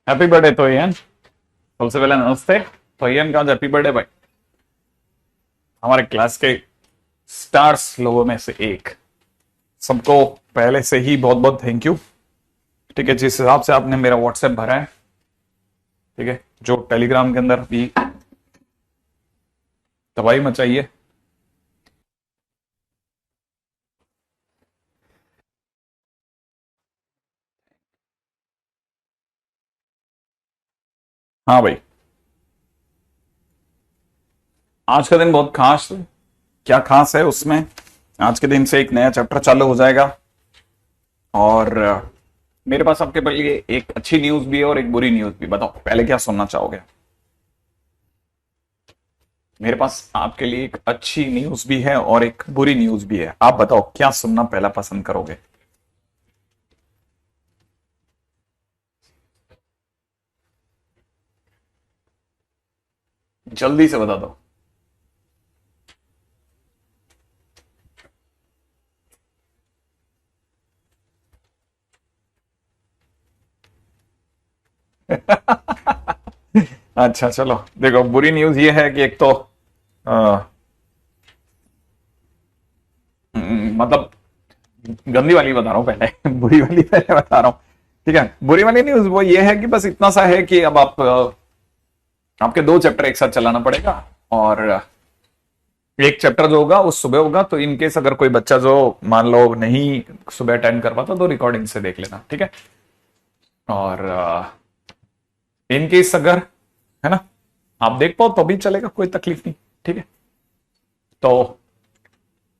Happy birthday तोयन। सबसे पहले नमस्ते तोयन का, हैप्पी बर्थडे भाई। हमारे क्लास के स्टार्स लोगों में से एक। सबको पहले से ही बहुत बहुत थैंक यू। ठीक है, जिस हिसाब से आपने मेरा व्हाट्सएप भरा है, ठीक है, जो टेलीग्राम के अंदर भी तबाही मचाई है। हाँ भाई, आज का दिन बहुत खास है। क्या खास है उसमें? आज के दिन से एक नया चैप्टर चालू हो जाएगा और मेरे पास आपके लिए एक अच्छी न्यूज भी है और एक बुरी न्यूज भी। बताओ पहले क्या सुनना चाहोगे? मेरे पास आपके लिए एक अच्छी न्यूज भी है और एक बुरी न्यूज भी है। आप बताओ क्या सुनना पहला पसंद करोगे? जल्दी से बता दो। अच्छा चलो, देखो बुरी न्यूज ये है कि एक तो मतलब गंदी वाली बता रहा हूं पहले। बुरी वाली पहले बता रहा हूं। ठीक है, बुरी वाली न्यूज वो ये है कि बस इतना सा है कि अब आप आपके दो चैप्टर एक साथ चलाना पड़ेगा और एक चैप्टर जो होगा वो सुबह होगा। तो इनकेस अगर कोई बच्चा जो मान लो नहीं सुबह अटेंड कर पाता तो रिकॉर्डिंग से देख लेना, ठीक है। और इनकेस अगर, है ना, आप देख पाओ तो भी चलेगा, कोई तकलीफ नहीं, ठीक है। तो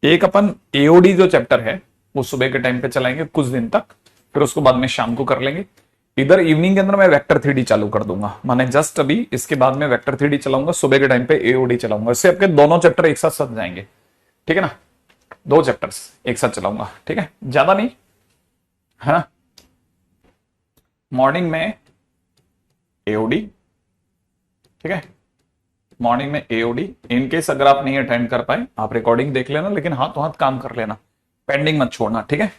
एक अपन एओडी जो चैप्टर है वो सुबह के टाइम पे चलाएंगे कुछ दिन तक, फिर उसको बाद में शाम को कर लेंगे। इधर इवनिंग के अंदर मैं वेक्टर थ्री चालू कर दूंगा, माने जस्ट अभी इसके बाद में वेक्टर थ्री चलाऊंगा, सुबह के टाइम पे एओडी चलाऊंगा। इससे आपके दोनों चैप्टर एक साथ सज जाएंगे, ठीक है ना। दो चैप्टर्स एक साथ चलाऊंगा, ठीक है, ज्यादा नहीं, है ना। मॉर्निंग में एओडी, ठीक है, मॉर्निंग में एओडी। इनकेस अगर आप नहीं अटेंड कर पाए आप रिकॉर्डिंग देख लेना, लेकिन हाथ हाथ काम कर लेना, पेंडिंग मत छोड़ना, ठीक है।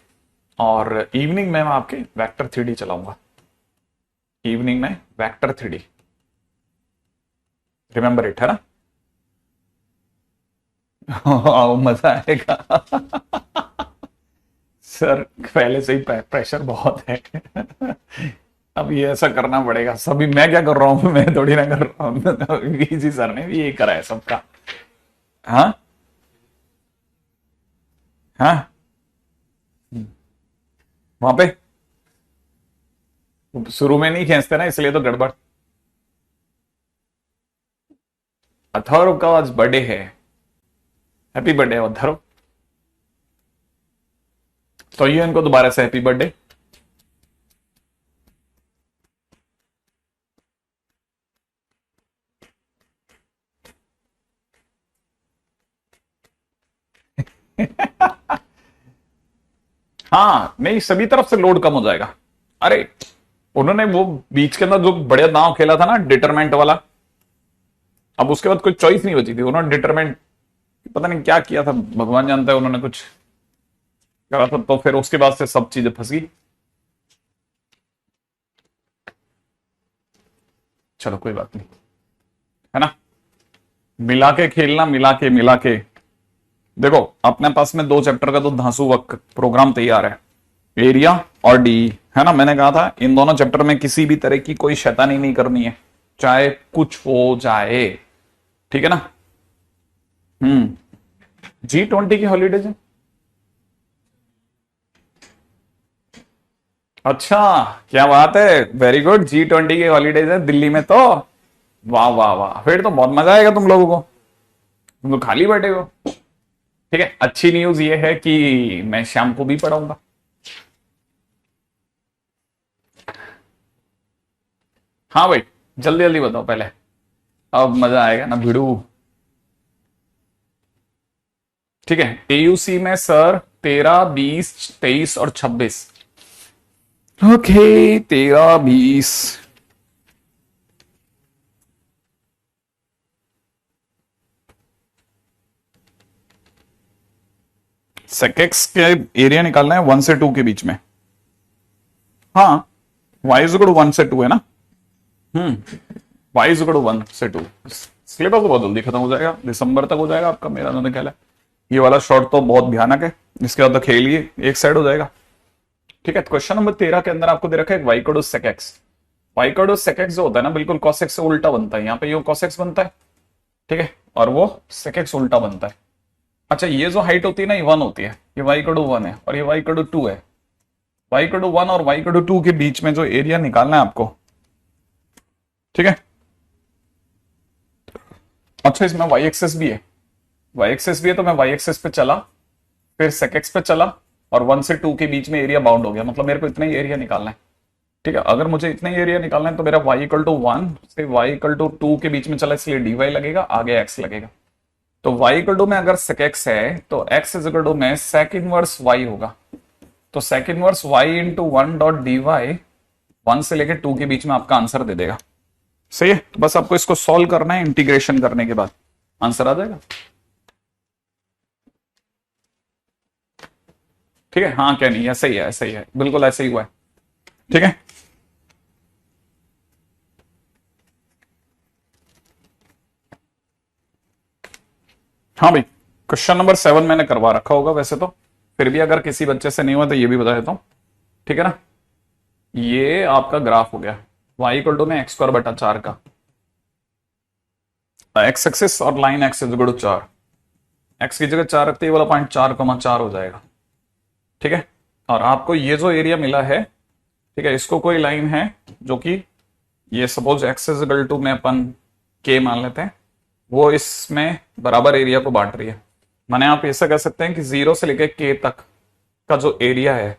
और इवनिंग में मैं आपके वेक्टर थ्री चलाऊंगा। इवनिंग में वेक्टर थ्री, रिमेंबर इट, है ना। मजा आएगा। सर पहले से ही प्रेशर बहुत है। अब ये ऐसा करना पड़ेगा। सभी मैं क्या कर रहा हूं? मैं थोड़ी ना कर रहा हूं। वीजी सर ने भी यही करा है सबका। हाँ हाँ, वहां पे शुरू में नहीं खींचते ना, इसलिए तो गड़बड़। अथर्व का आज बर्थडे है। Happy birthday Atharva. तो ये इनको दोबारा से हैप्पी बर्थडे। हाँ नहीं, सभी तरफ से लोड कम हो जाएगा। अरे उन्होंने वो बीच के अंदर जो बढ़िया दांव खेला था ना, डिटरमेंट वाला, अब उसके बाद कोई चॉइस नहीं बची थी। उन्होंने डिटरमेंट पता नहीं क्या किया था, भगवान जानता है, उन्होंने कुछ करा था, तो फिर उसके बाद से सब चीजें फंस गई। चलो कोई बात नहीं, है ना। मिला के खेलना, मिला के देखो अपने पास में दो चैप्टर का तो धांसू वक्त प्रोग्राम तैयार है, एरिया और डी, है ना। मैंने कहा था इन दोनों चैप्टर में किसी भी तरह की कोई शैतानी नहीं करनी है, चाहे कुछ हो जाए, ठीक है ना। G20 की हॉलीडेज है। अच्छा, क्या बात है, वेरी गुड। G20 की हॉलीडेज है दिल्ली में तो। वाह वाह वाह, फिर तो बहुत मजा आएगा तुम लोगों को, तुम तो खाली बैठे हो। ठीक है, अच्छी न्यूज ये है कि मैं शाम को भी पढ़ाऊंगा। हाँ भाई, जल्दी जल्दी बताओ पहले, अब मजा आएगा ना भिड़ू। ठीक है, एयूसी में सर 13, 20, 23 और 26। ओके 13, 20। सेकेक्स के एरिया निकालना है 1 से 2 के बीच में। हाँ, y इज इक्वल टू 1 से 2 है ना। वाई इज इक्वल टू 1 से 2। सिलेबस तो बहुत जल्दी खत्म हो जाएगा, दिसंबर तक हो जाएगा आपका, मेरा तो ख्याल है। ये वाला शॉर्ट तो बहुत भयानक है, इसके बाद तो खेलिए एक साइड हो जाएगा। ठीक है, क्वेश्चन नंबर 13 के अंदर आपको दे रखा है y equal to sec x. Y equal to sec x जो होता है ना, बिल्कुल cos x से उल्टा बनता है। यहाँ पे ये cos x बनता है, ठीक है, और वो sec x उल्टा बनता है। अच्छा, ये जो हाइट होती है ना, ये 1 होती है, ये y इक्वल टू 1 है और ये y इक्वल टू 2 है। y इक्वल टू 1 और y इक्वल टू 2 के बीच में जो एरिया निकालना है आपको, ठीक है। अच्छा, इसमें y एक्सेस भी है, y एक्सेस भी है, तो मैं y एक्सेस पे चला, फिर sec x पे चला, और 1 से 2 के बीच में एरिया बाउंड हो गया, मतलब मेरे को इतना ही एरिया निकालना है। ठीक है, अगर मुझे इतना ही एरिया निकालना है तो मेरा y इक्वल टू 1 से y इक्वल टू 2 के बीच में चला, इसलिए dy लगेगा, आगे x लगेगा। तो y इक्वल टू में अगर sec x है तो x इज इक्वल टू में sec इनवर्स y होगा। तो sec inverse y into 1 dot dy 1 से लेकर 2 के बीच में आपका आंसर दे देगा। सही है, तो बस आपको इसको सॉल्व करना है, इंटीग्रेशन करने के बाद आंसर आ जाएगा। ठीक है, हाँ क्या नहीं, ऐसा ही है, ऐसा ही है, बिल्कुल ऐसा ही हुआ है। ठीक है, हाँ भाई, क्वेश्चन नंबर 7 मैंने करवा रखा होगा वैसे तो, फिर भी अगर किसी बच्चे से नहीं हुआ तो ये भी बता देता हूं। ठीक है ना, ये आपका ग्राफ हो गया y इक्वल टू में एक्स स्क्वायर बटा 4 का, एक्स एक्सिस और line x is equal to 4, x की जगह 4 रखते ही वाला पॉइंट 4,4 हो जाएगा। ठीक है, और आपको ये जो एरिया मिला है, ठीक है, इसको कोई लाइन है जो कि ये suppose x is equal to में अपन के मान लेते हैं, वो इसमें बराबर एरिया को बांट रही है। माने आप ऐसा कह सकते हैं कि 0 से लेकर के तक का जो एरिया है,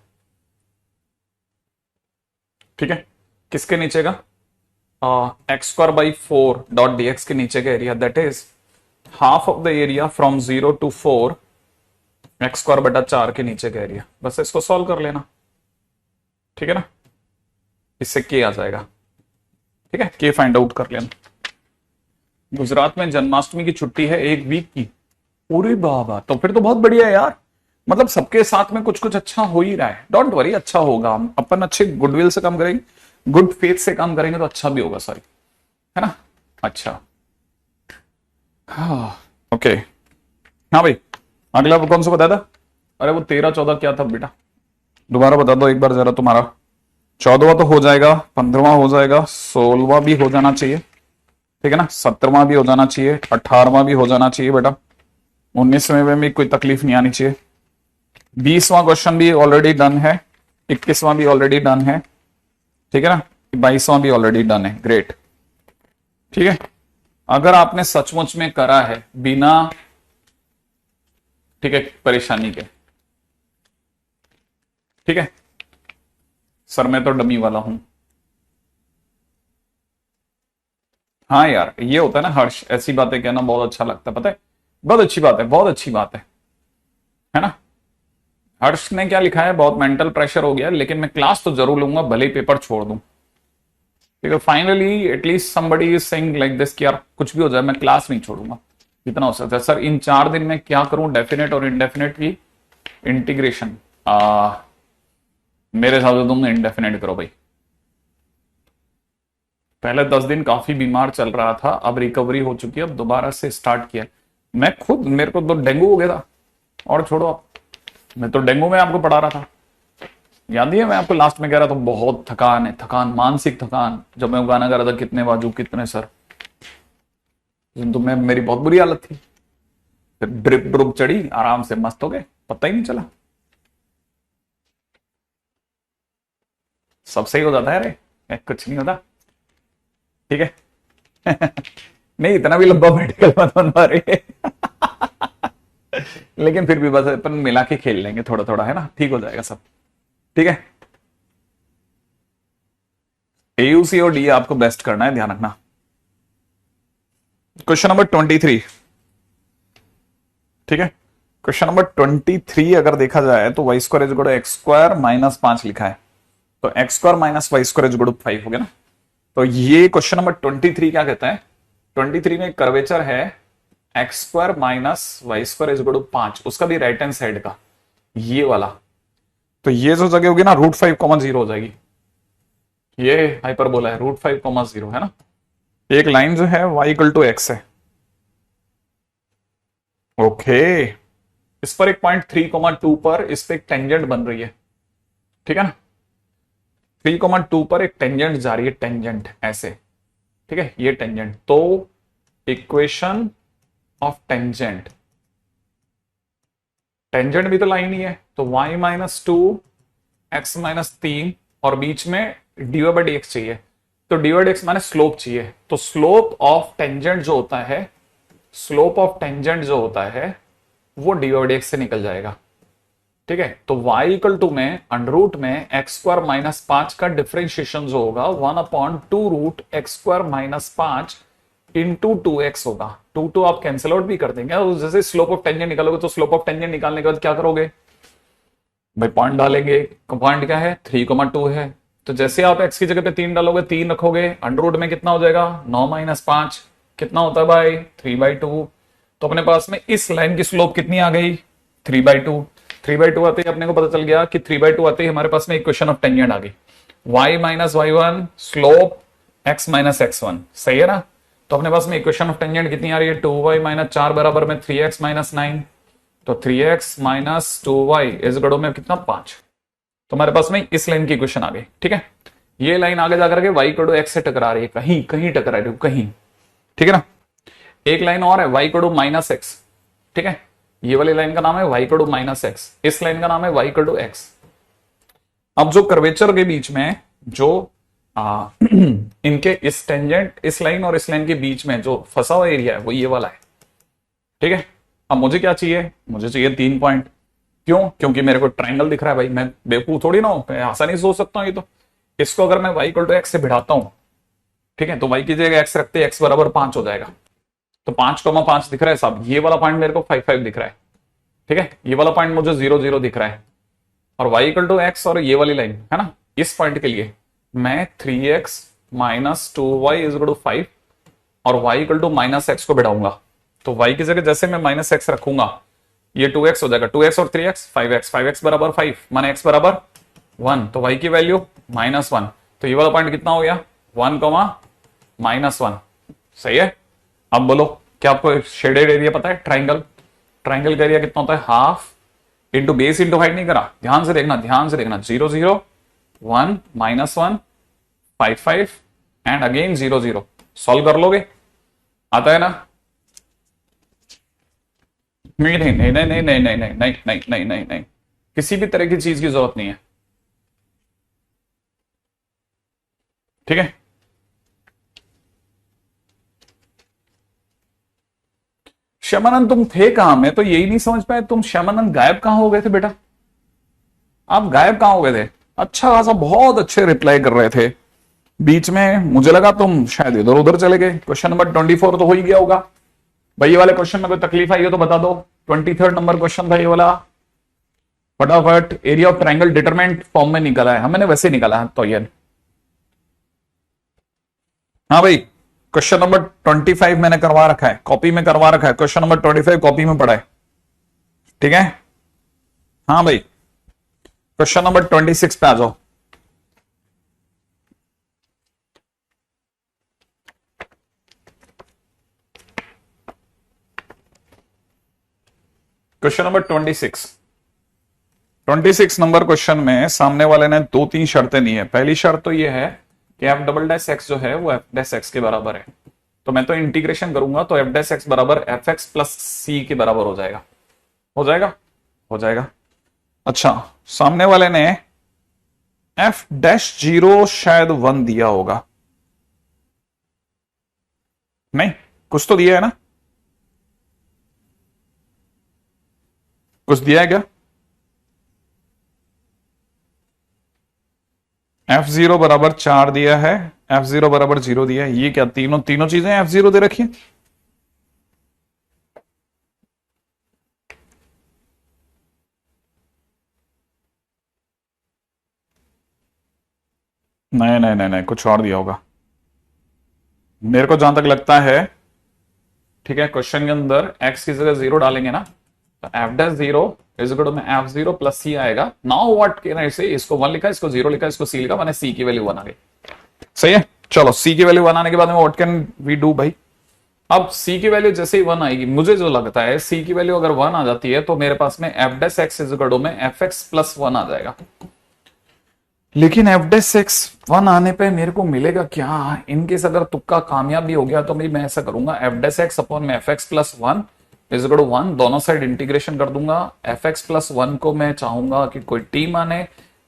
ठीक है, किसके नीचे का, x square by 4 dot d x के नीचे का area, that is half of the area from 0 to 4 x square बटा 4 के नीचे का एरिया। बस इसको सॉल्व कर लेना, ठीक है ना, इससे के आ जाएगा। ठीक है, के फाइंड आउट कर लेना। गुजरात में जन्माष्टमी की छुट्टी है 1 वीक की, पूरी बाबा, तो फिर तो बहुत बढ़िया है यार, मतलब सबके साथ में कुछ कुछ अच्छा हो ही रहा है। डोंट वरी, अच्छा होगा, अपन अच्छे गुडविल से काम करेंगे, गुड फेथ से काम करेंगे तो अच्छा भी होगा, सॉरी, है ना। अच्छा, हाँ ओके, हाँ भाई, अगला कौन सा बताया था? अरे वो 13-14 क्या था बेटा, दोबारा बता दो एक बार जरा। तुम्हारा 14वां तो हो जाएगा, 15वां हो जाएगा, 16वां भी हो जाना चाहिए, ठीक है ना, 17वां भी हो जाना चाहिए, 18वां भी हो जाना चाहिए बेटा, 19वें में भी कोई तकलीफ नहीं आनी चाहिए, 20वां क्वेश्चन भी ऑलरेडी डन है, 21वां भी ऑलरेडी डन है, ठीक है ना, 22वां भी ऑलरेडी डन है, ग्रेट। ठीक है, अगर आपने सचमुच में करा है बिना, ठीक है, परेशानी के, ठीक है, सर मैं तो डमी वाला हूं, हाँ यार ये होता है ना हर्ष, ऐसी बातें कहना बहुत अच्छा लगता है, पता है, बहुत अच्छी बात है, बहुत अच्छी बात है ना। हर्ष ने क्या लिखा है, बहुत मेंटल प्रेशर हो गया, लेकिन मैं क्लास तो जरूर लूंगा, भले ही पेपर छोड़ दूं, ठीक है। Finally at least somebody is saying like this कि यार कुछ भी हो जाए मैं क्लास नहीं छोड़ूंगा, जितना हो सकता है। सर इन 4 दिन में क्या करूं, डेफिनेट और इनडेफिनेट की इंटीग्रेशन, मेरे हिसाब से तुम इंडेफिनेट करो भाई। पहले 10 दिन काफी बीमार चल रहा था, अब रिकवरी हो चुकी है, अब दोबारा से स्टार्ट किया। मैं खुद, मेरे को तो डेंगू हो गया था, और छोड़ो आप, मैं तो डेंगू में आपको पढ़ा रहा था, याद ही है, मैं आपको लास्ट में कह रहा था बहुत थकान है, थकान, मानसिक थकान, जब मैं गाना गा रहा था कितने बाजू कितने सर, तो मैं, मेरी बहुत बुरी हालत थी, फिर ड्रिप ड्रुप चढ़ी, आराम से मस्त हो गए, पता ही नहीं चला, सब सही हो जाता है, अरे कुछ नहीं होता, ठीक है। नहीं इतना भी लंबा मेडिकल मत बनवा रहे। लेकिन फिर भी बस अपन मिला के खेल लेंगे थोड़ा थोड़ा, है ना, ठीक हो जाएगा सब, ठीक है। एयूसी और डी आपको बेस्ट करना है, ध्यान रखना। क्वेश्चन नंबर 23, ठीक है, क्वेश्चन नंबर 23 अगर देखा जाए तो y square is equal to x square minus 5 लिखा है, तो x square minus y square is equal to 5 हो गया ना। तो ये क्वेश्चन नंबर 23 क्या कहता है, 23 में कर्वेचर है x square minus y square is equal to 5, उसका भी राइट हैंड साइड का, ये वाला, तो ये जो जगह होगी ना √5, 0 हो जाएगी, ये हाइपरबोला है, √5, 0 है ना। एक लाइन जो है y इक्वल टू एक्स है। ओके, इस पर एक पॉइंट 3,2 पर इस पे एक टेंजेंट बन रही है, ठीक है ना। 3,2 पर एक टेंजेंट जा रही है, टेंजेंट ऐसे, ठीक है, ये टेंजेंट। तो इक्वेशन ऑफ टेंजेंट, टेंजेंट भी तो लाइन ही है, तो y-2 x-3 और बीच में dy/dx चाहिए, तो dy/dx माने स्लोप चाहिए। तो स्लोप ऑफ टेंजेंट जो होता है, स्लोप ऑफ टेंजेंट जो होता है वो dy/dx से निकल जाएगा, ठीक है। तो y इक्वल टू में अंडरूट में x² - 5 का डिफरेंशिएशन जो होगा 1/2√x² - 5 इंटू 2x होगा। 2 आप कैंसिल आउट भी कर देंगे, और जैसे स्लोप ऑफ टेंजेंट निकालोगे तो स्लोप ऑफ टेंजेंट निकालने के बाद क्या करोगे भाई, पॉइंट डालेंगे। पॉइंट क्या है, 3,2 है, तो जैसे आप x की जगह पे 3 डालोगे, 3 रखोगे, अंडररूट में कितना हो जाएगा 9 - 5, कितना होता है भाई 3/2। तो अपने पास में इस लाइन की स्लोप कितनी आ गई 3/2। 3/2 आते ही अपने को पता चल गया कि 3/2 आते ही हमारे पास में इक्वेशन ऑफ टेंजेंट आ गई, y-y1 स्लोप x - x1, सही है ना। तो अपने पास में इक्वेशन ऑफ टेंजेंट कितनी आ रही है 2y - 4 बराबर में 3x - 9, तो 3x - 2y इस गड़ो में कितना 5। तो हमारे पास में इस लाइन की इक्वेशन आ गई, ठीक है। ये लाइन आगे जाकर के y को x से टकरा रही है, कहीं कहीं टकरा रही है कहीं, ठीक है ना। एक लाइन और है y को -x, ठीक है, ये वाली लाइन का नाम है y को -x, इस लाइन का नाम है y को x। अब जो कर्वेचर के बीच में जो इनके इस टेंजेंट, इस लाइन और इस लाइन के बीच में जो फंसा हुआ एरिया है वो ये वाला है, ठीक है। अब मुझे क्या चाहिए, मुझे चाहिए 3 पॉइंट। क्यों, क्योंकि मेरे को ट्राइंगल दिख रहा है भाई, मैं बेवकूफ थोड़ी ना हूं, मैं आसानी से सोच सकता हूं ये तो। इसको अगर मैं y इक्वल टू एक्स से भिड़ाता हूं, ठीक है, तो y की जगह x रखते x बराबर 5 हो जाएगा। तो 5,5 दिख रहा है साहब, ये वाला पॉइंट मेरे को 5,5 दिख रहा है, ठीक है, ये वाला पॉइंट मुझे 0,0 दिख रहा है। और y इक्वल टू एक्स और ये वाली लाइन है ना, इस पॉइंट के लिए मैं 3x - 2y is equal to 5 और y इक्वल टू -x को भिड़ाऊंगा। तो y की जगह जैसे मैं -x रखूंगा, ये 2x हो जाएगा, 2x और 3x 5x, 5x बराबर 5 माने x बराबर 1, तो y की वैल्यू -1। तो ये वाला पॉइंट कितना हो गया 1, -1, सही है। अब बोलो, क्या आपको शेडेड एरिया पता है, ट्राइंगल, ट्राइंगल का एरिया कितना होता है, half into base into height नहीं करा, ध्यान से देखना, ध्यान से देखना, 0, 0, 1, -1, 5, 5 एंड अगेन 0, 0। सॉल्व कर लोगे, आता है ना। नहीं नहीं नहीं नहीं नहीं नहीं नहीं नहीं नहीं नहीं नहीं नहीं नहीं, किसी भी तरह की चीज की जरूरत नहीं है, ठीक है। श्यामानंद तुम थे कहां, मैं तो यही नहीं समझ पाया, तुम श्यामानंद गायब कहां हो गए थे बेटा, आप गायब कहां हो गए थे। अच्छा खासा बहुत अच्छे रिप्लाई कर रहे थे, बीच में मुझे लगा तुम शायद इधर उधर चले गए। क्वेश्चन नंबर 24 तो हो ही गया होगा भाई, ये वाले क्वेश्चन में कोई तकलीफ आई हो तो बता दो। 23rd नंबर क्वेश्चन था ये वाला, फटाफट। Area of triangle determinant form में निकला है, हमने वैसे निकाला है तो ये। हाँ भाई, क्वेश्चन नंबर 25 मैंने करवा रखा है, कॉपी में करवा रखा है, क्वेश्चन नंबर 25 कॉपी में पड़ा है, ठीक है। हाँ भाई, क्वेश्चन नंबर 26 पे आ जाओ। क्वेश्चन नंबर 26 नंबर क्वेश्चन में सामने वाले ने 2-3 शर्तें दी है। पहली शर्त तो ये है कि f'(x) जो है वो f'(x) के बराबर है, तो मैं तो इंटीग्रेशन करूंगा तो f'(x) बराबर fx प्लस c के बराबर हो जाएगा, हो जाएगा, हो जाएगा। अच्छा, सामने वाले ने f'0 शायद 1 दिया होगा, नहीं कुछ तो दिया है ना, कुछ दिया है क्या। f0 बराबर 4 दिया है, f0 बराबर 0 दिया है, ये क्या तीनों तीनों चीजें f0 दे रखी है। नहीं नहीं नहीं नहीं, कुछ और दिया होगा मेरे को जहां तक लगता है, ठीक है। क्वेश्चन के अंदर x की जगह 0 डालेंगे ना, तो f'0 इज इक्वल टू में f0 प्लस c आएगा। नाउ व्हाट कैन आई से, इसको 1 लिखा, इसको 0 लिखा, इसको c लिखा, मैंने c की वैल्यू 1 आ गई। सही है। चलो सी की वैल्यू 1 आने के बाद में व्हाट कैन वी डू भाई। अब सी की वैल्यू जैसे ही 1 आएगी, मुझे जो लगता है सी की वैल्यू अगर 1 आ जाती है तो मेरे पास में f dash x is equal to में एफ एक्स प्लस 1 आ जाएगा। लेकिन एफ डैश एक्स 1 आने पे मेरे को मिलेगा क्या, इनकेस अगर तुक्का कामयाब भी हो गया तो मैं ऐसा करूंगा, एफ डैश एक्स अपॉन में f x plus 1 is equal to 1, दोनों साइड इंटीग्रेशन कर दूंगा। एफ एक्स प्लस 1 को मैं चाहूंगा कि कोई टी माने,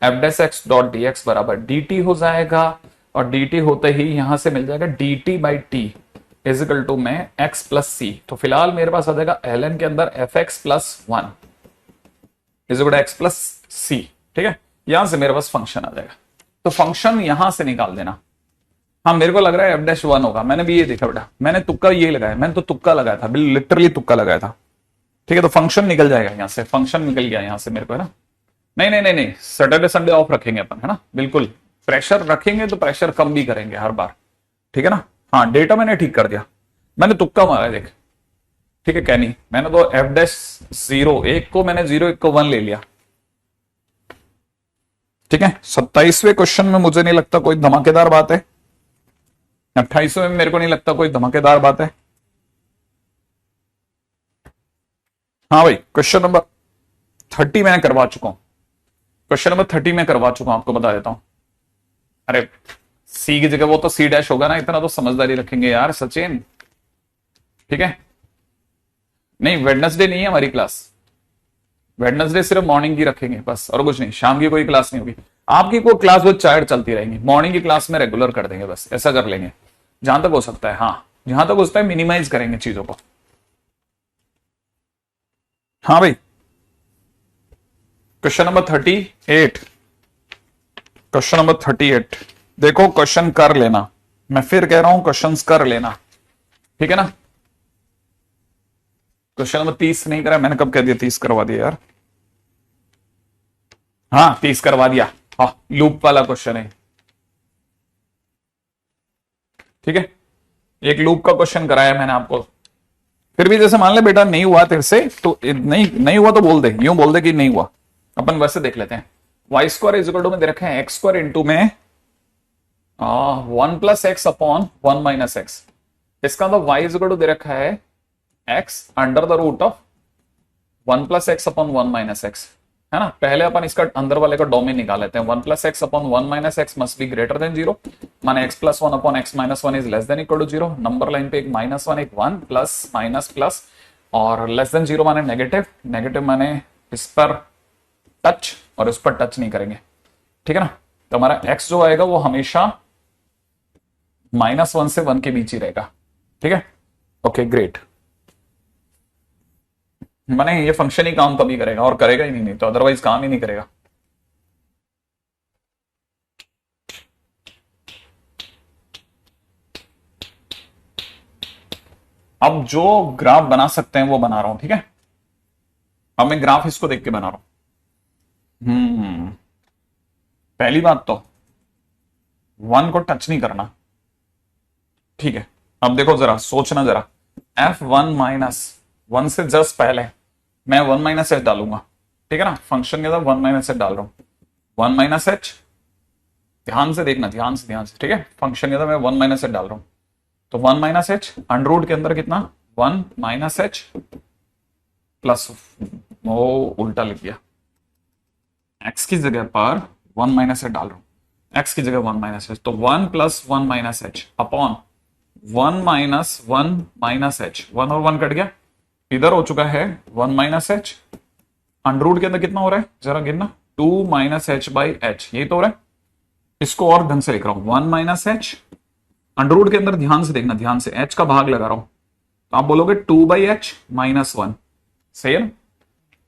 F dash x dot d x बराबर डी टी हो जाएगा, और डी टी होते ही यहां से मिल जाएगा d t by t is equal to में एक्स प्लस सी। तो फिलहाल मेरे पास आ जाएगा एल एन के अंदर F x plus 1 is equal to X plus C. ठीक है, यहां से मेरे पास फंक्शन आ जाएगा। तो फंक्शन यहां से निकाल देना। हाँ मेरे को लग रहा है एफ डैश 1 होगा, मैंने भी ये देखा बेटा, मैंने तुक्का ये लगाया, मैंने तो तुक्का लगाया था, लिटरली तुक्का लगाया था। ठीक है, तो फंक्शन निकल जाएगा यहां से, फंक्शन निकल गया यहां से मेरे को, है ना। नहीं नहीं नहीं नहीं, सैटरडे संडे ऑफ रखेंगे अपन, है ना, बिल्कुल। प्रेशर रखेंगे तो प्रेशर कम भी करेंगे हर बार, ठीक है ना। हाँ डेटा मैंने ठीक कर दिया, मैंने तुक्का मारा है देख। ठीक है कैनी, मैंने तो एफ डैश 0 1 को मैंने 0 1 को 1 ले लिया। ठीक है, 27वें क्वेश्चन में मुझे नहीं लगता कोई धमाकेदार बात है, 28वें में मेरे को नहीं लगता कोई धमाकेदार बात है। हाँ भाई क्वेश्चन नंबर 30 मैंने करवा चुका हूं, क्वेश्चन नंबर 30 में करवा चुका हूं, आपको बता देता हूं। अरे सी की जगह वो तो सी डैश होगा ना, इतना तो समझदारी रखेंगे यार सचिन। ठीक है, नहीं वेडनेसडे नहीं है हमारी क्लास, वेडनेसडे सिर्फ मॉर्निंग की रखेंगे बस, और कुछ नहीं, शाम की कोई क्लास नहीं होगी। आपकी कोई क्लास वो चाइल्ड चलती रहेंगी, मॉर्निंग की क्लास में रेगुलर कर देंगे बस, ऐसा कर लेंगे जहां तक हो सकता है। हाँ जहां तक हो सकता है मिनिमाइज करेंगे चीजों को। हाँ भाई क्वेश्चन नंबर 38, क्वेश्चन नंबर 38 देखो, क्वेश्चन कर लेना, मैं फिर कह रहा हूं क्वेश्चंस कर लेना, ठीक है ना। क्वेश्चन नंबर 30 नहीं करा, मैंने कब कह दिया 30 करवा दिया यार। हाँ 30 करवा दिया, हाँ लूप वाला क्वेश्चन है, ठीक है। एक लूप का क्वेश्चन कराया मैंने आपको। फिर भी जैसे मान ले बेटा नहीं हुआ तेरे से, तो नहीं हुआ तो बोल दे, यूं बोल दे कि नहीं हुआ। अपन वैसे देख लेते हैं, y square is equal to में दे रखे हैं एक्स स्क्वायर इंटू में 1 plus x upon 1 minus x. इसका मतलब वाई इज इक्वल टू दे रखा है x under the root of 1 plus x upon 1 minus x, है ना। पहले अपन इसका अंदर वाले का डोमेन निकाल लेते हैं। 1 plus x upon 1 minus x must be greater than 0, माने x plus 1 upon x minus 1 is less than equal to 0। Number line पे एक -1 एक 1 प्लस माइनस प्लस, और लेस देन 0 माने नेगेटिव, नेगेटिव माने इस पर टच और इस पर टच नहीं करेंगे, ठीक है ना। तो हमारा x जो आएगा वो हमेशा -1 से 1 के बीच ही रहेगा, ठीक है। ओके ग्रेट, माने ये फंक्शन ही काम तभी करेगा, और करेगा ही नहीं तो अदरवाइज काम ही नहीं करेगा। अब जो ग्राफ बना सकते हैं वो बना रहा हूं, ठीक है। अब मैं ग्राफ इसको देख के बना रहा हूं। पहली बात तो 1 को टच नहीं करना, ठीक है। अब देखो जरा सोचना जरा, f1 माइनस 1 से जस्ट पहले मैं 1 माइनस एच डालूंगा, ठीक है ना। फंक्शन के अंदर 1 माइनस एच डाल रहा हूं, 1 माइनस एच, ध्यान से देखना, ध्यान से, ठीक है। फंक्शन के अंदर मैं 1 माइनस एच डाल रहा हूं, तो 1 माइनस एच अंडर रूट के अंदर कितना 1 माइनस एच प्लस, वो उल्टा लिख दिया, x की जगह पर 1 माइनस एच डाल रहा हूं, x की जगह 1 माइनस एच, तो 1 plus 1 minus H upon 1 minus 1 minus H, 1 और 1 कट गया, इधर हो चुका है 1 माइनस एच, अंडर रूट के अंदर कितना हो रहा है जरा गिनना, 2 माइनस एच बाई एच, यही तो हो रहा है। इसको और ढंग से लिख रहा हूं, 1 माइनस एच अंडर रूट के अंदर, ध्यान से देखना, ध्यान से, एच का भाग लगा रहा हूं, तो आप बोलोगे 2 बाई एच माइनस 1, सही है ना।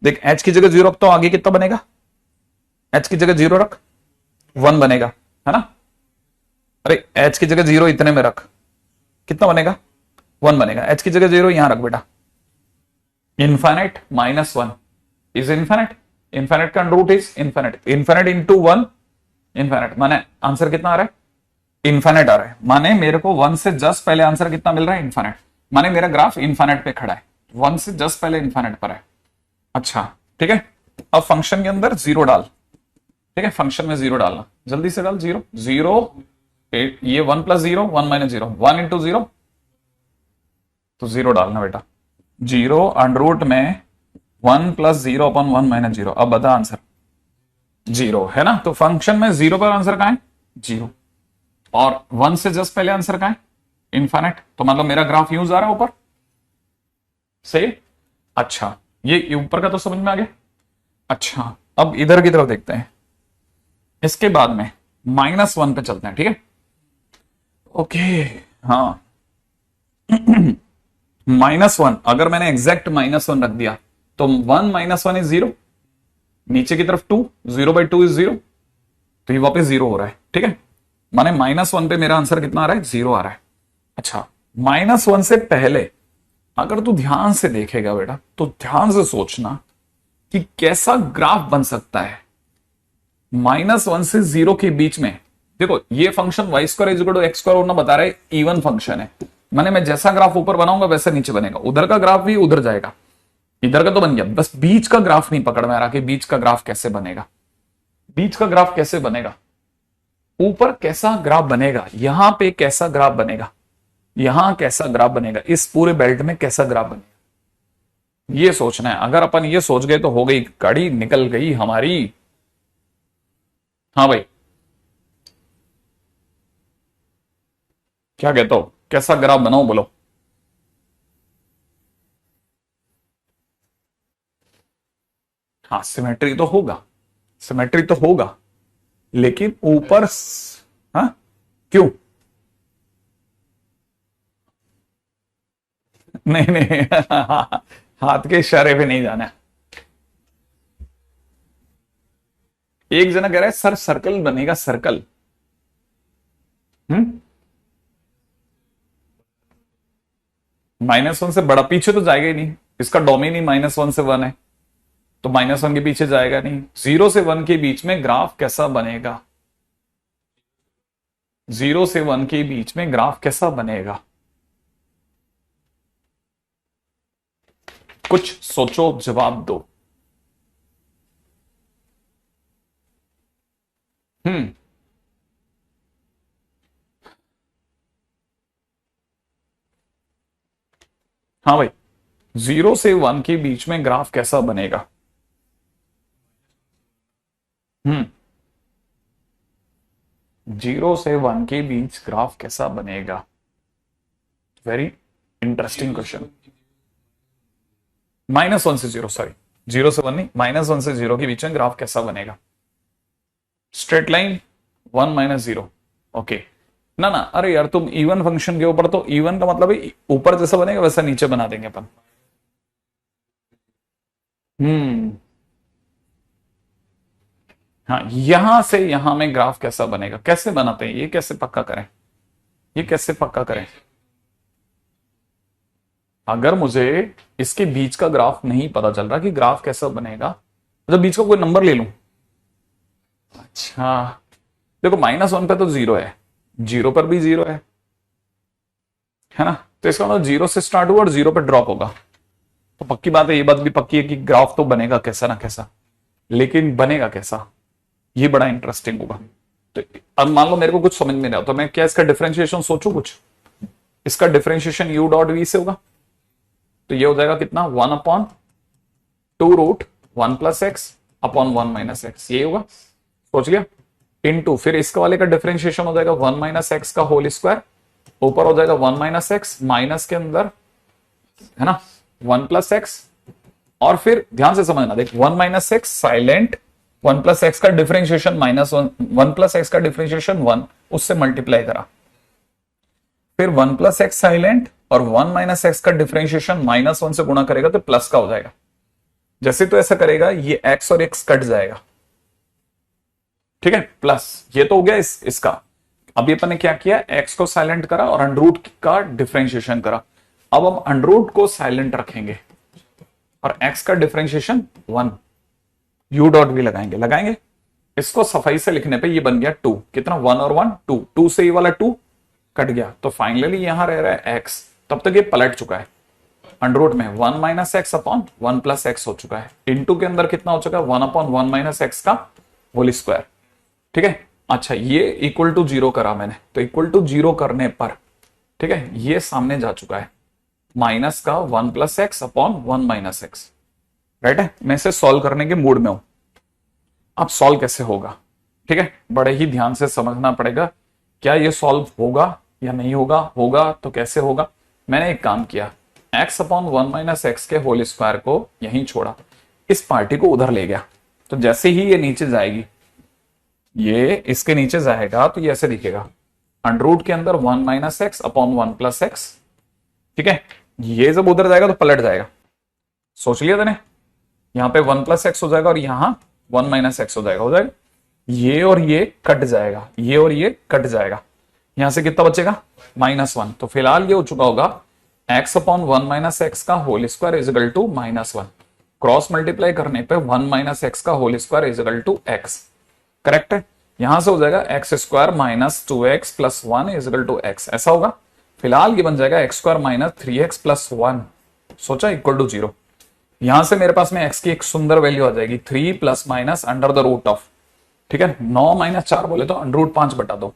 देख एच की जगह 0 रख, तो आगे कितना बनेगा, एच की जगह 0 रख 1 बनेगा, है ना। अरे एच की जगह 0 इतने में रख, कितना बनेगा 1 बनेगा। एच की जगह 0 यहां रख बेटा, infinite minus 1 is infinite, infinite का under root is infinite, infinite into 1 infinite, माने आंसर कितना आ रहा है इनफाइनाइट आ रहा है, माने मेरे को 1 से जस्ट पहले आंसर कितना मिल रहा है इनफाइनाइट, माने मेरा ग्राफ इनफाइनाइट पे खड़ा है, 1 से जस्ट पहले इनफाइनाइट पर है। अच्छा ठीक है, अब फंक्शन के अंदर 0 डाल, ठीक है, फंक्शन में 0 डालना, जल्दी से डाल 0 0 ये 1 + 0, 1 - 0, 1 × 0 तो 0 डालना बेटा। 0 में 1 + 0/1 - 0। अब बता आंसर 0 है ना। तो फंक्शन में 0 पर आंसर कहां है? 0। और 1 से जस्ट पहले आंसर कहां है? इनफाइनाइट। तो मतलब मेरा ग्राफ यूं जा रहा है ऊपर से। अच्छा, ये ऊपर का तो समझ में आ गया। अच्छा, अब इधर की तरफ देखते हैं। इसके बाद में -1 पे चलते हैं, ठीक है। ओके, हाँ। -1, अगर मैंने एग्जैक्ट -1 रख दिया तो 1 - 1 = 0। नीचे की तरफ 2, 0/2 = 0। तो ये वापस 0 हो रहा है, ठीक है। माने -1 पे मेरा आंसर कितना आ रहा है? 0 आ रहा है। अच्छा, -1 से पहले अगर तू ध्यान से देखेगा बेटा तो ध्यान से सोचना कि कैसा ग्राफ बन सकता है -1 से 0 के बीच में। देखो, ये फंक्शन y² = x² होना बता रहा है, इवन फंक्शन है। माने मैं जैसा ग्राफ ऊपर बनाऊंगा वैसा नीचे बनेगा। उधर का ग्राफ भी उधर जाएगा, इधर का तो बन गया, बस बीच का ग्राफ नहीं पकड़ में आ रहा कि बीच का ग्राफ कैसे बनेगा। बीच का ग्राफ कैसे बनेगा? ऊपर कैसा ग्राफ बनेगा, यहां पे कैसा ग्राफ बनेगा, यहां कैसा ग्राफ बनेगा, इस पूरे बेल्ट में कैसा ग्राफ बनेगा, ये सोचना है। अगर अपन ये सोच गए तो हो गई, गाड़ी निकल गई हमारी। हाँ भाई, क्या कहते हो, कैसा ग्राफ बनाओ बोलो। हाँ, सिमेट्री तो होगा, सिमेट्री तो होगा, लेकिन ऊपर हाँ, क्यों? नहीं नहीं, हाथ के इशारे पे नहीं जाना। एक जना कह रहा है सर सर्कल बनेगा, सर्कल। हम्म, -1 से बड़ा पीछे तो जाएगा ही नहीं, इसका डोमेन ही -1 से 1 है, तो -1 के पीछे जाएगा नहीं। 0 से 1 के बीच में ग्राफ कैसा बनेगा? 0 से 1 के बीच में ग्राफ कैसा बनेगा? कुछ सोचो, जवाब दो। हम्म, हाँ भाई, 0 से 1 के बीच में ग्राफ कैसा बनेगा? हम्म, 0 से 1 के बीच ग्राफ कैसा बनेगा? Very interesting question. -1 से 0, सॉरी, 0 से 1 नहीं, -1 से 0 के बीच में ग्राफ कैसा बनेगा? Straight line, 1 - 0। ओके, ना ना, अरे यार तुम इवन फंक्शन के ऊपर, तो इवन का मतलब है ऊपर जैसा बनेगा वैसा नीचे बना देंगे अपन। हम्म, हाँ, यहां से यहां में ग्राफ कैसा बनेगा, कैसे बनाते हैं, ये कैसे पक्का करें, ये कैसे पक्का करें? अगर मुझे इसके बीच का ग्राफ नहीं पता चल रहा कि ग्राफ कैसा बनेगा, मतलब बीच का कोई नंबर ले लूं। अच्छा, देखो, -1 पे तो 0 है, 0 पर भी 0 है ना। तो इसका मतलब 0 से स्टार्ट हुआ और 0 पे ड्रॉप होगा। तो पक्की बात है, ये बात भी पक्की है कि ग्राफ तो बनेगा कैसा ना कैसा, लेकिन बनेगा कैसा, ये बड़ा इंटरेस्टिंग होगा। तो अब मान लो मेरे को कुछ समझ में नहीं आता, तो मैं क्या इसका डिफरेंशिएशन सोचू कुछ? इसका डिफरेंशिएशन u.v से होगा, तो ये हो जाएगा कितना, 1/2√1 + x/1 - x, ये होगा, सोच लिया। इनटू फिर इसका वाले का डिफरेंशिएशन हो जाएगा 1 - x का होल स्क्वायर, ऊपर हो जाएगा 1 - x, माइनस के अंदर है ना 1 + x, और फिर ध्यान से समझना, देख 1 - x साइलेंट, 1 + x का डिफरेंशिएशन -1, 1 + x का डिफरेंशिएशन 1, उससे मल्टीप्लाई करा, फिर 1 + x साइलेंट और 1 - x का डिफरेंशिएशन -1 से गुणा करेगा तो प्लस का हो जाएगा। जैसे तो ऐसा करेगा, ये x और x कट जाएगा, ठीक है, प्लस ये तो हो गया इसका। अभी अपन ने क्या किया, x को साइलेंट करा और अंडररूट का डिफरेंशिएशन करा। अब हम अंडररूट को साइलेंट रखेंगे और x का डिफरेंशिएशन 1, u.v लगाएंगे, इसको सफाई से लिखने पे ये बन गया 2, कितना, 1 और 1 2, 2 से ये वाला 2 कट गया, तो फाइनली यहां रह रहा है x। तब तक ये पलट चुका है, अंडररूट में 1 - x/1 + x हो चुका है, इनटू के अंदर कितना हो चुका है, 1/1 - x का होल स्क्वायर, ठीक है। अच्छा, ये इक्वल टू जीरो करा मैंने, तो इक्वल टू जीरो करने पर, ठीक है, ये सामने जा चुका है, माइनस का 1 + x अपॉन 1 - x, राइट है। मैं इसे सॉल्व करने के मूड में हूं। अब सॉल्व कैसे होगा, ठीक है, बड़े ही ध्यान से समझना पड़ेगा, क्या ये सॉल्व होगा या नहीं होगा, होगा तो कैसे होगा। मैंने एक काम किया, x अपॉन 1 - x के होल स्क्वायर को यहीं छोड़ा, इस पार्टी को उधर ले गया, तो जैसे ही ये नीचे जाएगी, ये इसके नीचे जाएगा तो ये ऐसे दिखेगा, अंडर के अंदर 1 - x अपॉन 1 + x, ठीक है। ये जब उधर जाएगा तो पलट जाएगा, सोच लिया तूने, यहां पे 1 + x हो जाएगा और यहां 1 - x हो जाएगा, ये और ये कट जाएगा, ये और ये कट जाएगा, यहां से कितना बचेगा, -1। तो फिलहाल ये हो चुका होगा x अपॉन 1 - x का whole square is equal to -1, cross multiply करने पे 1 - x का whole square is equal to x, correct है। यहां से हो जाएगा x² - 2x + 1 is equal to x, ऐसा होगा। फिलहाल ये बन जाएगा x² - 3x + 1, सोचा, इक्वल टू 0। यहां से मेरे पास में x की एक सुंदर वैल्यू आ जाएगी, 3 ± अंडर द रूट ऑफ, ठीक है, 9 - 4 बोले तो √5/2,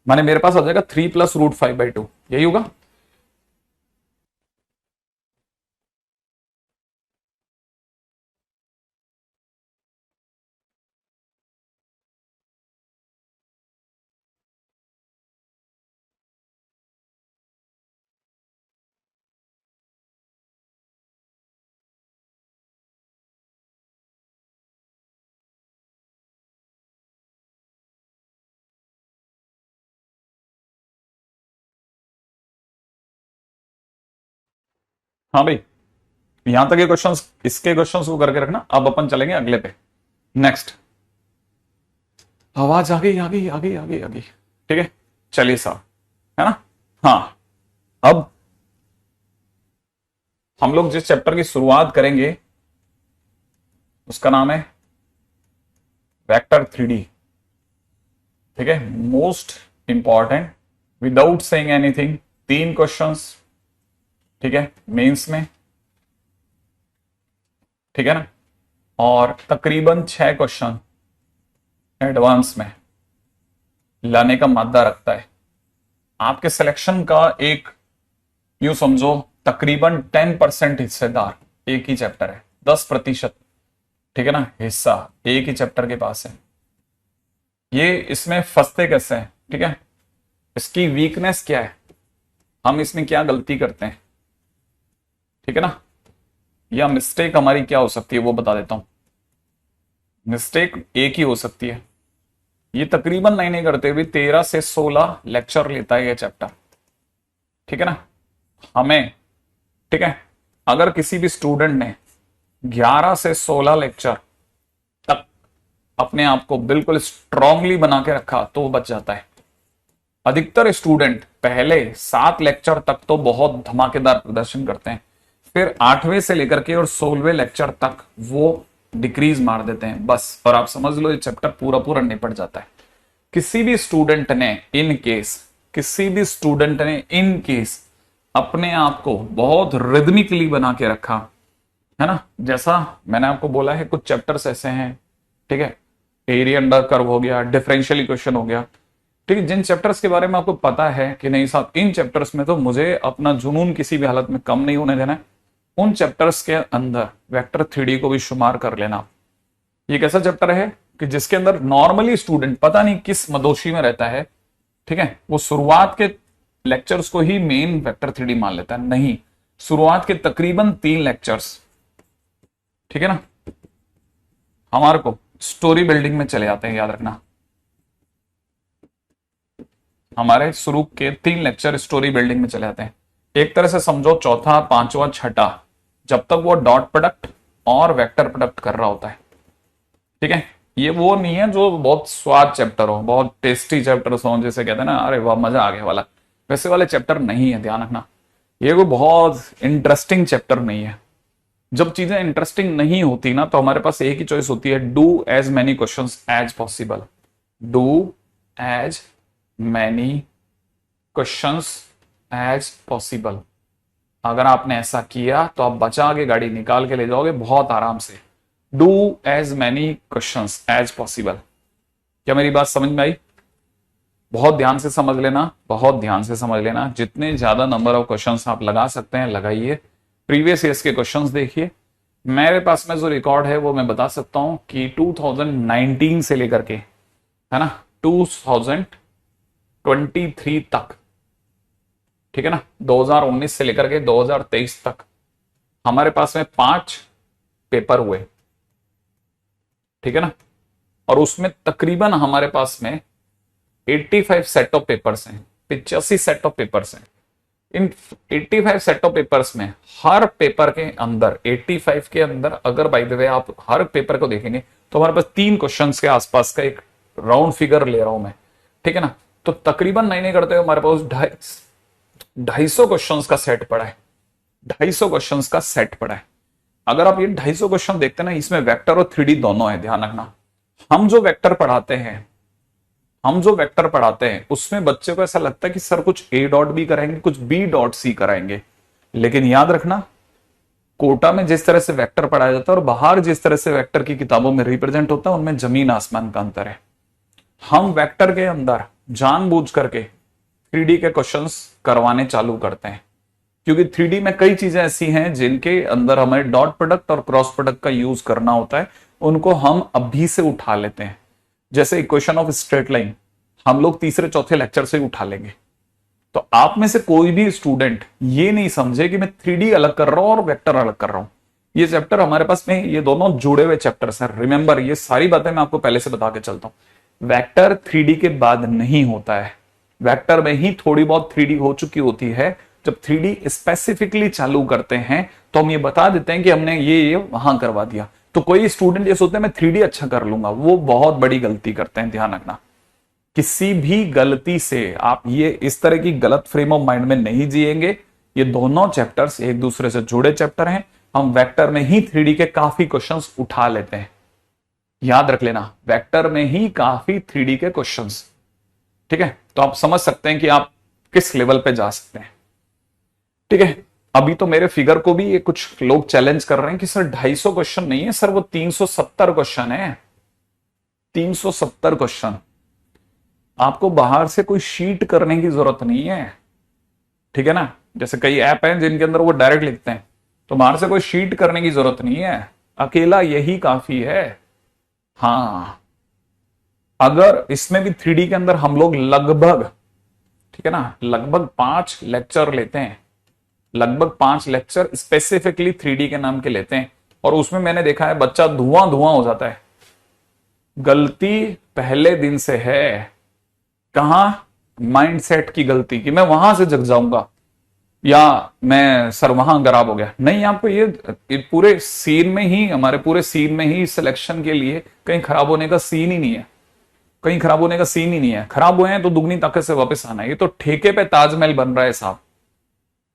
माने मेरे पास आ जाएगा 3 + √5/2, यही होगा। हाँ भाई, यहां तक ये क्वेश्चंस, इसके क्वेश्चंस को करके रखना। अब अपन चलेंगे अगले पे, नेक्स्ट। आवाज आ गई आ गई आ गई आ गई आ गई, ठीक है, चलिए साहब, है ना। हाँ, अब हम लोग जिस चैप्टर की शुरुआत करेंगे उसका नाम है वेक्टर 3D, ठीक है, most important, without saying anything, 3 questions, ठीक है, मेंस में, ठीक है ना, और तकरीबन 6 क्वेश्चन एडवांस में लाने का मादा रखता है। आपके सिलेक्शन का एक, यूं समझो, तकरीबन 10% हिस्सेदार एक ही चैप्टर है, 10%, ठीक है ना, हिस्सा एक ही चैप्टर के पास है। ये इसमें फंसते कैसे हैं, ठीक है, इसकी वीकनेस क्या है, हम इसमें क्या गलती करते हैं, ठीक है ना, या मिस्टेक हमारी क्या हो सकती है वो बता देता हूं। मिस्टेक एक ही हो सकती है, ये तकरीबन नहीं करते हुए 13 से 16 लेक्चर लेता है ये चैप्टर, ठीक है ना, हमें, ठीक है, अगर किसी भी स्टूडेंट ने 11 से 16 लेक्चर तक अपने आप को बिल्कुल स्ट्रांगली बना के रखा तो वो बच जाता है। अधिकतर स्टूडेंट पहले 7 लेक्चर तक तो बहुत धमाकेदार प्रदर्शन करते हैं, फिर 8वें से लेकर के और 16वें लेक्चर तक वो डिक्रीज मार देते हैं बस, और आप समझ लो ये चैप्टर पूरा पूरा निपट जाता है। किसी भी स्टूडेंट ने इन केस, किसी भी स्टूडेंट ने इन केस अपने आप को बहुत रिदमिकली बना के रखा, है ना, जैसा मैंने आपको बोला है कुछ चैप्टर्स ऐसे हैं, ठीक है, एरिया अंडर कर्व हो गया, डिफरेंशियल इक्वेशन हो गया, ठीक है, जिन चैप्टर्स के बारे में आपको पता है कि नहीं साहब इन चैप्टर्स में तो मुझे अपना जुनून किसी भी हालत में कम नहीं होने देना है, उन चैप्टर्स के अंदर वेक्टर 3D को भी शुमार कर लेना। ये कैसा चैप्टर है कि जिसके अंदर नॉर्मली स्टूडेंट पता नहीं किस मदोशी में रहता है, ठीक है, वो शुरुआत के लेक्चर्स को ही मेन वेक्टर 3D मान लेता है, नहीं, शुरुआत के तकरीबन 3 लेक्चर्स, ठीक है ना, हमारे को स्टोरी बिल्डिंग में चले जाते हैं, याद रखना, हमारे शुरू के 3 लेक्चर स्टोरी बिल्डिंग में चले जाते हैं। एक तरह से समझो चौथा, पांचवा, छठा, जब तक वो डॉट प्रोडक्ट और वेक्टर प्रोडक्ट कर रहा होता है, ठीक है, ये वो नहीं है जो बहुत स्वाद चैप्टर हो, बहुत टेस्टी चैप्टर हो, जैसे कहते हैं ना, अरे वाह मजा आ गया वाला, वैसे वाले चैप्टर नहीं है, ध्यान रखना, ये कोई बहुत इंटरेस्टिंग चैप्टर नहीं है। जब चीजें इंटरेस्टिंग नहीं होती ना तो हमारे पास एक ही चॉइस होती है, do as many questions as possible, do as many questions as possible. अगर आपने ऐसा किया तो आप बचा के गाड़ी निकाल के ले जाओगे बहुत आराम से। Do as many questions as possible, क्या मेरी बात समझ में आई? बहुत ध्यान से समझ लेना, बहुत ध्यान से समझ लेना। जितने ज्यादा नंबर ऑफ क्वेश्चंस आप लगा सकते हैं लगाइए। प्रीवियस ईयर्स के क्वेश्चंस देखिए। मेरे पास में जो रिकॉर्ड है वो मैं बता सकता हूं कि 2019 से लेकर के, है ना, 2023 तक, ठीक है ना, 2019 से लेकर के 2023 तक हमारे पास में 5 पेपर हुए, ठीक है ना। और उसमें तकरीबन हमारे पास में 85 सेट ऑफ पेपर्स हैं, 85 सेट ऑफ पेपर्स हैं। इन 85 सेट ऑफ पेपर्स में हर पेपर के अंदर 85 के अंदर अगर बाय द वे आप हर पेपर को देखेंगे तो हमारे पास 3 क्वेश्चंस के आसपास का एक राउंड फिगर ले रहा हूं मैं, ठीक है ना। तो तकरीबन नहीं करते हुए हमारे पास 250 क्वेश्चंस का सेट पड़ा है, 250 क्वेश्चंस का सेट पड़ा है। अगर आप ये 250 क्वेश्चन देखते हैं ना, इसमें वेक्टर और 3D दोनों है, ध्यान रखना। हम जो वेक्टर पढ़ाते हैं उसमें बच्चे को ऐसा लगता है कि सर कुछ ए डॉट बी कराएंगे, कुछ बी डॉट सी कराएंगे, लेकिन याद रखना कोटा में जिस तरह से वेक्टर पढ़ाया जाता है और बाहर जिस तरह से वेक्टर की किताबों में रिप्रेजेंट होता है उनमें जमीन आसमान का अंतर है। हम वेक्टर के अंदर जानबूझ करके 3D के क्वेश्चंस करवाने चालू करते हैं, क्योंकि 3D में कई चीजें ऐसी हैं जिनके अंदर हमें डॉट प्रोडक्ट और क्रॉस प्रोडक्ट का यूज करना होता है, उनको हम अभी से उठा लेते हैं। जैसे इक्वेशन ऑफ स्ट्रेट लाइन हम लोग तीसरे चौथे लेक्चर से उठा लेंगे। तो आप में से कोई भी स्टूडेंट ये नहीं समझे कि मैं 3D अलग कर रहा हूं और वेक्टर अलग कर रहा हूं। ये चैप्टर हमारे पास में, ये दोनों जुड़े हुए चैप्टर्स हैं। रिमेंबर, ये सारी बातें मैं आपको पहले से बता के चलता हूं। वेक्टर 3D के बाद नहीं होता है, वेक्टर में ही थोड़ी बहुत 3D हो चुकी होती है। जब 3D स्पेसिफिकली चालू करते हैं तो हम ये बता देते हैं कि हमने ये वहां करवा दिया। तो कोई स्टूडेंट ये सोचते हैं मैं 3D अच्छा कर लूंगा, वो बहुत बड़ी गलती करते हैं, ध्यान रखना। किसी भी गलती से आप ये इस तरह की गलत फ्रेम ऑफ माइंड में नहीं जिएंगे। ये दोनों चैप्टर्स एक दूसरे से जुड़े चैप्टर हैं। हम वेक्टर में ही 3D के काफी क्वेश्चंस उठा लेते हैं, याद रख लेना, वेक्टर में ही काफी 3D के क्वेश्चंस, ठीक है। तो आप समझ सकते हैं कि आप किस लेवल पे जा सकते हैं, ठीक है। अभी तो मेरे फिगर को भी ये कुछ लोग चैलेंज कर रहे हैं कि सर 250 क्वेश्चन नहीं है सर, वो 370 क्वेश्चन है, 370 क्वेश्चन। आपको बाहर से कोई शीट करने की जरूरत नहीं है, ठीक है ना। जैसे कई ऐप हैं जिनके अंदर वो डायरेक्ट लिखते हैं, तो बाहर से कोई शीट करने की जरूरत नहीं है, अकेला यही काफी है। हाँ, अगर इसमें भी 3D के अंदर हम लोग लगभग, ठीक है ना, लगभग 5 लेक्चर लेते हैं, लगभग 5 लेक्चर स्पेसिफिकली 3D के नाम के लेते हैं, और उसमें मैंने देखा है बच्चा धुआं धुआं हो जाता है। गलती पहले दिन से है, कहां, माइंडसेट की गलती कि मैं वहां से जग जाऊंगा या मैं सर वहां खराब हो गया। नहीं, आपको ये पूरे सीन में ही, हमारे पूरे सीन में ही सिलेक्शन के लिए कहीं खराब होने का सीन ही नहीं है, कहीं खराब होने का सीन ही नहीं है। खराब हुए हैं तो दुगनी ताकत से वापस आना है। ये तो ठेके पे ताजमहल बन रहा है साहब।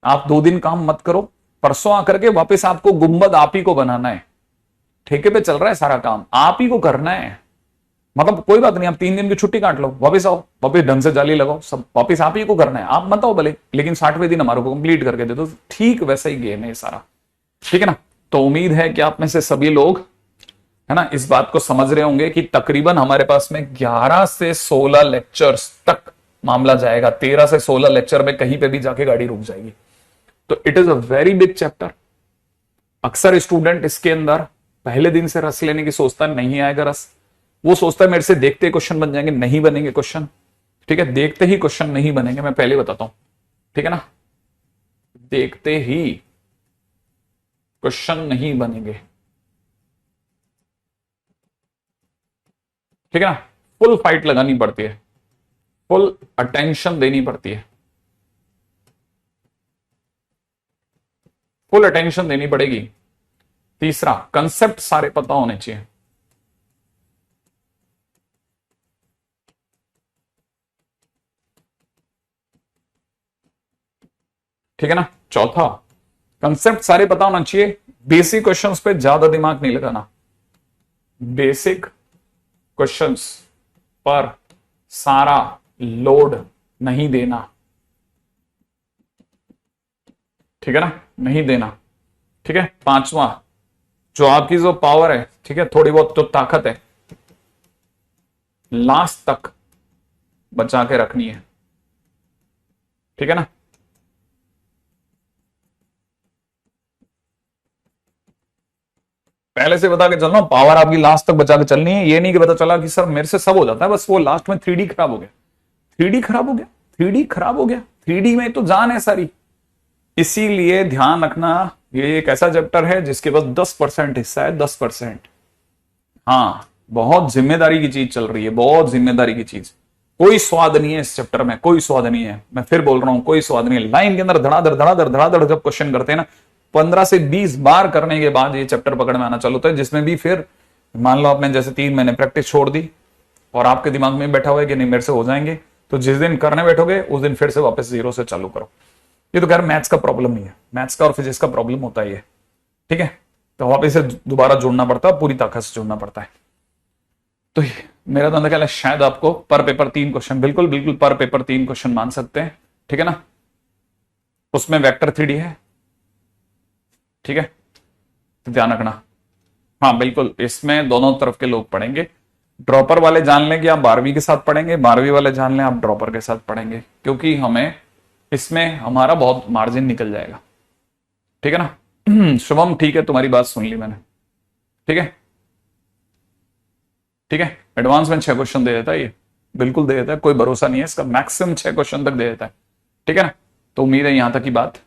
आप 2 दिन काम मत करो, परसों आकर के वापस आपको गुंबद आप ही को बनाना है। ठेके पे चल रहा है सारा काम, आप ही को करना है। मतलब कोई बात नहीं, आप 3 दिन की छुट्टी काट लो, वापस आओ, वापस ढंग से जाली लगाओ, सब वापस आप ही को करना है। आप मत आओ भले, लेकिन 60वें दिन हमारे को कंप्लीट करके दे दो। ठीक वैसा ही गेम है ये सारा, ठीक है ना। तो उम्मीद है कि आप में से सभी लोग, है ना, इस बात को समझ रहे होंगे कि तकरीबन हमारे पास में 11 से 16 लेक्चर्स तक मामला जाएगा। 13 से 16 लेक्चर में कहीं पे भी जाके गाड़ी रुक जाएगी। तो it is a very big chapter. अक्सर स्टूडेंट इसके अंदर पहले दिन से रस लेने की सोचता नहीं आएगा रस, वो सोचता है मेरे से देखते ही क्वेश्चन बन जाएंगे। नहीं बनेंगे क्वेश्चन, ठीक है, देखते ही क्वेश्चन नहीं बनेंगे, मैं पहले बताता हूं, ठीक है ना। देखते ही क्वेश्चन नहीं बनेंगे, ठीक है ना। फुल फाइट लगानी पड़ती है, फुल अटेंशन देनी पड़ती है, फुल अटेंशन देनी पड़ेगी। तीसरा, कंसेप्ट सारे पता होने चाहिए, ठीक है ना। चौथा, कंसेप्ट सारे पता होना चाहिए। बेसिक क्वेश्चंस पे ज्यादा दिमाग नहीं लगाना, बेसिक क्वेश्चंस पर सारा लोड नहीं देना, ठीक है ना, नहीं देना, ठीक है। पांचवा, जो आपकी जो पावर है, ठीक है, थोड़ी बहुत जो ताकत है, लास्ट तक बचा के रखनी है, ठीक है ना। पहले से बता के चल रहा हूं, पावर आपकी लास्ट तक बचा के चलनी है। ये नहीं कि पता चला कि सर मेरे से सब हो जाता है, बस वो लास्ट में 3D खराब हो गया, 3D खराब हो गया, 3D खराब हो गया। 3D में तो जान है सारी। इसीलिए ध्यान रखना, ये एक ऐसा चैप्टर है जिसके पास 10% हिस्सा है, 10%। हाँ, बहुत जिम्मेदारी की चीज चल रही है, बहुत जिम्मेदारी की चीज। कोई स्वाद नहीं है इस चैप्टर में, कोई स्वाद नहीं है। मैं फिर बोल रहा हूं, कोई स्वाद नहीं है। लाइन के अंदर धड़ाधड़ धड़ाधड़ धड़ाधड़ जब क्वेश्चन करते हैं ना, 15 से 20 बार करने के बाद ये चैप्टर पकड़ में आना चालू होता है, जिसमें भी फिर मान लो आपने जैसे 3 महीने प्रैक्टिस छोड़ दी और आपके दिमाग में बैठा हुआ है कि नहीं मेरे से हो जाएंगे, तो जिस दिन करने बैठोगे उस दिन फिर से वापस 0 से चालू करो। ये तो खैर मैथ्स का प्रॉब्लम नहीं है, मैथ्स का और फिजिक्स का प्रॉब्लम होता ही है, ठीक है। तो वापस से दोबारा जोड़ना पड़ता है, पूरी ताकत से जोड़ना पड़ता है। तो मेरा तो अंदर ख्याल है शायद आपको पर पेपर 3 क्वेश्चन, बिल्कुल बिल्कुल पर पेपर 3 क्वेश्चन मान सकते हैं, ठीक है ना। उसमें वेक्टर 3D है, ठीक है, तो ध्यान रखना। हाँ बिल्कुल, इसमें दोनों तरफ के लोग पढ़ेंगे। ड्रॉपर वाले जान लें कि आप 12वीं के साथ पढ़ेंगे, 12वीं वाले जान लें आप ड्रॉपर के साथ पढ़ेंगे, क्योंकि हमें इसमें हमारा बहुत मार्जिन निकल जाएगा, ठीक है ना। शुभम ठीक है, तुम्हारी बात सुन ली मैंने, ठीक है, ठीक है। एडवांस में 6 क्वेश्चन दे देता है ये, बिल्कुल दे देता है, कोई भरोसा नहीं है इसका, मैक्सिमम 6 क्वेश्चन तक दे देता है, ठीक है ना। तो उम्मीद है यहां तक की बात,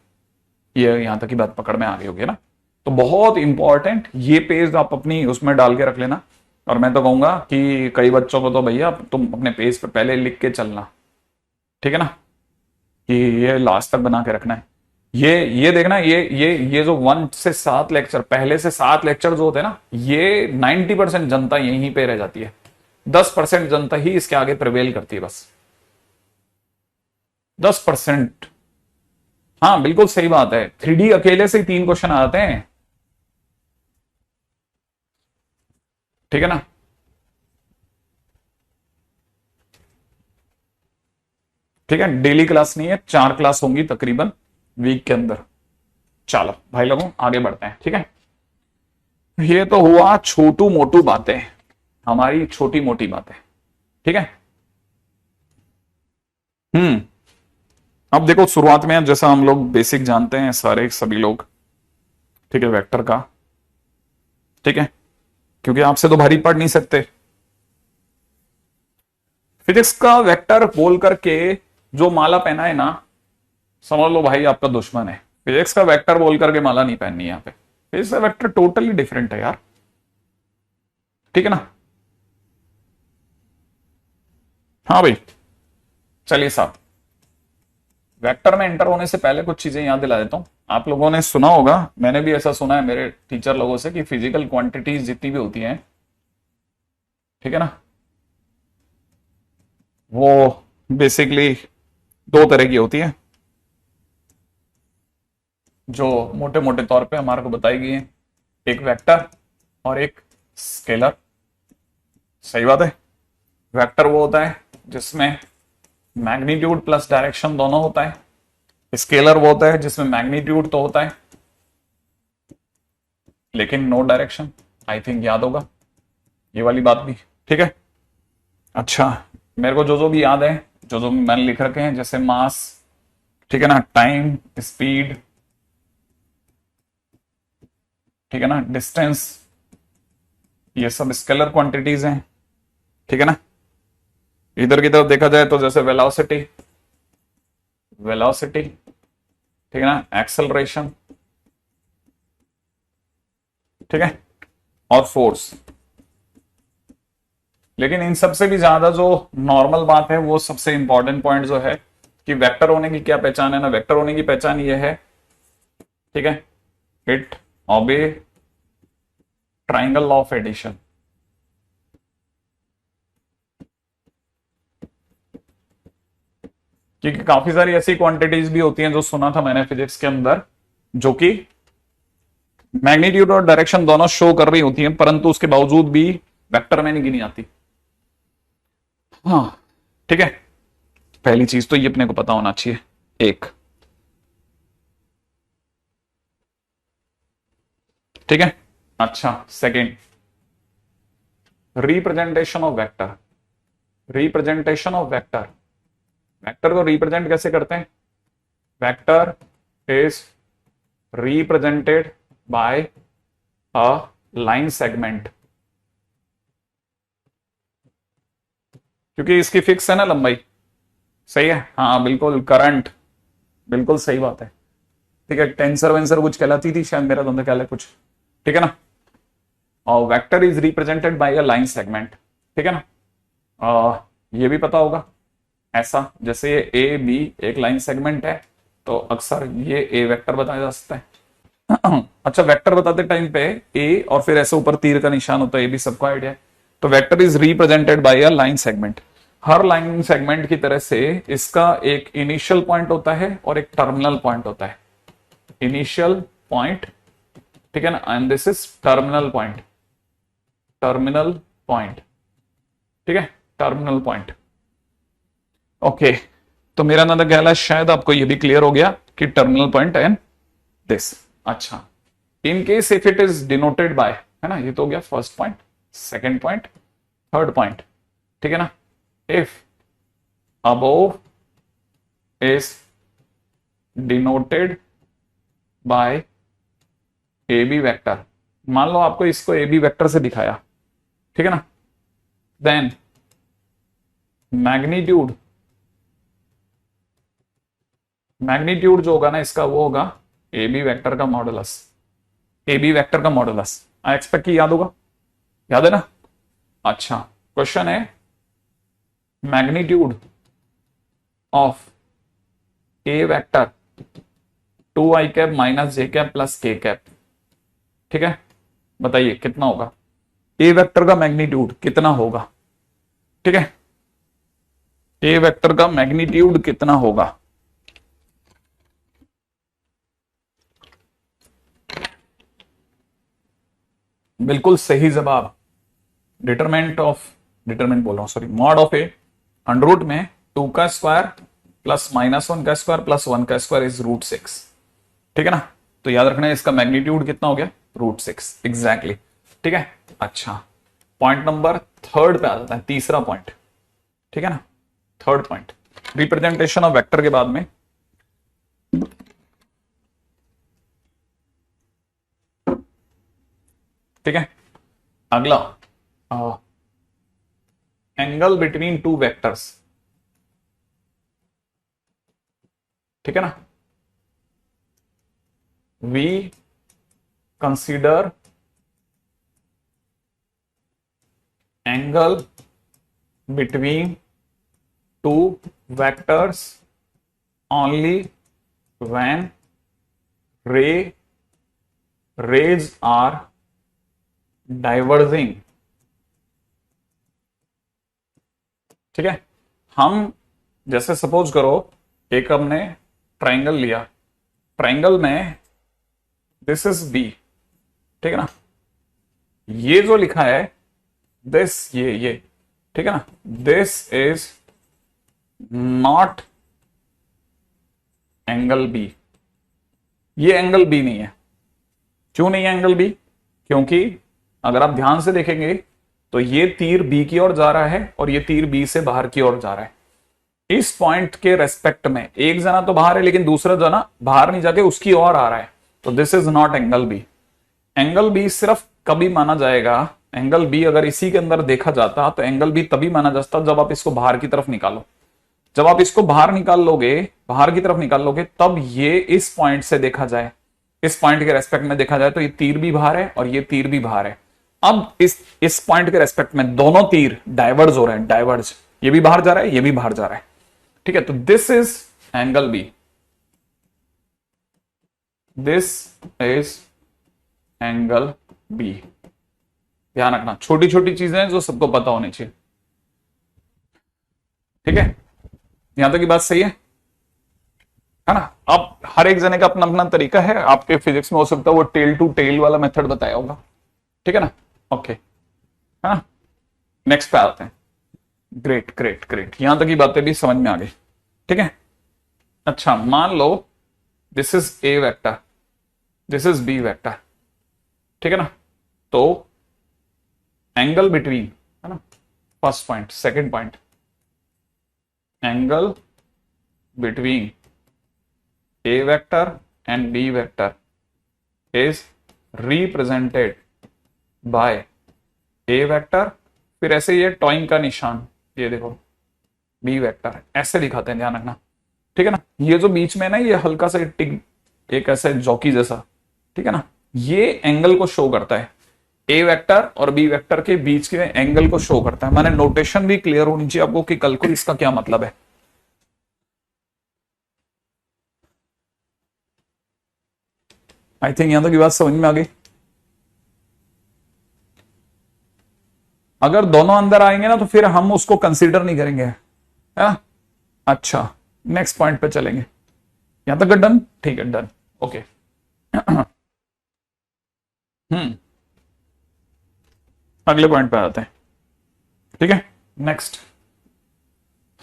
ये यहां तक की बात पकड़ में आ गई होगी ना। तो बहुत इंपॉर्टेंट ये पेज आप अपनी उसमें डाल के रख लेना। और मैं तो कहूंगा कि कई बच्चों को तो भैया तुम अपने पेज पे पहले लिख के चलना, ठीक है ना, कि ये लास्ट तक बना के रखना है। ये देखना, ये जो 1 से 7 लेक्चर, पहले से 7 लेक्चर जो होते हैं ना, ये 90% जनता यहीं पे रह जाती है, 10% जनता ही इसके आगे प्रिवेल करती है, बस 10%। हाँ बिल्कुल सही बात है, 3D अकेले से ही 3 क्वेश्चन आ जाते हैं, ठीक है ना। ठीक है, डेली क्लास नहीं है, 4 क्लास होंगी तकरीबन वीक के अंदर। चलो भाई लोगों आगे बढ़ते हैं, ठीक है। ये तो हुआ छोटू मोटू बातें, हमारी छोटी मोटी बातें, ठीक है। हम्म। अब देखो शुरुआत में जैसा हम लोग बेसिक जानते हैं सारे सभी लोग, ठीक है, वेक्टर का, ठीक है, क्योंकि आपसे तो भारी पढ़ नहीं सकते। फिजिक्स का वेक्टर बोल करके जो माला पहना है ना, समझ लो भाई आपका दुश्मन है। फिजिक्स का वेक्टर बोल करके माला नहीं पहननी है यहाँ पे, फिजिक्स का वेक्टर टोटली डिफरेंट है यार, ठीक है ना। हाँ भाई, चलिए साहब, वेक्टर में एंटर होने से पहले कुछ चीजें याद दिला देता हूं। आप लोगों ने सुना होगा, मैंने भी ऐसा सुना है मेरे टीचर लोगों से, कि फिजिकल क्वांटिटीज जितनी भी होती हैं, ठीक है ना, वो बेसिकली 2 तरह की होती है, जो मोटे मोटे तौर पे हमारे को बताई गई है। एक वेक्टर और एक स्केलर, सही बात है। वेक्टर वो होता है जिसमें मैग्नीट्यूड प्लस डायरेक्शन दोनों होता है। स्केलर वो होता है जिसमें मैग्नीट्यूड तो होता है लेकिन नो डायरेक्शन। आई थिंक याद होगा ये वाली बात भी, ठीक है। अच्छा, मेरे को जो जो भी याद है, जो जो मैंने लिख रखे हैं, जैसे मास, ठीक है ना, टाइम, स्पीड, ठीक है ना, डिस्टेंस, ये सब स्केलर क्वांटिटीज हैं, ठीक है ना। इधर की तरफ देखा जाए तो जैसे वेलोसिटी, वेलोसिटी, ठीक है ना, एक्सेलरेशन, ठीक है, और फोर्स। लेकिन इन सबसे भी ज्यादा जो नॉर्मल बात है, वो सबसे इंपॉर्टेंट पॉइंट जो है कि वेक्टर होने की क्या पहचान है ना, वेक्टर होने की पहचान ये है, ठीक है, इट ओबे ट्राइंगल लॉ ऑफ एडिशन। क्योंकि काफी सारी ऐसी क्वांटिटीज भी होती हैं जो सुना था मैंने फिजिक्स के अंदर, जो कि मैग्नीट्यूड और डायरेक्शन दोनों शो कर रही होती हैं, परंतु उसके बावजूद भी वेक्टर में नहीं गिनी आती। हाँ, ठीक है, पहली चीज तो ये अपने को पता होना चाहिए एक, ठीक है। अच्छा, second, representation of vector. Representation of vector, vector को रिप्रेजेंट कैसे करते हैं? Vector is represented bye a line segment, क्योंकि इसकी फिक्स है ना लंबाई, सही है, हाँ बिल्कुल, करंट, बिल्कुल सही बात है, ठीक है, टेंसर वेंसर कुछ कहलाती थी शायद, मेरा तो ख्याल है कुछ, ठीक है ना। और vector is represented bye a line segment, ठीक है ना। ये भी पता होगा, ऐसा जैसे ये ए बी एक लाइन सेगमेंट है, तो अक्सर ये ए वेक्टर बताया जा सकता है। अच्छा, वेक्टर बताते टाइम पे ए और फिर ऐसे ऊपर तीर का निशान होता है, ये भी सबको आइडिया है। तो vector is represented bye a line segment. Her line segment की तरह से इसका एक इनिशियल पॉइंट होता है और एक टर्मिनल पॉइंट होता है। इनिशियल पॉइंट, ठीक है ना, and this is terminal point, terminal point, ठीक है, टर्मिनल पॉइंट। ओके, तो मेरा अंदाजा ख्याल है शायद आपको ये भी क्लियर हो गया कि टर्मिनल पॉइंट एंड दिस। अच्छा, in case if it is denoted by, है ना, ये तो हो गया first point, second point, third point, ठीक है ना। If above is denoted by A B vector, मान लो आपको इसको ए बी वेक्टर से दिखाया, ठीक है ना, देन मैग्नीट्यूड, मैग्नीट्यूड जो होगा ना इसका वो होगा ए बी वेक्टर का मॉडुलस, ए बी वेक्टर का मॉडुलस। आई एक्सपेक्ट कि याद होगा, याद है ना। अच्छा, क्वेश्चन है magnitude of A vector 2i cap minus J cap plus के कैप, ठीक है, बताइए कितना होगा, ए वेक्टर का मैग्नीट्यूड कितना होगा, ठीक है, ए वेक्टर का मैग्नीट्यूड कितना होगा। बिल्कुल सही जवाब, डिटरमिनेंट बोल रहा हूं, sorry, mod of a under root में 2 का स्क्वायर प्लस -1 का स्क्वायर प्लस 1 का स्क्वायर इज √6, ठीक है ना। तो याद रखना है इसका मैग्नीट्यूड कितना हो गया, √6 एग्जैक्टली, ठीक है। अच्छा, पॉइंट नंबर थर्ड पे आ जाता है, तीसरा पॉइंट, ठीक है ना, third point, representation of vector के बाद में ठीक है। अगला एंगल बिटवीन टू वेक्टर्स, ठीक है ना, we consider angle between two vectors only when rays are diverging, ठीक है। हम जैसे सपोज करो एक हमने ट्राइंगल लिया, ट्राइंगल में दिस इज बी, ठीक है ना, ये जो लिखा है दिस, ये ठीक है ना, this is not angle b, ये एंगल बी नहीं है। क्यों नहीं है एंगल बी? क्योंकि अगर आप ध्यान से देखेंगे तो ये तीर बी की ओर जा रहा है और ये तीर बी से बाहर की ओर जा रहा है। इस पॉइंट के रेस्पेक्ट में एक जना तो बाहर है लेकिन दूसरा जना बाहर नहीं जाके उसकी ओर आ रहा है, तो this is not angle b. Angle b सिर्फ कभी माना जाएगा, एंगल बी अगर इसी के अंदर देखा जाता तो एंगल बी तभी माना जाता जब आप इसको बाहर की तरफ निकालो। जब आप इसको बाहर निकाल लोगे, बाहर की तरफ निकाल लोगे, तब ये इस पॉइंट से देखा जाए, इस पॉइंट के रेस्पेक्ट में देखा जाए तो ये तीर भी बाहर है और ये तीर भी बाहर है। अब इस पॉइंट के रेस्पेक्ट में दोनों तीर डाइवर्ज हो रहे हैं, डाइवर्ज, ये भी बाहर जा रहा है, ये भी बाहर जा रहा है, ठीक है। तो this is angle b, this is angle b. ध्यान रखना, छोटी छोटी चीजें जो सबको पता होनी चाहिए, ठीक है। यहां तक की बात सही है ना। अब हर एक जने का अपना अपना तरीका है, आपके फिजिक्स में हो सकता है वो टेल टू टेल वाला मेथड बताया होगा, ठीक है ना। ओके, है ना, नेक्स्ट पे आते हैं। ग्रेट ग्रेट ग्रेट, यहां तक की बातें भी समझ में आ गई, ठीक है। अच्छा, मान लो this is A vector, this is B vector, ठीक है ना। तो एंगल बिटवीन, है ना, first point, second point, angle between A vector and B vector is represented by A vector, फिर ऐसे ये टॉइंग का निशान, ये देखो बी वेक्टर, ऐसे दिखाते हैं, ध्यान रखना, ठीक है ना। ये जो बीच में ना ये हल्का सा टिक, एक ऐसे जॉकी जैसा, ठीक है ना, ये एंगल को शो करता है, ए वेक्टर और बी वेक्टर के बीच के एंगल को शो करता है। माने नोटेशन भी क्लियर होनी चाहिए आपको कि कल को इसका क्या मतलब है। आई थिंक यहां तक की बात समझ में आ गई। अगर दोनों अंदर आएंगे ना तो फिर हम उसको कंसीडर नहीं करेंगे, है ना। अच्छा, नेक्स्ट पॉइंट पे चलेंगे। यहां तक डन, ठीक है, डन, ओके। अगले पॉइंट पे आते हैं, ठीक है। नेक्स्ट,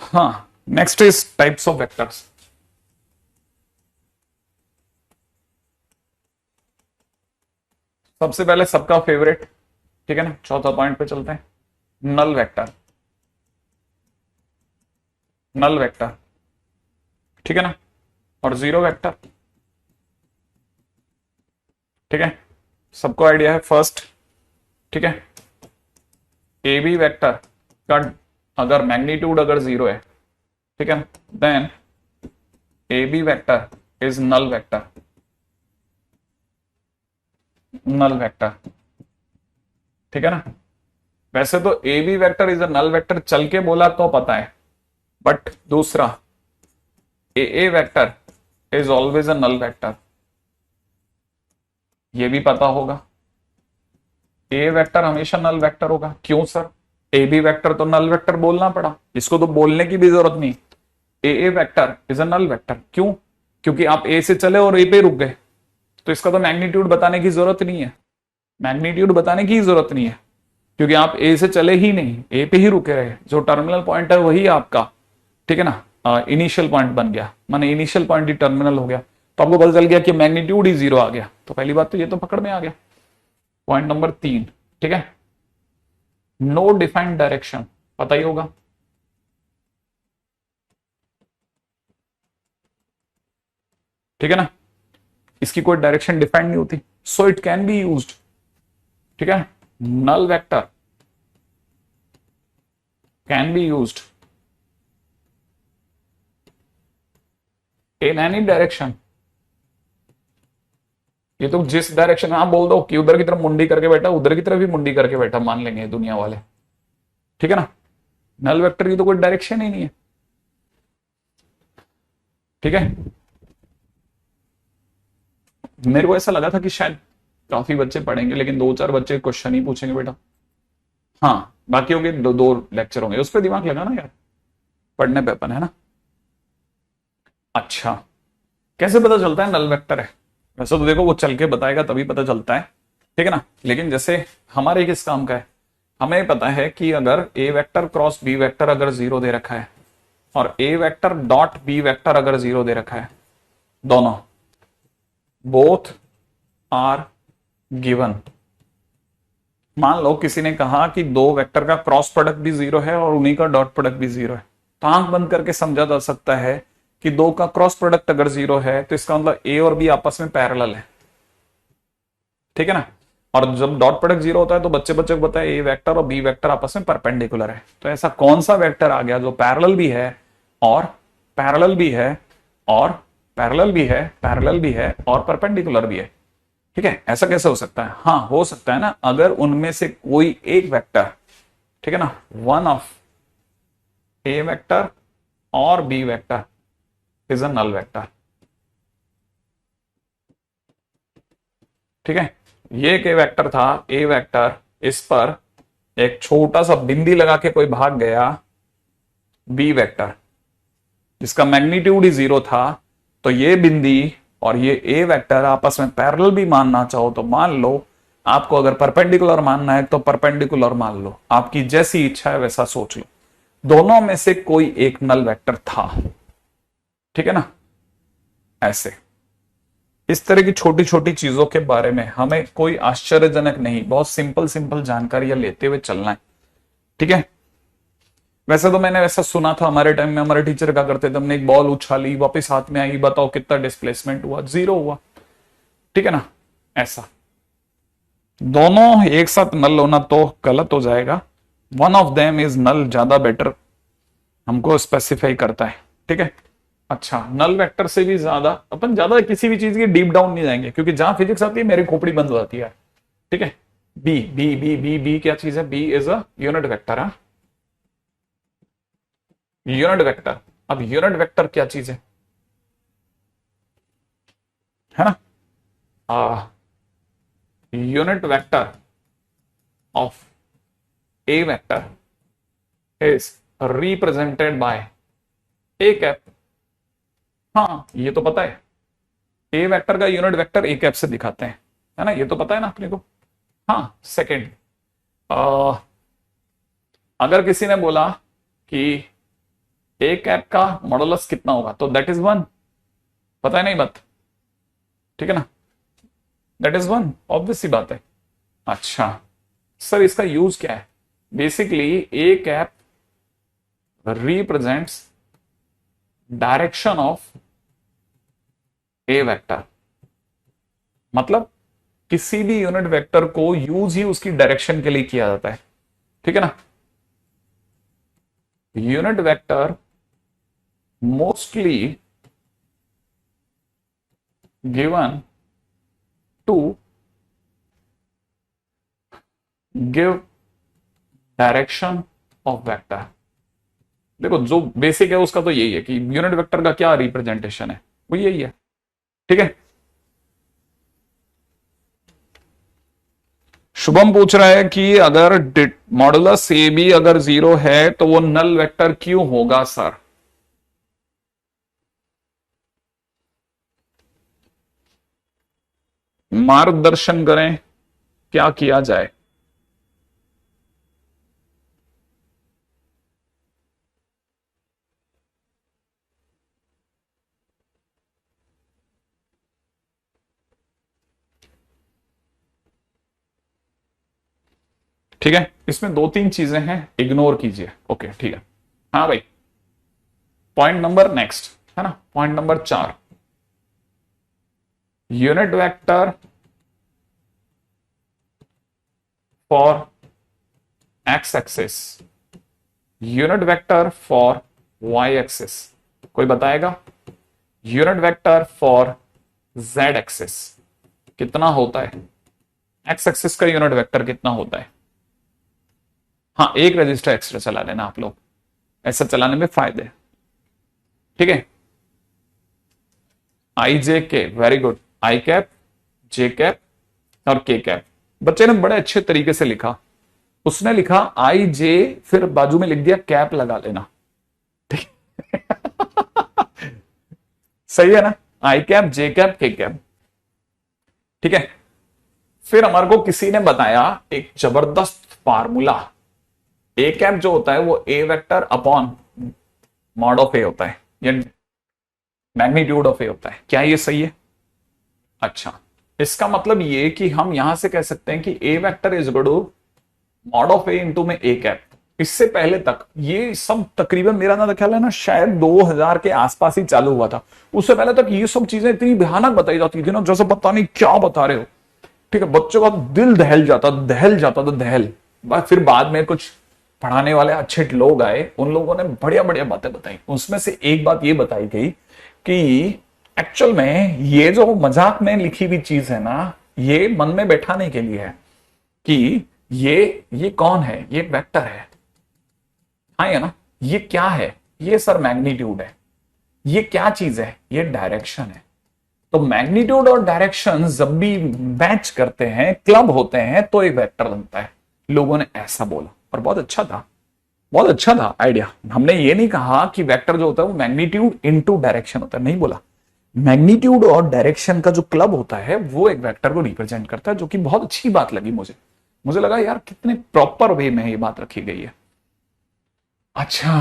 हाँ, next is types of vectors. सबसे पहले सबका फेवरेट, ठीक है ना, चौथा पॉइंट पे चलते हैं, नल वेक्टर। नल वेक्टर, ठीक है ना, और जीरो वेक्टर, ठीक है, सबको आइडिया है फर्स्ट, ठीक है। ए बी वेक्टर का अगर मैग्नीट्यूड अगर जीरो है, ठीक है, then A B vector is null vector. Null vector, ठीक है ना। वैसे तो A B vector is a null vector चल के बोला तो पता है, बट दूसरा A vector is always a null vector, ये भी पता होगा। ए वेक्टर हमेशा नल वेक्टर होगा, क्यों सर? ए बी वेक्टर तो नल वेक्टर बोलना पड़ा, इसको तो बोलने की भी जरूरत नहीं। A vector is a null vector, क्यों? क्योंकि आप ए से चले और ए पे रुक गए, तो इसका तो मैग्नीट्यूड बताने की जरूरत नहीं है, मैग्नीट्यूड बताने की जरूरत नहीं है, क्योंकि आप ए से चले ही नहीं, ए पे ही रुके रहे, जो टर्मिनल पॉइंट है वही आपका, ठीक है ना, इनिशियल पॉइंट बन गया, माने इनिशियल पॉइंट ही टर्मिनल हो गया, तो आपको पता चल गया कि मैग्नीट्यूड ही जीरो आ गया। तो पहली बात तो ये तो पकड़ में आ गया। पॉइंट नंबर 3, ठीक है, नो डिफाइंड डायरेक्शन, पता ही होगा, ठीक है ना, इसकी कोई डायरेक्शन डिफाइंड नहीं होती, so it can be used, ठीक है। Null vector can be used in any direction. ये तो जिस डायरेक्शन में आप बोल दो कि उधर की तरफ मुंडी करके बैठा, उधर की तरफ भी मुंडी करके बैठा, मान लेंगे दुनिया वाले, ठीक है ना। नल वेक्टर की तो कोई डायरेक्शन ही नहीं है, ठीक है। मेरे को ऐसा लगा था कि शायद काफी बच्चे पढ़ेंगे, लेकिन 2-4 बच्चे क्वेश्चन ही पूछेंगे बेटा, हाँ, बाकी होंगे 2 लेक्चर होंगे, उस पर दिमाग लगाना यार, पढ़ने पे अपन, है ना। अच्छा, कैसे पता चलता है नल वेक्टर है? वैसे तो देखो वो चल के बताएगा तभी पता चलता है, ठीक है ना, लेकिन जैसे हमारे किस काम का है, हमें पता है कि अगर ए वेक्टर क्रॉस बी वेक्टर अगर जीरो दे रखा है और ए वेक्टर डॉट बी वेक्टर अगर जीरो दे रखा है, दोनों बोथ आर गिवन। मान लो किसी ने कहा कि 2 वेक्टर का क्रॉस प्रोडक्ट भी जीरो है और उन्हीं का डॉट प्रोडक्ट भी जीरो है, तो आंख बंद करके समझा जा सकता है कि 2 का क्रॉस प्रोडक्ट अगर जीरो है तो इसका मतलब ए और बी आपस में पैरेलल है, ठीक है ना। और जब डॉट प्रोडक्ट जीरो होता है तो बच्चे बच्चे को पता है ए वेक्टर और बी वेक्टर आपस में परपेंडिकुलर है। तो ऐसा कौन सा वेक्टर आ गया जो पैरेलल भी है और पैरेलल भी है और पैरेलल भी है, पैरेलल भी है और परपेंडिकुलर भी है, ठीक है। ऐसा कैसे हो सकता है? हाँ, हो सकता है ना, अगर उनमें से कोई एक वेक्टर, ठीक है ना, वन ऑफ ए वेक्टर और b vector is a null vector, ठीक है। ये एक ए वेक्टर था, ए वेक्टर, इस पर एक छोटा सा बिंदी लगा के कोई भाग गया बी वेक्टर जिसका मैग्नीट्यूड ही जीरो था, तो ये बिंदी और ये ए वेक्टर आपस में पैरेलल भी मानना चाहो तो मान लो, आपको अगर परपेंडिकुलर मानना है तो परपेंडिकुलर मान लो, आपकी जैसी इच्छा है वैसा सोच लो, दोनों में से कोई एक नल वेक्टर था, ठीक है ना। ऐसे इस तरह की छोटी छोटी चीजों के बारे में हमें कोई आश्चर्यजनक नहीं, बहुत सिंपल सिंपल जानकारियां लेते हुए चलना है, ठीक है। वैसे तो मैंने वैसा सुना था, हमारे टाइम में हमारे टीचर क्या करते थे, हमने एक बॉल उछाली वापस हाथ में आई, बताओ कितना डिस्प्लेसमेंट हुआ, 0 हुआ। ठीक है ना, ऐसा। दोनों एक साथ नल होना तो गलत हो जाएगा। One of them is null ज्यादा बेटर हमको स्पेसिफाई करता है। ठीक है। अच्छा, नल वेक्टर से भी ज्यादा अपन ज्यादा किसी भी चीज की डीप डाउन नहीं जाएंगे, क्योंकि जहां फिजिक्स आती है मेरी खोपड़ी बंद हो जाती है। ठीक है। B B B B B क्या चीज है? B is a unit vector है। Unit vector. अब यूनिट वेक्टर क्या चीज है ना? Unit vector of A vector is represented by A cap. हाँ, ये तो पता है, ए वेक्टर का यूनिट वेक्टर ए कैप से दिखाते हैं, है ना, ये तो पता है ना अपने को। हाँ, सेकंड, अगर किसी ने बोला कि ए कैप का मॉडुलस कितना होगा, तो दैट इज 1। पता है नहीं बात? ठीक है ना, दैट इज 1, ऑब्वियस सी बात है। अच्छा सर, इसका यूज क्या है? Basically A cap represents direction of A vector. मतलब किसी भी यूनिट वेक्टर को यूज ही उसकी डायरेक्शन के लिए किया जाता है। ठीक है ना, unit vector mostly given to give direction of vector. देखो, जो बेसिक है उसका तो यही है कि यूनिट वेक्टर का क्या रिप्रेजेंटेशन है, वो यही है। ठीक है। शुभम पूछ रहा है कि अगर मॉडुलस ए बी अगर 0 है तो वो नल वेक्टर क्यों होगा सर? मार्गदर्शन करें, क्या किया जाए? ठीक है, इसमें 2-3 चीजें हैं, इग्नोर कीजिए। ओके, ठीक है। हाँ भाई, पॉइंट नंबर नेक्स्ट है ना, point number 4, unit vector for x axis, unit vector for y axis. कोई बताएगा? Unit vector for z axis कितना होता है? एक्स एक्सिस का यूनिट वेक्टर कितना होता है? हाँ, एक रजिस्टर एक्स्ट्रा चला लेना आप लोग, ऐसा चलाने में फायदे हैं। ठीक है, आई जे के, वेरी गुड। आई कैप, जे कैप और के कैप। बच्चे ने बड़े अच्छे तरीके से लिखा, उसने लिखा आई जे, फिर बाजू में लिख दिया कैप लगा लेना। ठीक सही है ना? आई कैप, जे कैप, के कैप। ठीक है। फिर हमारे को किसी ने बताया एक जबरदस्त फार्मूला, ए कैप जो होता है वो ए वेक्टर अपॉन मॉड ऑफ ए होता है, ये मैग्नीट्यूड ऑफ ए होता है। क्या ये सही है? अच्छा, इसका मतलब ये कि हम यहां से कह सकते हैं कि A vector is equal to mod of A into में ए कैप। इससे पहले तक ये सब तकरीबन मेरा ना ख्याल है ना, शायद 2000 के आसपास ही चालू हुआ था। उससे पहले तक ये सब चीजें इतनी भयानक बताई जाती थी ना, जैसे पता नहीं क्या बता रहे हो। ठीक है, बच्चों का दिल दहल जाता था दहल। फिर बाद में कुछ पढ़ाने वाले अच्छे लोग आए, उन लोगों ने बढ़िया बढ़िया बातें बताई। उसमें से एक बात ये बताई गई कि एक्चुअल में ये जो मजाक में लिखी हुई चीज है ना, ये मन में बैठाने के लिए है कि ये कौन है? ये वेक्टर है। हाँ या ना? ये क्या है? ये सर मैग्नीट्यूड है। ये क्या चीज है? ये डायरेक्शन है। तो मैग्नीट्यूड और डायरेक्शन जब भी मैच करते हैं, क्लब होते हैं, तो एक वेक्टर बनता है। लोगों ने ऐसा बोला और बहुत अच्छा था, बहुत अच्छा था आइडिया। हमने ये नहीं कहा कि वेक्टर जो होता है वो मैग्नीट्यूड इनटू डायरेक्शन होता है, नहीं बोला। मैग्नीट्यूड और डायरेक्शन का जो क्लब होता है वो एक वेक्टर को रिप्रेजेंट करता है, जो कि बहुत अच्छी बात लगी मुझे लगा यार कितने प्रॉपर वे में ये बात रखी गई है। अच्छा,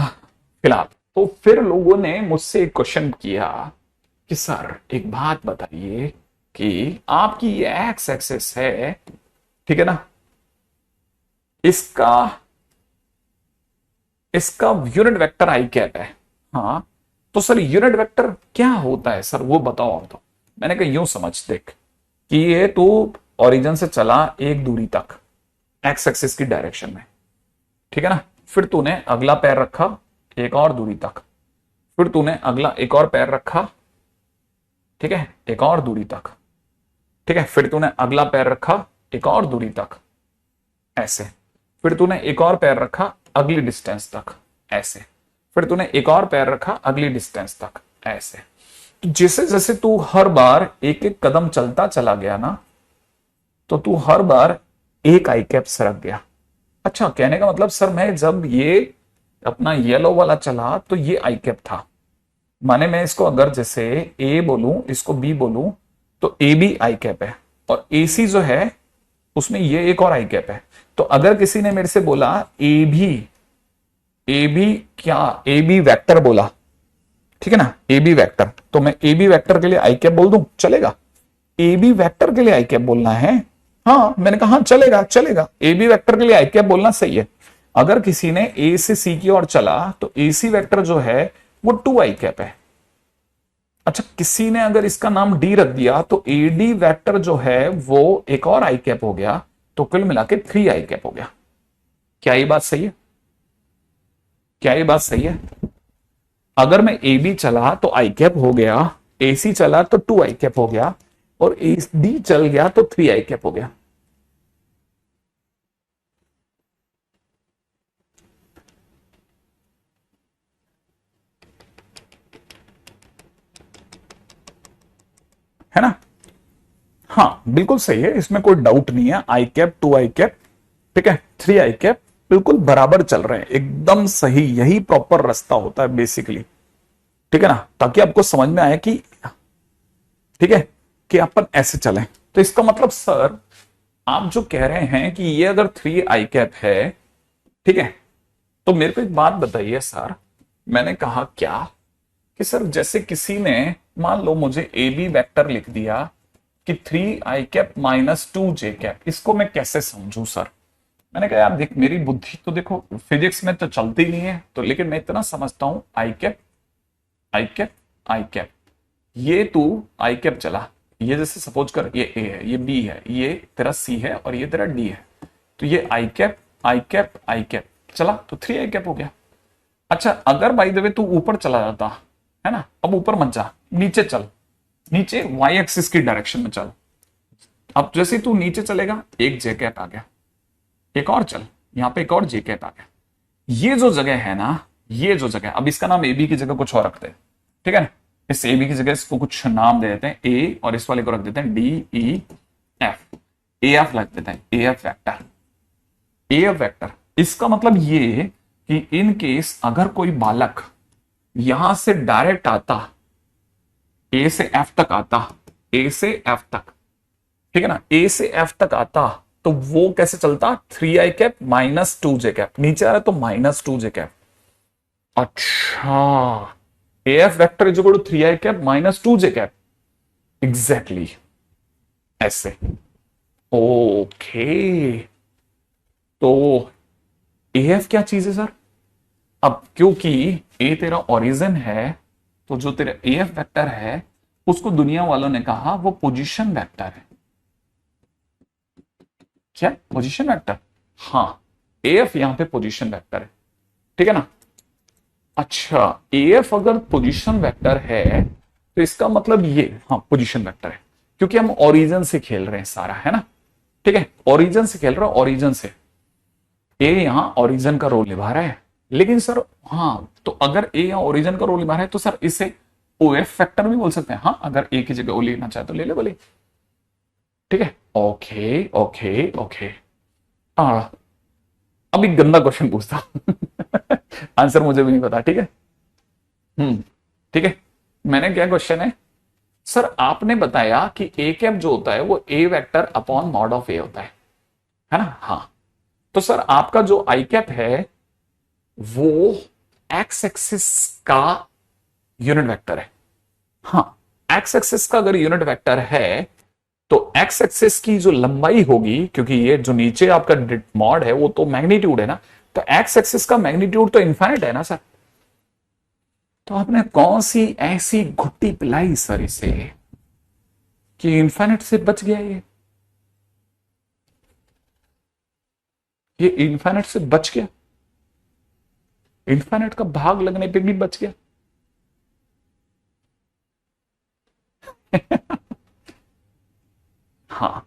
फिलहाल तो फिर लोगों ने मुझसे एक क्वेश्चन किया कि सर एक बात बताइए कि आपकी ये एक्स एक्सिस है, ठीक है ना, इसका इसका यूनिट वेक्टर आई कैप है। हाँ, तो सर यूनिट वेक्टर क्या होता है सर, वो बताओ आप। तो मैंने कहा यूं समझ देख कि ये तू ओरिजिन से चला एक दूरी तक एक्स एक्सिस की डायरेक्शन में, ठीक है ना, फिर तूने अगला पैर रखा एक और दूरी तक, फिर तूने अगला एक और पैर रखा, ठीक है, एक और दूरी तक, ठीक है, फिर तूने अगला पैर रखा एक और दूरी तक ऐसे, फिर तूने एक और पैर रखा अगली डिस्टेंस तक ऐसे, फिर तूने एक और पैर रखा अगली डिस्टेंस तक ऐसे। तो जैसे जैसे तू हर बार एक एक कदम चलता चला गया ना, तो तू हर बार एक आई कैप सरक गया। अच्छा, कहने का मतलब सर मैं जब ये अपना येलो वाला चला तो ये आई कैप था, माने मैं इसको अगर जैसे ए बोलूं इसको बी बोलूं तो ए बी आई कैप है, और ए सी जो है उसमें ये एक और आई कैप है। तो अगर किसी ने मेरे से बोला ए बी क्या ए बी वैक्टर बोला, ठीक है ना, ए बी वैक्टर, तो मैं ए बी वैक्टर के लिए आई कैप बोल दूं, चलेगा? ए बी वैक्टर के लिए आई कैप बोलना है? हाँ, मैंने कहा हाँ चलेगा चलेगा, ए बी वैक्टर के लिए आई कैप बोलना सही है। अगर किसी ने ए से सी की ओर चला तो ए सी वैक्टर जो है वो 2 आई कैप है। अच्छा, किसी ने अगर इसका नाम डी रख दिया तो ए डी वैक्टर जो है वो एक और आई कैप हो गया, तो कुल मिला के 3 आई कैप हो गया। क्या ये बात सही है? क्या ये बात सही है? अगर मैं ए बी चला तो आई कैप हो गया, ए सी चला तो 2 आई कैप हो गया, और ए डी चल गया तो 3 आई कैप हो गया। है ना? हाँ बिल्कुल सही है, इसमें कोई डाउट नहीं है। आई कैप 2 आई कैप, ठीक है, 3 आई कैप, बिल्कुल बराबर चल रहे हैं, एकदम सही। यही प्रॉपर रास्ता होता है बेसिकली, ठीक है ना, ताकि आपको समझ में आए कि ठीक है कि अपन ऐसे चलें। तो इसका मतलब सर आप जो कह रहे हैं कि ये अगर 3 आई कैप है, ठीक है, तो मेरे को एक बात बताइए सर। मैंने कहा क्या कि सर जैसे किसी ने मान लो मुझे ए बी वैक्टर लिख दिया कि 3 i cap minus 2 j cap, इसको मैं कैसे समझूं सर? मैंने कहा यार देख, मेरी बुद्धि तो देखो फिजिक्स में तो चलती नहीं है, तो लेकिन मैं इतना समझता हूं आई cap i cap i cap, ये तू आई कैप चला, ये जैसे सपोज कर ये ए है, ये बी है, ये तेरा सी है और ये तेरा डी है, तो ये I cap i cap i cap चला तो 3 आई कैप हो गया। अच्छा, अगर बाय द वे तू ऊपर चला जाता है ना, अब ऊपर मत जा, नीचे चल, नीचे वाई एक्सिस की डायरेक्शन में चल। अब जैसे तू नीचे चलेगा एक जे कैप आ गया, एक और चल, यहां पे एक और जे कैप आ गया। ये जो जगह है ना, ये जो जगह, अब इसका नाम ए बी की जगह कुछ और रखते हैं, ठीक है ना, इस ए बी की जगह इसको कुछ नाम दे देते हैं ए, और इस वाले को रख देते हैं D E F, A F रख देते हैं, ए एफ वैक्टर, ए एफ वैक्टर। इसका मतलब ये कि इन केस अगर कोई बालक यहां से डायरेक्ट आता, ए से एफ तक आता, ए से एफ तक, ठीक है ना, ए से एफ तक आता, तो वो कैसे चलता? 3 i cap minus 2 j cap, नीचे आ रहा है तो माइनस 2 जे कैप। अच्छा, a f vector is equal to 3 i cap minus 2 j cap, exactly ऐसे। ओके, तो ए एफ क्या चीज है सर? अब क्योंकि ए तेरा ओरिजिन है, तो जो तेरा ए एफ वैक्टर है उसको दुनिया वालों ने कहा वो पोजीशन वेक्टर है। क्या? Position vector? हाँ, ए एफ यहां पे पोजीशन वेक्टर है, ठीक है ना। अच्छा, ए एफ अगर पोजीशन वेक्टर है तो इसका मतलब ये, हाँ पोजीशन वेक्टर है, क्योंकि हम ओरिजिन से खेल रहे हैं सारा, है ना, ठीक है, ओरिजिन से खेल रहा है, ओरिजिन से। ए यहां ओरिजिन का रोल निभा रहा है, लेकिन सर हाँ, तो अगर ए यहां ओरिजिन का रोल निभा रहा है तो सर इसे ओ एफ फैक्टर भी बोल सकते हैं। हाँ, अगर ए की जगह ओ लेना चाहे तो ले ले बोले, ठीक है। ओके ओके ओके, अब एक गंदा क्वेश्चन पूछता आंसर मुझे भी नहीं पता, ठीक है। ठीक है, मैंने क्या क्वेश्चन है सर, आपने बताया कि ए कैप जो होता है वो ए वेक्टर अपॉन मॉड ऑफ ए होता है ना। हाँ, तो सर आपका जो आई कैप है वो एक्स एक्सिस का यूनिट वेक्टर है। हाँ, एक्स एक्सिस का अगर यूनिट वेक्टर है तो एक्स एक्सिस की जो लंबाई होगी, क्योंकि ये जो नीचे आपका मॉड है वो तो मैग्नीट्यूड है ना, तो एक्स एक्सिस का मैग्नीट्यूड तो इन्फाइनाइट है ना सर। तो आपने कौन सी ऐसी घुट्टी पिलाई सर इसे कि इन्फाइनाइट से बच गया ये इन्फाइनाइट से बच गया, इन्फाइनाइट का भाग लगने पे भी बच गया। हां,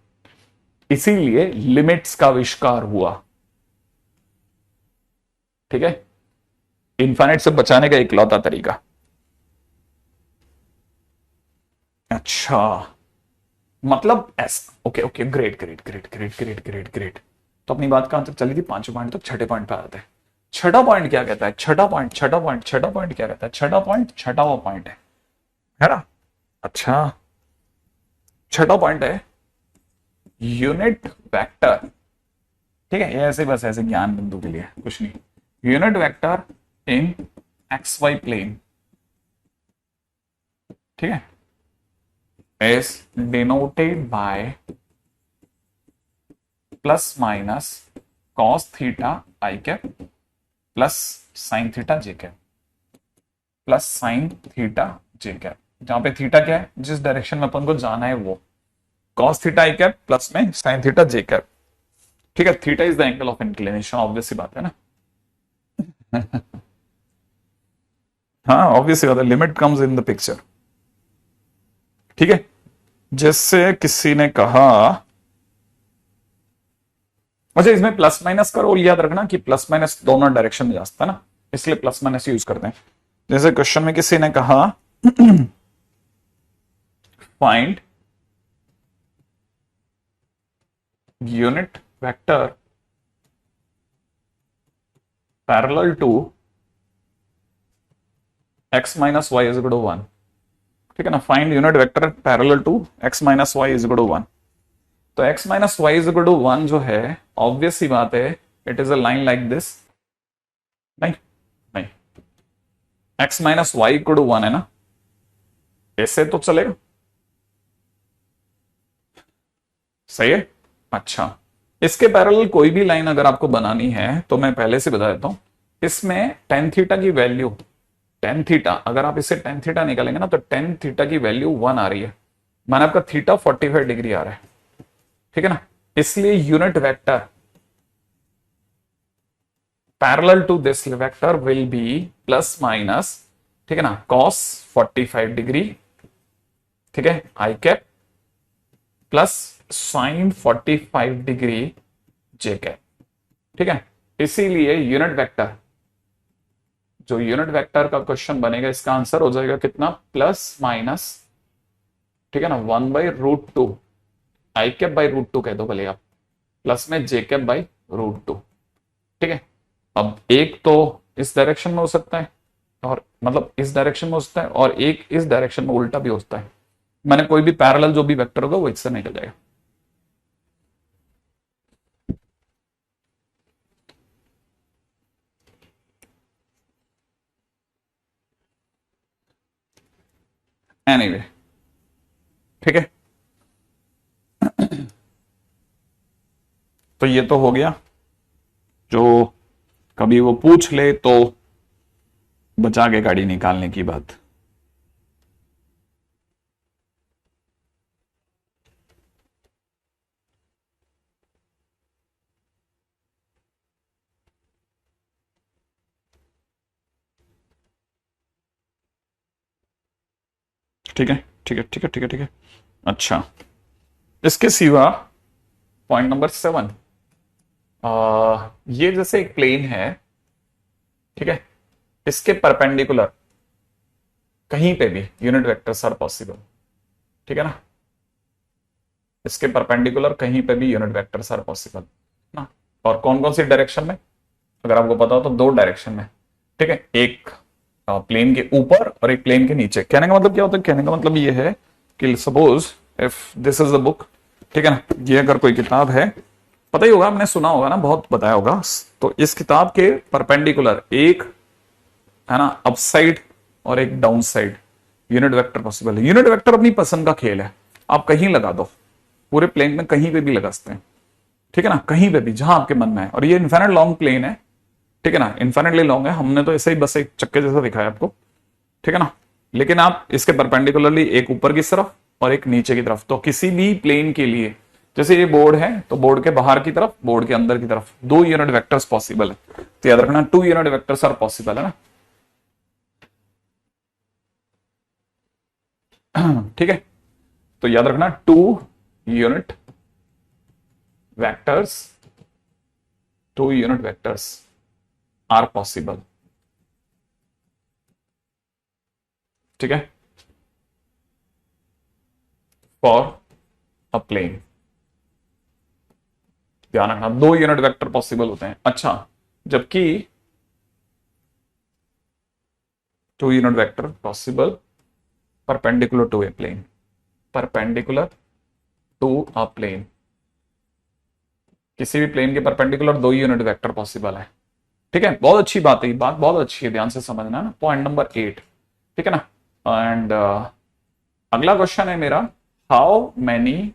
इसीलिए लिमिट्स का आविष्कार हुआ। ठीक है, इन्फाइनाइट से बचाने का इकलौता तरीका। अच्छा, मतलब ऐसा। Okay okay, great great great great great great great. तो अपनी बात कहां तक चली थी? 5 पॉइंट, तो छठे पॉइंट पे आते हैं। छठा पॉइंट क्या कहता है? छठा पॉइंट क्या कहता है? छठा पॉइंट छठावा पॉइंट है ना? अच्छा, छठा पॉइंट है यूनिट वेक्टर। ठीक है, ये ऐसे बस ऐसे ज्ञान बिंदु के लिए, कुछ नहीं। यूनिट वेक्टर इन एक्स वाई प्लेन, ठीक है, is denoted by plus minus cos theta I cap plus sign theta J cap plus sign theta J cap, जहां पे थीटा क्या है, जिस डायरेक्शन में अपन को जाना है वो, cos theta I cap plus में साइन थीटा जे कैप। ठीक है, theta is the angle of inclination, obvious सी बात है ना। हाँ, ऑब्वियस सी बात है, limit comes in the picture. ठीक है, जैसे किसी ने कहा, अच्छा इसमें प्लस माइनस का रोल याद रखना कि प्लस माइनस दोनों डायरेक्शन में जाता है ना, इसलिए प्लस माइनस यूज करते हैं। जैसे क्वेश्चन में किसी ने कहा find unit vector parallel to x minus y is equal to 1। ठीक है ना, find unit vector parallel to x minus y is equal to 1। तो x minus y is equal to 1 जो है, ऑब्वियस सी बात है, it is a line like this. नहीं नहीं, x minus y equal to 1 है ना, ऐसे तो चलेगा, सही है। अच्छा, इसके पैरेलल कोई भी लाइन अगर आपको बनानी है तो मैं पहले से बता देता हूं, इसमें टेन थीटा की वैल्यू, टेन थीटा, अगर आप इसे टेन थीटा निकालेंगे ना तो टेन थीटा की वैल्यू 1 आ रही है, माने आपका थीटा 45 डिग्री आ रहा है। ठीक है ना, इसलिए unit vector parallel to this vector will be plus minus, ठीक है ना, कॉस 45 डिग्री, ठीक है, i cap plus sine 45 degree j cap. ठीक है, इसीलिए यूनिट वेक्टर, जो यूनिट वेक्टर का क्वेश्चन बनेगा, इसका आंसर हो जाएगा कितना? प्लस माइनस, ठीक है ना, 1/√2, आई कैप बाई √2 कह दो भले आप, प्लस में जे कैप बाई √2। ठीक है, अब एक तो इस डायरेक्शन में हो सकता है, और मतलब इस डायरेक्शन में हो सकता है, और एक इस डायरेक्शन में उल्टा भी हो सकता है। मैंने कोई भी पैरेलल जो भी वेक्टर होगा वो इससे निकल जाएगा। एनीवे, ठीक है, तो ये तो हो गया, जो कभी वो पूछ ले तो बचा के गाड़ी निकालने की बात। ठीक है ठीक है ठीक है ठीक है ठीक है। अच्छा, इसके सिवा पॉइंट नंबर 7, ये जैसे एक प्लेन है, ठीक है, इसके परपेंडिकुलर कहीं पे भी यूनिट वेक्टर्स आर पॉसिबल। ठीक है ना, इसके परपेंडिकुलर कहीं पे भी यूनिट वेक्टर्स आर पॉसिबल ना। और कौन कौन सी डायरेक्शन में, अगर आपको पता हो तो 2 डायरेक्शन में। ठीक है, एक प्लेन के ऊपर और एक प्लेन के नीचे। कहने का मतलब क्या होता है? कहने का मतलब ये है कि suppose if this is a book, ठीक है ना, ये अगर कोई किताब है, पता ही होगा, आपने सुना होगा ना, बहुत बताया होगा, तो इस किताब के परपेंडिकुलर एक है ना अप साइड और एक down side unit vector possible है। यूनिट वेक्टर अपनी पसंद का खेल है, आप कहीं लगा दो, पूरे प्लेन में कहीं पे भी लगा सकते हैं। ठीक है ना, कहीं पे भी जहां आपके मन में है, और ये इनफाइनाइट लॉन्ग प्लेन है, ठीक है ना, इन्फाइनेटली लॉन्ग है, हमने तो ऐसे ही बस एक चक्के जैसा दिखाया आपको, ठीक है ना। लेकिन आप इसके परपेंडिकुलरली एक ऊपर की तरफ और एक नीचे की तरफ, तो किसी भी प्लेन के लिए, जैसे ये बोर्ड है तो बोर्ड के बाहर की तरफ, बोर्ड के अंदर की तरफ 2 यूनिट वेक्टर्स पॉसिबल है, तो याद रखना 2 यूनिट वेक्टर्स आर पॉसिबल, है ना। ठीक है, तो याद रखना 2 unit vectors, 2 unit vectors are possible, ठीक है, फॉर अ प्लेन। ध्यान रखना 2 यूनिट वेक्टर पॉसिबल होते हैं। अच्छा, जबकि 2 unit vector possible perpendicular to a plane, perpendicular to a plane, किसी भी प्लेन के परपेंडिकुलर 2 यूनिट वेक्टर पॉसिबल है, ठीक है। बहुत अच्छी बात है, बात बहुत अच्छी है, ध्यान से समझना ना, पॉइंट नंबर 8, ठीक है ना। एंड अगला क्वेश्चन है मेरा, how many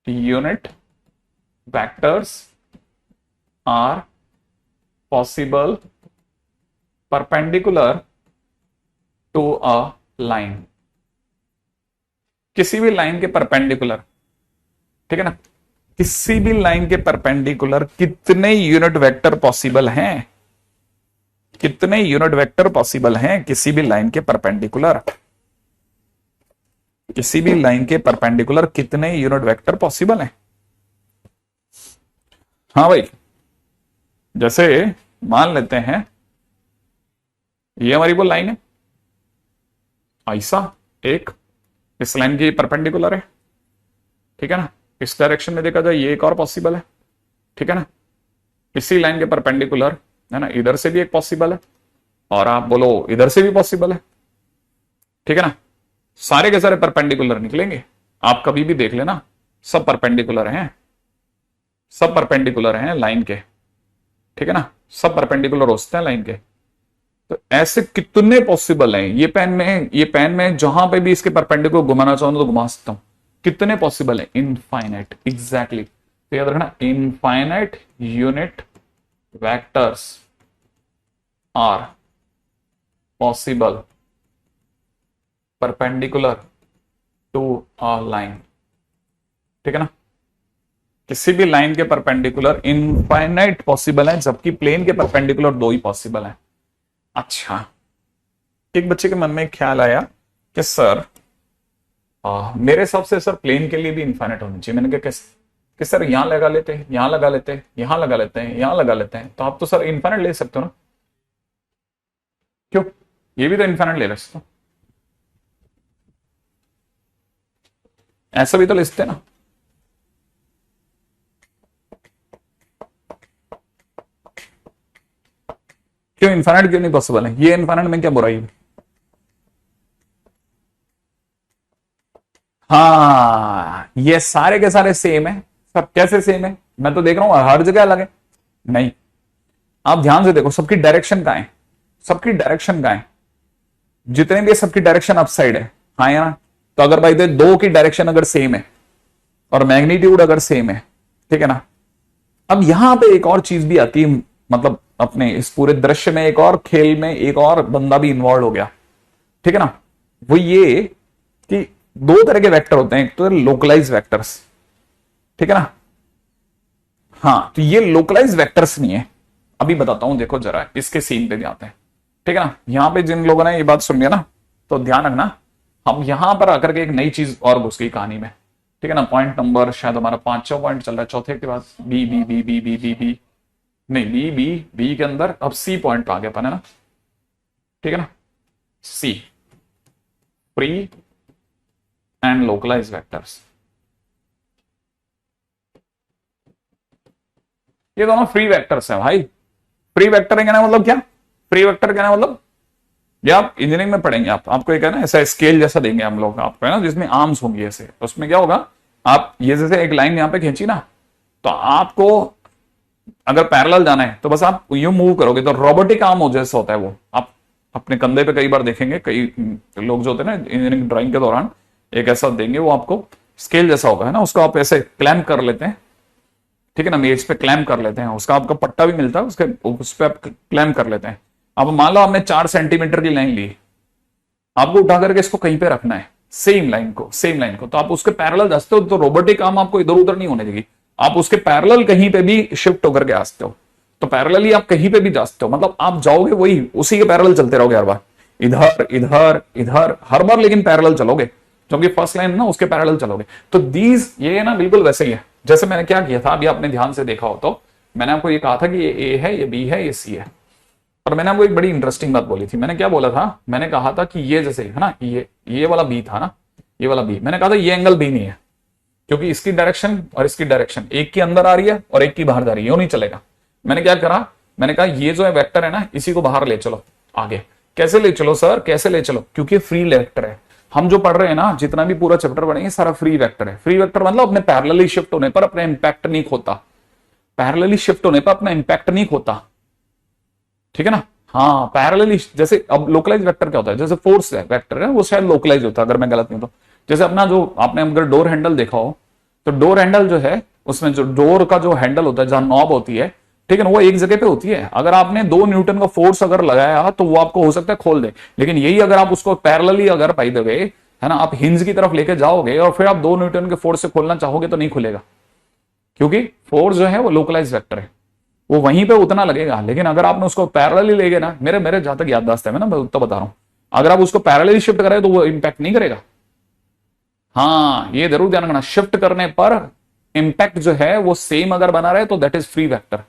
unit vectors are possible perpendicular to a line, किसी भी लाइन के परपेंडिकुलर, ठीक है ना, किसी भी लाइन के परपेंडिकुलर कितने यूनिट वेक्टर पॉसिबल हैं, कितने यूनिट वेक्टर पॉसिबल हैं किसी भी लाइन के परपेंडिकुलर, किसी भी लाइन के परपेंडिकुलर कितने यूनिट वेक्टर पॉसिबल हैं। हाँ भाई, जैसे मान लेते हैं ये हमारी वो लाइन है, ऐसा एक इस लाइन की परपेंडिकुलर है, ठीक है ना, इस डायरेक्शन में देखा जाए ये एक और पॉसिबल है, ठीक है ना, इसी लाइन के परपेंडिकुलर, है ना, इधर से भी एक पॉसिबल है, और आप बोलो इधर से भी पॉसिबल है, ठीक है ना, सारे के सारे परपेंडिकुलर निकलेंगे, आप कभी भी देख लेना, सब परपेंडिकुलर हैं, सब परपेंडिकुलर हैं लाइन के, ठीक है ना, सब परपेंडिकुलर होते हैं लाइन के। तो ऐसे कितने पॉसिबल हैं, ये पेन में जहां पे भी इसके परपेंडिकुलर घुमाना चाहूँ तो घुमा सकता हूं, कितने पॉसिबल है, इनफाइनाइट, एग्जैक्टली। तो याद रखना infinite unit vectors are possible perpendicular to a line, ठीक है ना, किसी भी लाइन के परपेंडिकुलर इनफाइनाइट पॉसिबल है, जबकि प्लेन के परपेंडिकुलर 2 ही पॉसिबल है। अच्छा, एक बच्चे के मन में एक ख्याल आया कि सर मेरे हिसाब से सर प्लेन के लिए भी इनफाइनाइट होनी चाहिए। मैंने कहा कि सर यहां लगा लेते हैं, यहां लगा लेते हैं, यहां लगा लेते हैं, यहां लगा लेते हैं, तो आप तो सर इनफाइनाइट ले सकते हो ना, क्यों, ये भी तो इनफाइनाइट ले सकते हो, ऐसा भी तो ले सकते हैं ना। क्यों इनफाइनाइट क्यों नहीं पॉसिबल है, ये इनफाइनाइट में क्या बुराई है। हाँ, ये सारे के सारे सेम है, सब कैसे सेम है, मैं तो देख रहा हूं हर जगह अलग है, नहीं, आप ध्यान से देखो सबकी डायरेक्शन कहां है, सबकी डायरेक्शन कहां है, जितने भी सबकी डायरेक्शन अपसाइड है, हाँ या ना। तो अगर भाई दो की डायरेक्शन अगर सेम है और मैग्नीट्यूड अगर सेम है, ठीक है ना, अब यहां पे एक और चीज भी आती है, मतलब अपने इस पूरे दृश्य में एक और खेल में एक और बंदा भी इन्वॉल्व हो गया, ठीक है ना, वो ये कि 2 तरह के वेक्टर होते हैं, एक तो लोकलाइज वेक्टर्स, ठीक है ना, हाँ, तो ये लोकलाइज वेक्टर्स नहीं है, अभी बताता हूं, देखो जरा इसके सीन पे भी आते हैं, ठीक है ना। यहां पे जिन लोगों ने ये बात सुन लिया ना, तो ध्यान रखना, हम यहां पर आकर के एक नई चीज और घुस गई कहानी में, ठीक है ना। पॉइंट नंबर शायद हमारा 5वां पॉइंट चल रहा है, चौथे के बाद b B B B B B b नहीं, बी बी बी के अंदर अब सी पॉइंट पे आ गया अपन, है ना, ठीक है ना, सी, फ्री एंड लोकलाइज वेक्टर्स, ये दोनों फ्री वेक्टर्स हैं भाई। फ्री वेक्टर कहना मतलब क्या, फ्री वेक्टर कहना मतलब ये आप इंजीनियरिंग में पढ़ेंगे, आपको एक है ना ऐसा स्केल जैसा देंगे हम लोग आपको, है ना, जिसमें आर्म्स होंगी ऐसे, उसमें क्या होगा, आप ये जैसे एक लाइन यहां पे खींची ना, तो आपको अगर पैरेलल जाना है तो बस आप यूं मूव करोगे, तो रोबोटिक आर्म हो जैसा होता है वो, आप अपने कंधे पे कई बार देखेंगे, कई लोग जो होते हैं ना इंजीनियरिंग ड्राइंग के दौरान एक ऐसा देंगे, वो आपको स्केल जैसा होगा, है ना, उसको आप ऐसे क्लैम्प कर लेते हैं, ठीक है ना, मेज पे क्लैम कर लेते हैं, उसका आपका पट्टा भी मिलता है, उसके उस पे आप क्लैम कर लेते हैं। अब मान लो आपने 4 सेंटीमीटर की लाइन ली, आपको उठा करके इसको कहीं पे रखना है, सेम लाइन को, तो आप उसके पैरेलल जाते हो, तो रोबोटिक आर्म आपको इधर उधर नहीं होने देगी, आप उसके पैरेलल कहीं पे भी शिफ्ट होकर के आ सकते हो। तो पैरेलल ही आप कहीं पे भी जा सकते हो, मतलब आप जाओगे वही उसी के पैरेलल चलते रहोगे हर बार, इधर इधर इधर हर बार, लेकिन पैरेलल चलोगे, क्योंकि फर्स्ट लाइन ना उसके पैरेलल चलोगे। तो दीज ये ना बिल्कुल वैसे ही है, जैसे मैंने क्या किया था, अभी आपने ध्यान से देखा हो तो मैंने आपको ये कहा था कि ये ए है, ये बी है, ये सी है। और मैंने आपको एक बड़ी इंटरेस्टिंग बात बोली थी, मैंने क्या बोला था, मैंने कहा था कि ये जैसे है ना, ये वाला बी था ना, ये वाला बी, मैंने कहा था ये एंगल बी नहीं है, क्योंकि इसकी डायरेक्शन और इसकी डायरेक्शन एक की अंदर आ रही है और एक की बाहर जा रही है, वो नहीं चलेगा। मैंने क्या करा, मैंने कहा ये जो है वेक्टर है ना, इसी को बाहर ले चलो आगे। कैसे ले चलो सर, कैसे ले चलो, क्योंकि फ्री वेक्टर है। हम जो पढ़ रहे हैं ना, जितना भी पूरा चैप्टर पढ़ेंगे सारा फ्री वेक्टर है। फ्री वेक्टर मतलब अपने पैरेलली शिफ्ट होने पर अपना इंपैक्ट नहीं खोता, पैरेलली शिफ्ट होने पर अपना इंपैक्ट नहीं खोता, ठीक है ना। हाँ पैरेलली, जैसे अब लोकलाइज वेक्टर क्या होता है, जैसे फोर्स है वेक्टर है, वो शायद लोकलाइज होता है अगर मैं गलत नहीं हूं तो। जैसे अपना जो आपने अगर डोर हैंडल देखा हो, तो डोर हैंडल जो है उसमें जो डोर का जो हैंडल होता है, जहां नॉब होती है, ठीक है ना, वो एक जगह पे होती है। अगर आपने 2 न्यूटन का फोर्स अगर लगाया तो वो आपको हो सकता है खोल दे, लेकिन यही अगर आप उसको पैरेलली अगर बाय द वे है ना, आप हिंज की तरफ लेके जाओगे और फिर आप 2 न्यूटन के फोर्स से खोलना चाहोगे तो नहीं खुलेगा, क्योंकि फोर्स जो है वो लोकलाइज वेक्टर है, वो वहीं पे उतना लगेगा। लेकिन अगर आपने उसको पैरेलली ले गए ना, मेरे मेरे जहां तक याददाश्त है, मैं ना तो बता रहा हूं, अगर आप उसको पैरेलली शिफ्ट करें तो वो इंपैक्ट नहीं करेगा। हाँ ये जरूर ध्यान रखना, शिफ्ट करने पर इंपैक्ट जो है वो सेम अगर बना रहे तो दैट इज फ्री वेक्टर।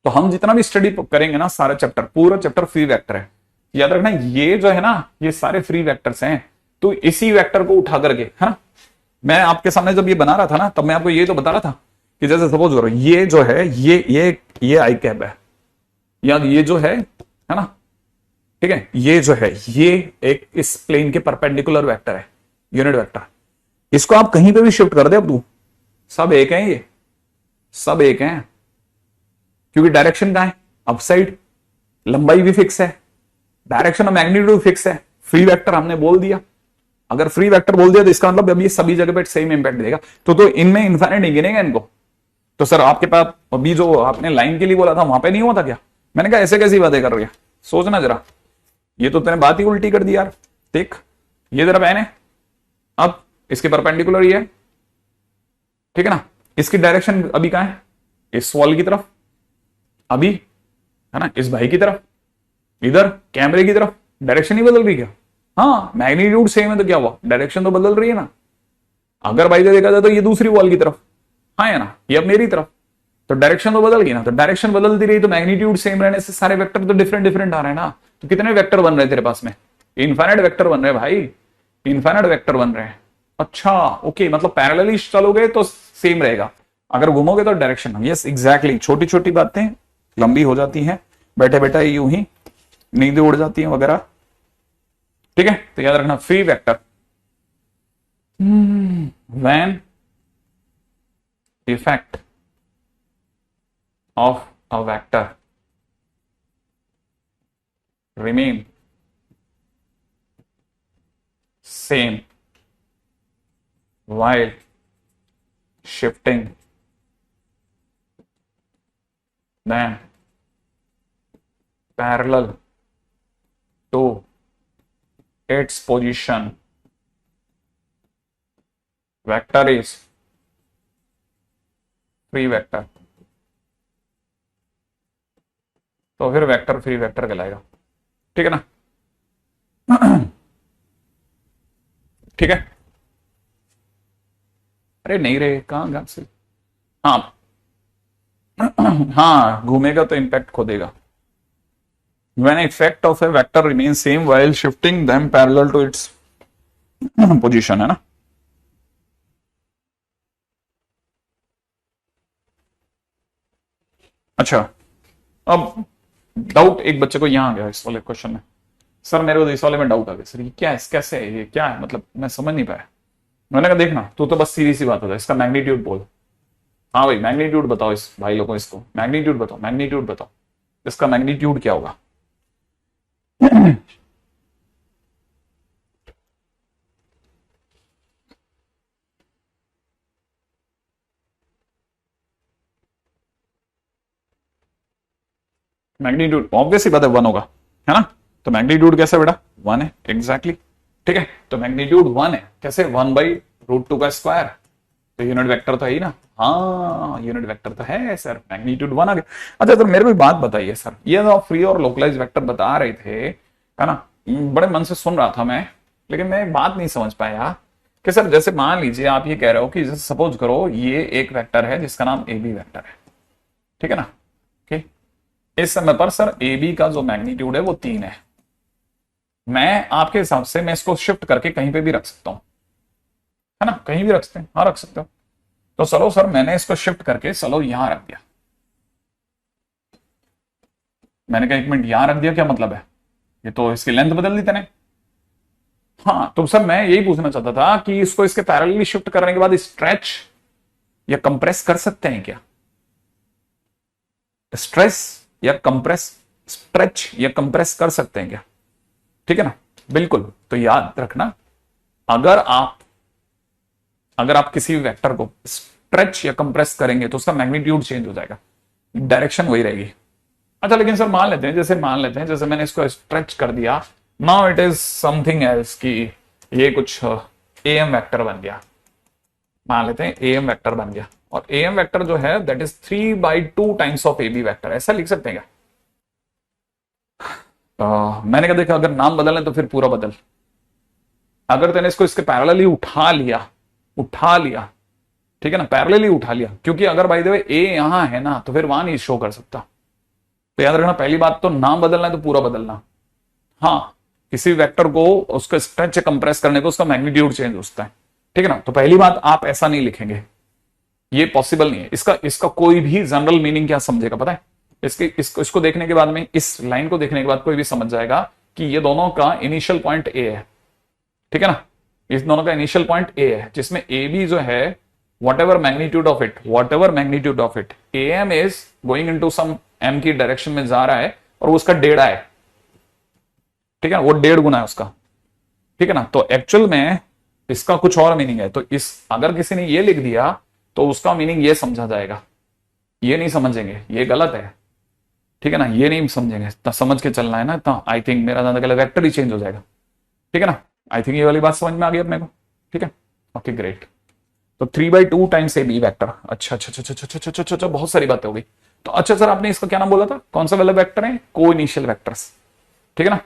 तो हम जितना भी स्टडी करेंगे ना, सारा चैप्टर पूरा चैप्टर फ्री वेक्टर है, याद रखना। ये जो है ना, ये सारे फ्री वेक्टर्स हैं, तो इसी वेक्टर को उठा करके, है ना, मैं आपके सामने जब ये बना रहा था ना, तब मैं आपको ये तो बता रहा था कि जैसे सपोज करो ये जो है, ये आई कैप है, या ये जो है ना, ठीक है, ये जो है ये एक इस प्लेन के परपेंडिकुलर वेक्टर है, यूनिट वेक्टर। इसको आप कहीं पे भी शिफ्ट कर दे, अब तू सब एक है, ये सब एक है, क्योंकि डायरेक्शन कहां है, अपसाइड, लंबाई भी फिक्स है, डायरेक्शन और मैग्नीट्यूड फिक्स है। फ्री वेक्टर हमने बोल दिया, अगर फ्री वेक्टर बोल दिया तो इसका मतलब अब ये सभी जगह पे सेम इंपैक्ट देगा, तो इनमें इनफाइनाइट नहीं गिनेगा इनको। तो सर आपके पास अभी जो आपने लाइन के लिए बोला था वहां पे नहीं हुआ था क्या, मैंने कहा ऐसे कैसी बातें कर रही है, सोचना जरा, ये तो तेने बात ही उल्टी कर दी यार। देख ये जरा पहने, अब इसके परपेंडिकुलर ये है, ठीक है ना, इसकी डायरेक्शन अभी कहां है, इस वॉल की तरफ, अभी है ना इस भाई की तरफ, इधर कैमरे की तरफ, डायरेक्शन ही बदल रही क्या। हाँ मैग्नीट्यूड सेम है तो क्या हुआ, डायरेक्शन तो बदल रही है ना। अगर भाई देखा जाए तो ये दूसरी वॉल की तरफ, हाँ है ना, ये अब मेरी तरफ, तो डायरेक्शन तो बदल गई ना। तो डायरेक्शन बदलती रही तो मैग्नीट्यूड सेम रहने से सारे वेक्टर तो डिफरेंट डिफरेंट आ रहे हैं ना। तो कितने वेक्टर बन रहे हैं तेरे पास में, इनफाइनाइट वेक्टर बन रहे हैं भाई, इनफाइनाइट वेक्टर बन रहे हैं। अच्छा ओके, मतलब पैरेलली चलोगे तो सेम रहेगा, अगर घूमोगे तो डायरेक्शन। यस एग्जैक्टली, छोटी छोटी बातें लंबी हो जाती हैं, बैठे बैठे यूं ही नींद उड़ जाती है वगैरह, ठीक है। तो याद रखना free vector when effect of a vector remain same while shifting, then parallel to its position vector is free vector। तो फिर वेक्टर फ्री वेक्टर कहलाएगा, ठीक है ना। ठीक है, अरे नहीं रे कहां गैप से, हाँ हाँ घूमेगा तो इंपैक्ट खो देगा। When effect of a vector remains same while shifting them parallel to its position, है ना। अच्छा, अब डाउट एक बच्चे को यहां आ गया इस वाले क्वेश्चन में, सर मेरे को तो इस वाले में डाउट आ गया, सर ये क्या है, कैसे है, ये क्या है, मतलब मैं समझ नहीं पाया। मैंने कहा देखना तू तो बस सीधी सी बात होता है, इसका मैग्नीट्यूड बोल। हाँ भाई मैग्नीट्यूड बताओ इस भाई लोगों, इसको मैग्नीट्यूड बताओ, मैग्नीट्यूड बताओ, इसका मैग्नीट्यूड क्या होगा। मैग्नीट्यूड ऑब्वियसली बात है 1 होगा, है ना। तो मैग्नीट्यूड कैसे बेटा 1 है एग्जैक्टली ठीक है। तो मैग्नीट्यूड 1 है कैसे 1/√2 का स्क्वायर, तो यूनिट वेक्टर तो है ही ना। हाँ यूनिट वेक्टर तो है सर, मैग्नीट्यूड 1 आ गया। अच्छा तो मेरे को एक बात बताइए सर, ये तो फ्री और लोकलाइज वेक्टर बता रहे थे है ना, बड़े मन से सुन रहा था मैं, लेकिन मैं एक बात नहीं समझ पाया कि सर जैसे मान लीजिए आप ये कह रहे हो कि जैसे सपोज करो ये एक वेक्टर है जिसका नाम ए बी वेक्टर है, ठीक है ना। ठीक, इस समय पर सर ए बी का जो मैग्नीट्यूड है वो 3 है। मैं आपके हिसाब से मैं इसको शिफ्ट करके कहीं पे भी रख सकता हूं, है ना, कहीं भी रख सकते हैं, हाँ रख सकते हो। तो चलो सर मैंने इसको शिफ्ट करके चलो यहां रख दिया, मैंने कहा 1 मिनट यहां रख दिया क्या मतलब है, ये तो इसकी लेंथ बदल दी तेने। हाँ तो सर मैं यही पूछना चाहता था कि इसको इसके पैरेलली शिफ्ट करने के बाद स्ट्रेच या कंप्रेस कर सकते हैं क्या, स्ट्रेस या कंप्रेस, स्ट्रेच या कंप्रेस कर सकते हैं क्या, ठीक है ना। बिल्कुल, तो याद रखना अगर आप किसी वेक्टर को स्ट्रेच या कंप्रेस करेंगे तो उसका मैग्नीट्यूड चेंज हो जाएगा, डायरेक्शन वही रहेगी। अच्छा लेकिन सर मान लेते हैं जैसे मैंने इसको स्ट्रेच कर दिया, now it is something else कि ये कुछ ए एम वैक्टर बन गया, मान लेते हैं ए एम वैक्टर बन गया, और ए एम वैक्टर जो है that is 3/2 times of a B vector, ऐसा लिख सकते हैं क्या। मैंने कहा देखा अगर नाम बदलना तो फिर पूरा बदल, अगर तेने इसको इसके पैरेलली उठा लिया ठीक है ना, पैरेलली उठा लिया, क्योंकि अगर बाय द वे ए यहां है ना तो फिर वहां नहीं शो कर सकता। तो याद रखना पहली बात तो नाम बदलना है तो पूरा बदलना। हाँ किसी वेक्टर को उसका स्ट्रेच कंप्रेस करने को उसका मैग्नीट्यूड चेंज होता है, ठीक है ना। तो पहली बात आप ऐसा नहीं लिखेंगे, ये पॉसिबल नहीं है। इसका कोई भी जनरल मीनिंग क्या समझेगा पता है, इसको देखने के बाद में, इस लाइन को देखने के बाद कोई भी समझ जाएगा कि ये दोनों का इनिशियल पॉइंट ए है, ठीक है ना। इस दोनों का इनिशियल पॉइंट ए है जिसमें ए बी जो है whatever magnitude of it am is going into some m की डायरेक्शन में जा रहा है और उसका 1.5 है, ठीक है, वो 1.5 गुना है उसका, ठीक है ना। तो एक्चुअल में इसका कुछ और मीनिंग है, तो इस अगर किसी ने ये लिख दिया तो उसका मीनिंग ये समझा जाएगा, ये नहीं समझेंगे, ये गलत है, ठीक है ना, ये नहीं समझेंगे, तो समझ के चलना है ना। तो आई थिंक मेरा ज्यादा गलत वेक्टर ही चेंज हो जाएगा, ठीक है ना। आई थिंक ये वाली बात समझ में आ गई अपने को, ठीक है, ओके ग्रेट। तो 3/2 टाइम्स ए बी वैक्टर, अच्छा अच्छा अच्छा अच्छा अच्छा अच्छा अच्छा, बहुत सारी बातें हो गई। तो अच्छा सर आपने इसका क्या नाम बोला था, कौन सा वाला वेक्टर है, को इनिशियल वेक्टर्स, ठीक है ना।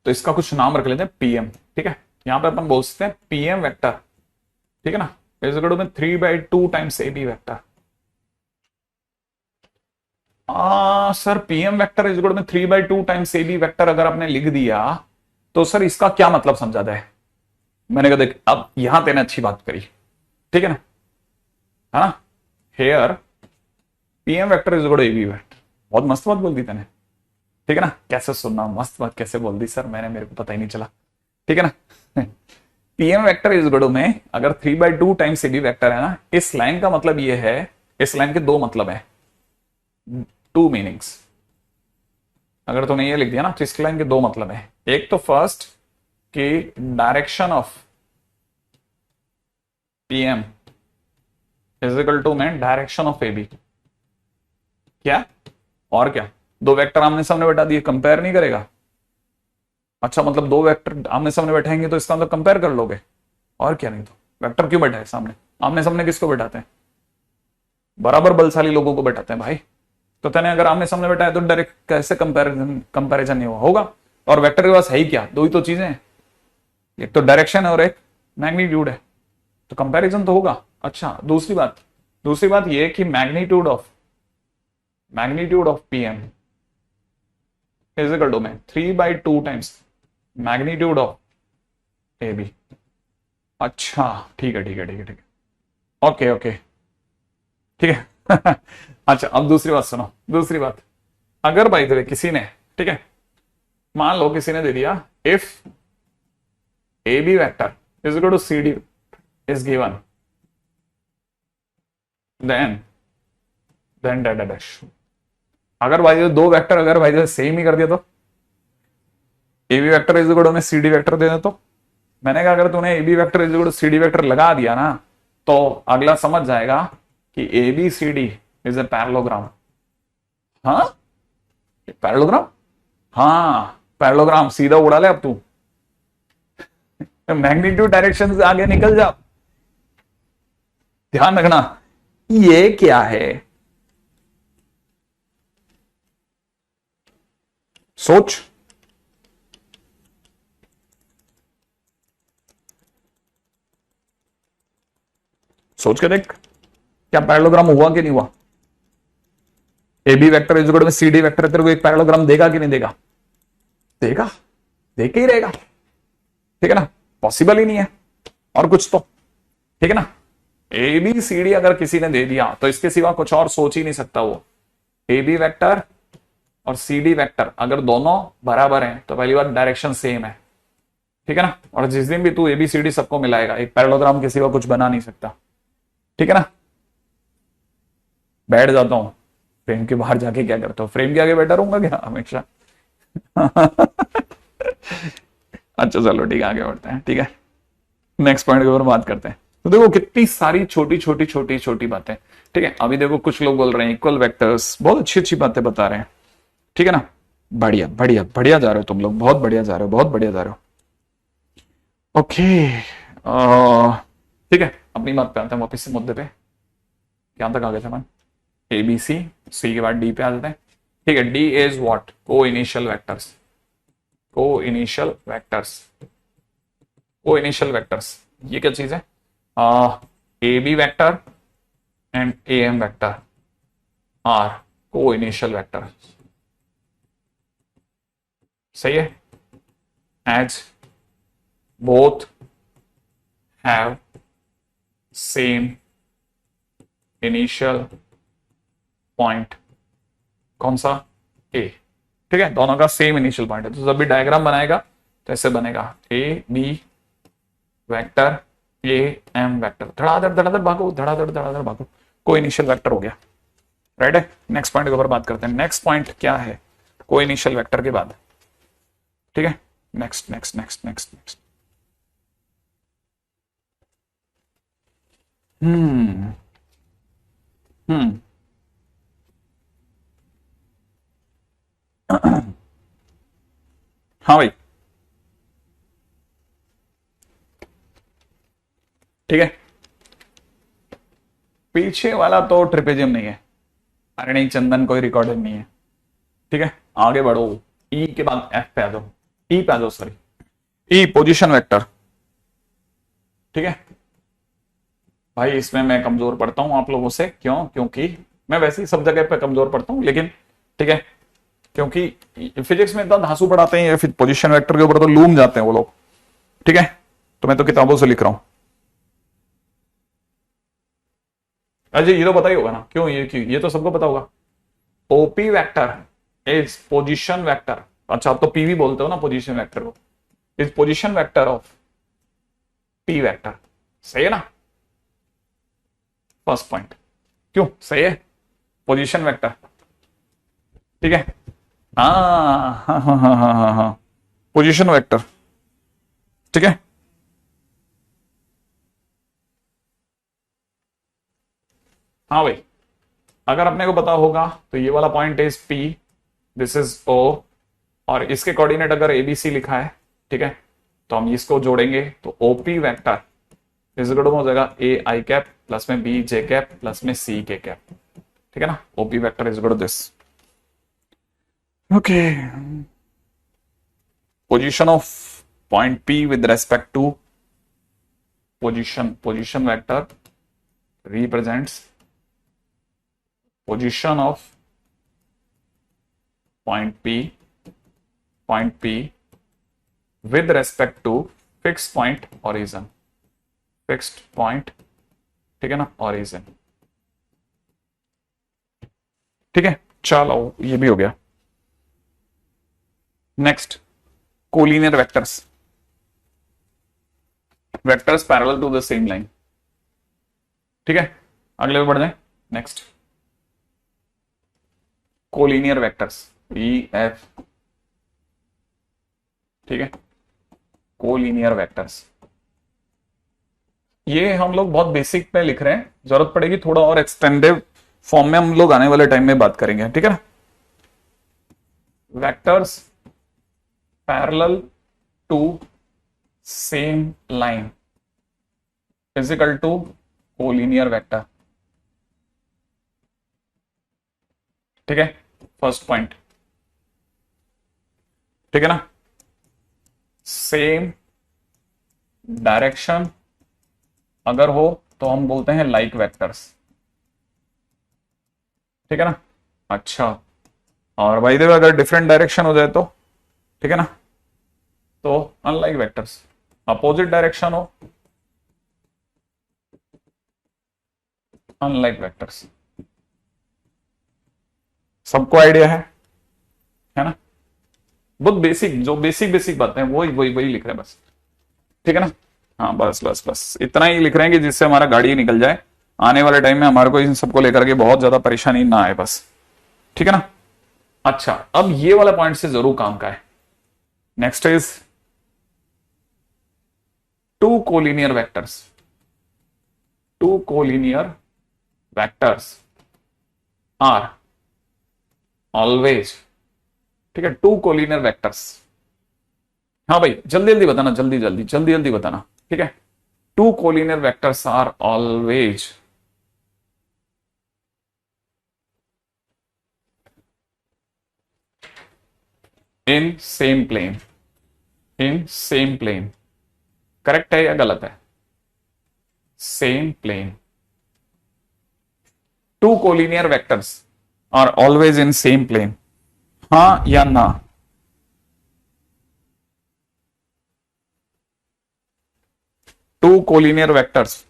तो इसका कुछ नाम रख लेते हैं पीएम, ठीक है, यहां पे अपन बोल सकते हैं पीएम वेक्टर, ठीक है ना, is equal to 3/2 times a B vector. Sir PM vector is equal to 3/2 times a B vector अगर आपने लिख दिया तो सर इसका क्या मतलब समझा जाए। मैंने कहा देख अब यहां तेने अच्छी बात करी, ठीक है ना, here PM vector is equal to a B vector, बहुत मस्त बात बोल दी तेने, ठीक है ना। कैसे सुनना, मस्त बात कैसे बोल दी सर मैंने, मेरे को पता ही नहीं चला, ठीक है ना। PM vector is equal to में अगर 3/2 टाइम्स ए बी वेक्टर है ना, इस लाइन का मतलब ये है, इस लाइन के दो मतलब है, 2 मीनिंग्स। अगर तुमने ये लिख दिया ना तो इस लाइन के दो मतलब है, एक तो फर्स्ट कि direction of PM is equal to में डायरेक्शन ऑफ ए बी, क्या और क्या, दो वेक्टर आमने सामने बैठा दिए, कंपेयर नहीं करेगा। अच्छा मतलब दो वेक्टर आमने सामने बैठाएंगे तो इसका मतलब कंपेयर कर लोगे, और क्या, नहीं तो वेक्टर क्यों बैठा है सामने, आमने सामने किसको बैठाते हैं, बराबर बलशाली लोगों को बैठाते हैं भाई। तो तेने अगर आमने सामने बैठा है तो डायरेक्ट कैसे कंपैरिजन नहीं होगा। और वेक्टर के पास है ही क्या, दो ही तो चीजें हैं, एक तो डायरेक्शन है और एक मैग्नीट्यूड है, तो कंपैरिजन तो होगा। अच्छा दूसरी बात ये कि magnitude of PM is equal to में 3/2 times magnitude of a b. अच्छा ठीक है, ओके ठीक है। अच्छा अब दूसरी बात सुनो, दूसरी बात, अगर बाई द वे किसी ने, ठीक है, मान लो किसी ने दे दिया if a B vector is equal to C d is given then dash, अगर भाई दो वेक्टर अगर भाई सेम ही कर दिया तो A B vector is equal to में सी डी वेक्टर दे दे, तो मैंने कहा अगर तूने a B vector is equal to C D vector लगा दिया ना तो अगला समझ जाएगा कि ए b c d is a parallelogram. हाँ पैरेललोग्राम, हाँ पैरेललोग्राम सीधा उड़ा ले अब तू, मैग्नीट्यूड डायरेक्शन से आगे निकल जा। ध्यान रखना ये क्या है, सोच। सोच के देख क्या पैरेललोग्राम हुआ कि नहीं हुआ। A B vector is equal to C D vector, तेरे को एक पैरेललोग्राम देगा कि नहीं देगा, देगा, देख के ही रहेगा, ठीक है ना, पॉसिबल ही नहीं है और कुछ तो, ठीक है ना। ए बी सी डी अगर किसी ने दे दिया तो इसके सिवा कुछ और सोच ही नहीं सकता वो। ए बी वेक्टर और सी डी वेक्टर अगर दोनों बराबर हैं तो पहली बात डायरेक्शन सेम है, ठीक है ना। और जिस दिन भी तू ए बी सी डी सबको मिलाएगा, एक पैरेललोग्राम के सिवा कुछ बना नहीं सकता, ठीक है ना। बैठ जाता हूं, फ्रेम के बाहर जाके क्या करता हूं, फ्रेम के आगे बैठा रहूंगा क्या हमेशा। अच्छा चलो ठीक है, आगे बढ़ते हैं, ठीक है। नेक्स्ट पॉइंट के ऊपर बात करते हैं। तो देखो कितनी सारी छोटी छोटी छोटी छोटी बातें, ठीक है। अभी देखो कुछ लोग बोल रहे हैं इक्वल वेक्टर्स, बहुत अच्छी अच्छी बातें बता रहे हैं, ठीक है ना। बढ़िया बढ़िया बढ़िया जा रहे हो तुम लोग, बहुत बढ़िया जा रहे हो, बहुत बढ़िया जा रहे हो। ओके ठीक है, अपनी बात पे आते हैं वापिस से मुद्दे पे। क्या तक आ गए थे मन, ए बी सी, सी के बाद डी पे आ जाते हैं, ठीक है। D is what, coinitial vectors, coinitial vectors, coinitial vectors. ये क्या चीज है, a B vector and a M vector are coinitial vector, सही है। As both have same initial point, कौन सा, ए, ठीक है, दोनों का सेम इनिशियल पॉइंट है। तो जब भी डायग्राम बनाएगा तो ऐसे बनेगा, A B vector A M vector, धड़ाधड़ भागो, धड़ाधड़ भागो, को इनिशियल वेक्टर हो गया, राइट है। नेक्स्ट पॉइंट के ऊपर बात करते हैं। नेक्स्ट पॉइंट क्या है, को इनिशियल वेक्टर के बाद, ठीक है। Next next next next next hmm hmm हाँ भाई, ठीक है। पीछे वाला तो ट्रिपेजियम नहीं है, अरे नहीं चंदन, कोई रिकॉर्डेड नहीं है, ठीक है। आगे बढ़ो, ई के बाद एफ पे आ जाओ, ई पे आ जाओ, सॉरी, ई पोजीशन वेक्टर, ठीक है। भाई इसमें मैं कमजोर पड़ता हूं आप लोगों से, क्यों, क्योंकि मैं वैसे ही सब जगह पे कमजोर पड़ता हूं, लेकिन ठीक है, क्योंकि फिजिक्स में इतना धांसू पढ़ाते हैं, या फिर पोजीशन वेक्टर के ऊपर तो लूम जाते हैं वो लोग, ठीक है। तो मैं तो किताबों से लिख रहा हूं। अजय ये तो पता ही होगा ना, क्यों, ये क्यों, ये तो सबको पता होगा। OP vector is position vector, अच्छा आप तो पीवी बोलते हो ना पोजीशन वेक्टर को, is position vector of P vector, सही है ना। फर्स्ट पॉइंट, क्यों सही है, पोजीशन वेक्टर, ठीक है। हाँ हाँ हाँ हाँ हाँ हाँ, पोजीशन वेक्टर, ठीक है। हाँ भाई, अगर अपने को पता होगा तो ये वाला point is P, this is O, और इसके कोऑर्डिनेट अगर एबीसी लिखा है, ठीक है, तो हम इसको जोड़ेंगे तो OP vector is equal to हो जाएगा ए आई कैप प्लस में बी जे कैप प्लस में सी के कैप, ठीक है ना। OP vector is equal to this, okay. Position of point p with respect to position vector represents position of point P with respect to fixed point origin, fixed point, ठीक है ना, origin, ठीक है। चलो ये भी हो गया। Next, collinear vectors, vectors parallel to the same line, ठीक है। अगले पे बढ़ जाए, next, collinear vectors e f, ठीक है, कोलिनियर वेक्टर्स। ये हम लोग बहुत बेसिक में लिख रहे हैं, जरूरत पड़ेगी थोड़ा और एक्सटेंडेड फॉर्म में हम लोग आने वाले टाइम में बात करेंगे, ठीक है ना। Vectors parallel to same line physical to collinear vector. ठीक है, फर्स्ट पॉइंट। ठीक है ना, सेम डायरेक्शन अगर हो तो हम बोलते हैं लाइक वेक्टर्स। ठीक है ना, अच्छा, और बाय द वे अगर डिफरेंट डायरेक्शन हो जाए तो, ठीक है ना, तो अनलाइक वेक्टर्स। अपोजिट डायरेक्शन हो, अनलाइक वेक्टर्स। सबको आइडिया है ना? बहुत बेसिक, जो बेसिक बेसिक बातें हैं वही वही वही लिख रहे हैं बस। ठीक है ना, हाँ बस बस बस इतना ही लिख रहे हैं कि जिससे हमारा गाड़ी निकल जाए, आने वाले टाइम में हमारे को इन सबको लेकर के बहुत ज्यादा परेशानी ना आए बस। ठीक है ना, अच्छा, अब ये वाला पॉइंट से जरूर काम का है। Next is two collinear vectors. Two collinear vectors are always, ठीक है, टू कोलिनियर वेक्टर्स। हाँ भाई जल्दी जल्दी बताना, जल्दी जल्दी जल्दी जल्दी बताना। ठीक है, two collinear vectors are always in same plane. In same plane, correct है या गलत है? Same plane. Two collinear vectors are always in same plane, हाँ या ना? Two collinear vectors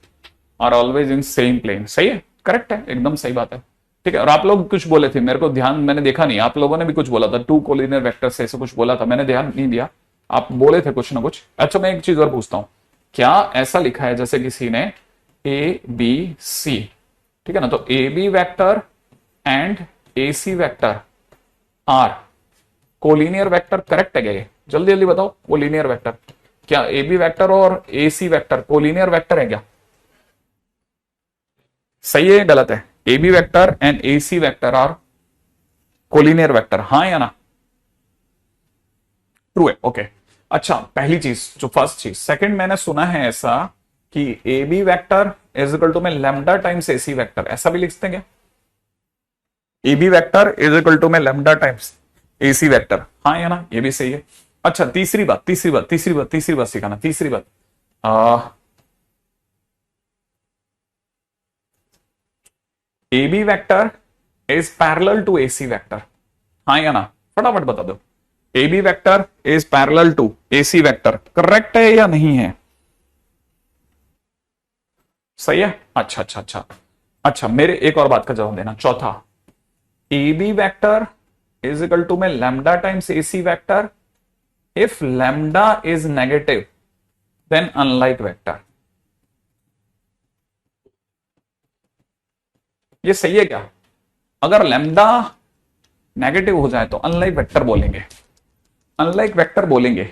are always in same plane, सही है, करेक्ट है, एकदम सही बात है। ठीक है, और आप लोग कुछ बोले थे, मेरे को ध्यान, मैंने देखा नहीं, आप लोगों ने भी कुछ बोला था, टू कोलिनियर वेक्टर्स ऐसे कुछ बोला था, मैंने ध्यान नहीं दिया, आप बोले थे कुछ ना कुछ। अच्छा, मैं एक चीज और पूछता हूं, क्या ऐसा लिखा है जैसे किसी ने ए बी सी, ठीक है ना, तो A B vector and a C vector are collinear vector, correct है क्या ये? जल्दी जल्दी बताओ, कोलिनियर वेक्टर, क्या ए बी वैक्टर और a C vector collinear vector है क्या? सही है, गलत है? A B vector and a c vector are collinear vector, हाँ या ना? ट्रू है, ओके। अच्छा, पहली चीज, जो फर्स्ट चीज, सेकंड मैंने सुना है ऐसा कि A B vector is equal to में लैम्डा टाइम्स ए सी वैक्टर, ऐसा भी लिख सकते हैं क्या? A B vector is equal to में लैम्डा टाइम्स ए सी वैक्टर, हाँ या ना? ये भी सही है। अच्छा, तीसरी बात, तीसरी बात, तीसरी बात, तीसरी बात सिखाना, तीसरी बात, a B vector is parallel to a C vector, हाँ या ना? फटाफट बता दो, a B vector is parallel to a C vector, correct है या नहीं है? सही है, अच्छा अच्छा अच्छा। अच्छा, मेरे एक और बात का जवाब देना, चौथा, A B vector is equal to में lambda times A C vector if lambda is negative then unlike vector, ये सही है क्या? अगर लैम्डा नेगेटिव हो जाए तो अनलाइक वेक्टर बोलेंगे, अनलाइक वेक्टर बोलेंगे,